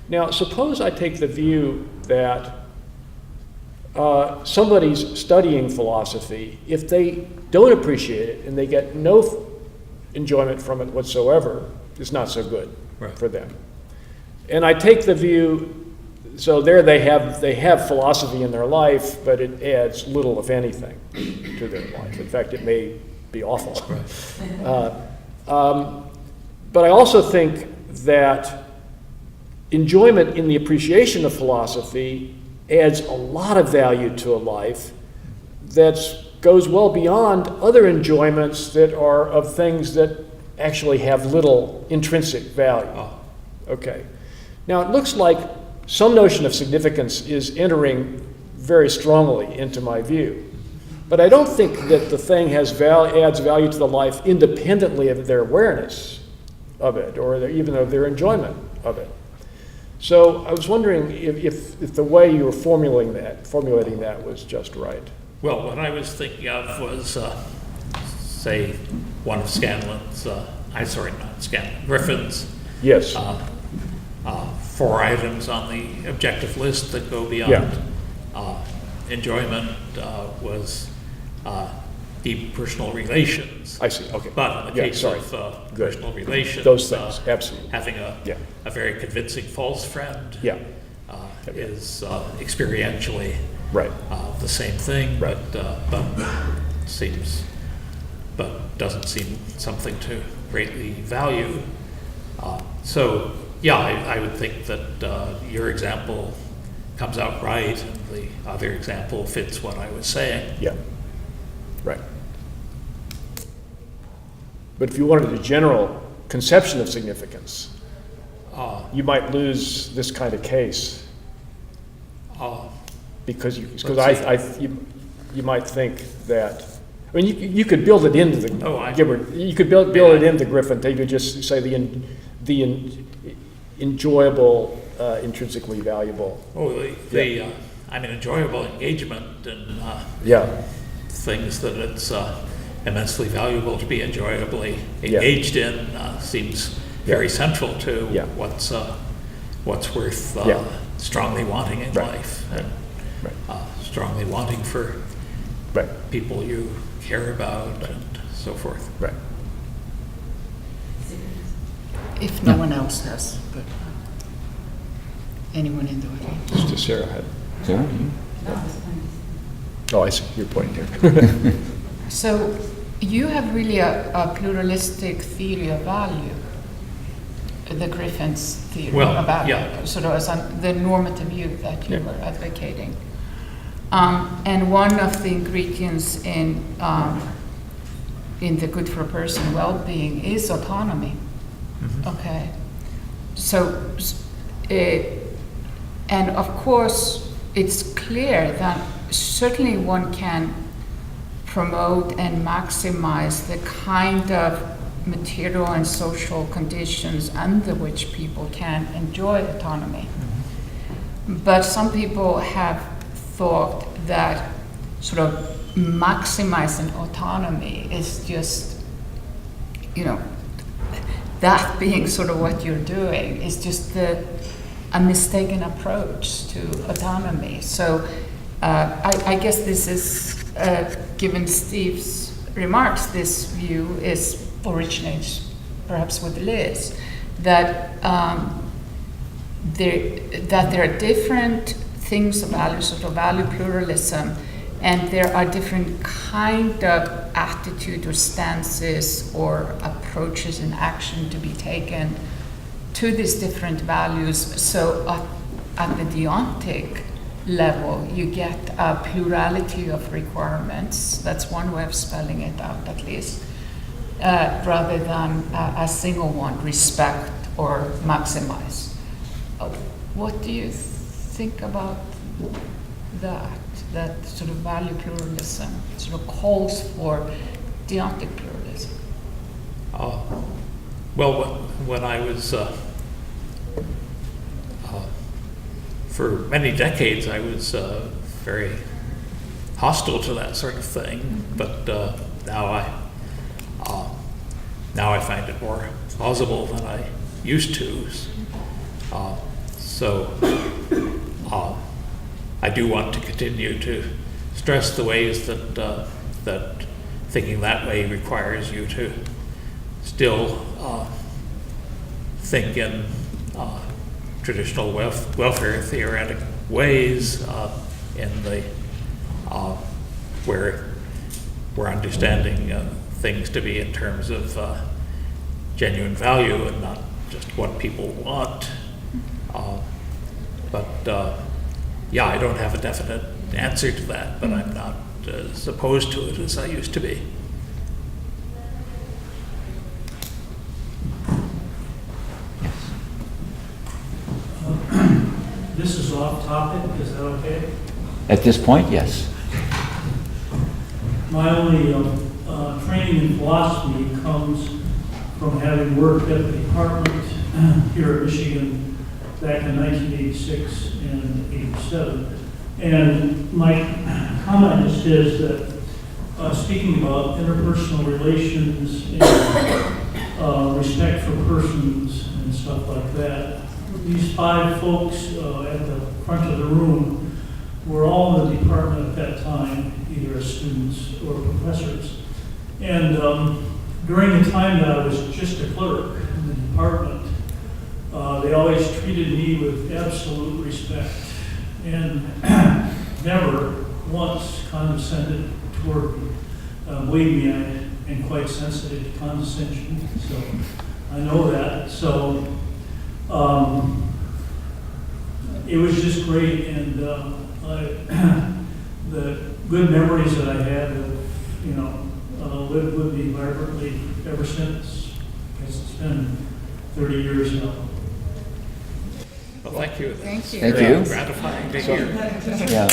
Now, suppose I take the view that somebody's studying philosophy. If they don't appreciate it and they get no enjoyment from it whatsoever, it's not so good for them. And I take the view, so there they have philosophy in their life, but it adds little, if anything, to their life. In fact, it may be awful. But I also think that enjoyment in the appreciation of philosophy adds a lot of value to a life that goes well beyond other enjoyments that are of things that actually have little intrinsic value. Okay. Now, it looks like some notion of significance is entering very strongly into my view. But I don't think that the thing adds value to the life independently of their awareness of it, or even of their enjoyment of it. So I was wondering if the way you were formulating that was just right. Well, what I was thinking of was, say, one of Scanlon's, Griffin's. Yes. 4 items on the objective list that go beyond enjoyment was deep personal relations. I see, okay. But in the case of personal relations, those things, absolutely. having a very convincing false friend is experientially the same thing, but doesn't seem something to greatly value. I would think that your example comes out right, and the other example fits what I was saying. Yeah, right. But if you wanted a general conception of significance, you might lose this kind of case. Because you might think that, I mean, you could build it into the Gibbard. You could build it into Griffin. You could just say the enjoyable, intrinsically valuable. Enjoyable engagement and things that it's immensely valuable to be enjoyably engaged in seems very central to what's worth strongly wanting in life, and strongly wanting for people you care about and so forth. Right. If no one else has, but anyone in the audience. Just Sarah had. Sarah? Oh, I see. You're pointing here. So you have really a pluralistic theory of value, the Griffin's theory about sort of as the normative view that you were advocating. And one of the ingredients in the good for a person well-being is autonomy. Mm-hmm. Okay. So, and of course, it's clear that certainly one can promote and maximize the kind of material and social conditions under which people can enjoy autonomy. Mm-hmm. But some people have thought that sort of maximizing autonomy is just, that being sort of what you're doing is just a mistaken approach to autonomy. So I guess this is, given Steve's remarks, this view originates perhaps with Liz, that there are different things of value, sort of value pluralism, and there are different kind of attitude or stances or approaches in action to be taken to these different values. So at the deontic level, you get a plurality of requirements. That's one way of spelling it out, at least, rather than a single one, respect or maximize. What do you think about that sort of value pluralism sort of calls for deontic pluralism? Well, when I was for many decades, I was very hostile to that sort of thing, but now I find it more plausible than I used to. So I do want to continue to stress the ways that that thinking that way requires you to still think in traditional welfare theoretic ways in the where we're understanding things to be in terms of genuine value and not just what people want. Yeah, I don't have a definite answer to that, but I'm not as opposed to it as I used to be. This is off topic, is that okay? At this point, yes. My only training in philosophy comes from having worked at the department here at Michigan back in 1986 and 87. And my comment just is that speaking about interpersonal relations and respect for persons and stuff like that, these 5 folks at the front of the room were all in the department at that time, either as students or professors. And during the time that I was just a clerk in the department, they always treated me with absolute respect and never once condescended toward me. Believe me, I am quite sensitive to condescension, so I know that. So it was just great, and the good memories that I had have, lived with me vibrantly ever since. I guess it's been 30 years now. Well, thank you. Thank you. Thank Very you. gratifying to hear. Yeah.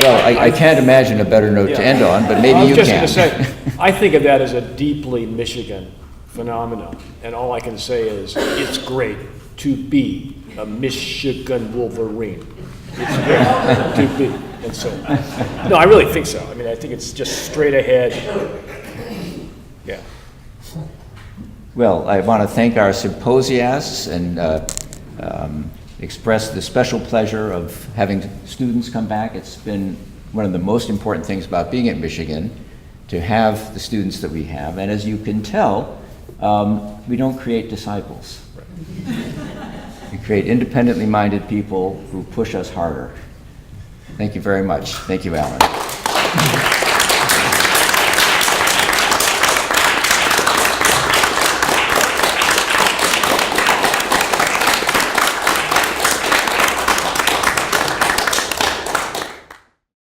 Well, I can't imagine a better note to end on, but maybe you can. I was just going to say, I think of that as a deeply Michigan phenomenon, and all I can say is it's great to be a Michigan Wolverine. It's great to be. And so, no, I really think so. I mean, I think it's just straight ahead. Yeah. Well, I want to thank our symposiasts and express the special pleasure of having students come back. It's been one of the most important things about being at Michigan, to have the students that we have. And as you can tell, we don't create disciples. We create independently minded people who push us harder. Thank you very much. Thank you, Allan.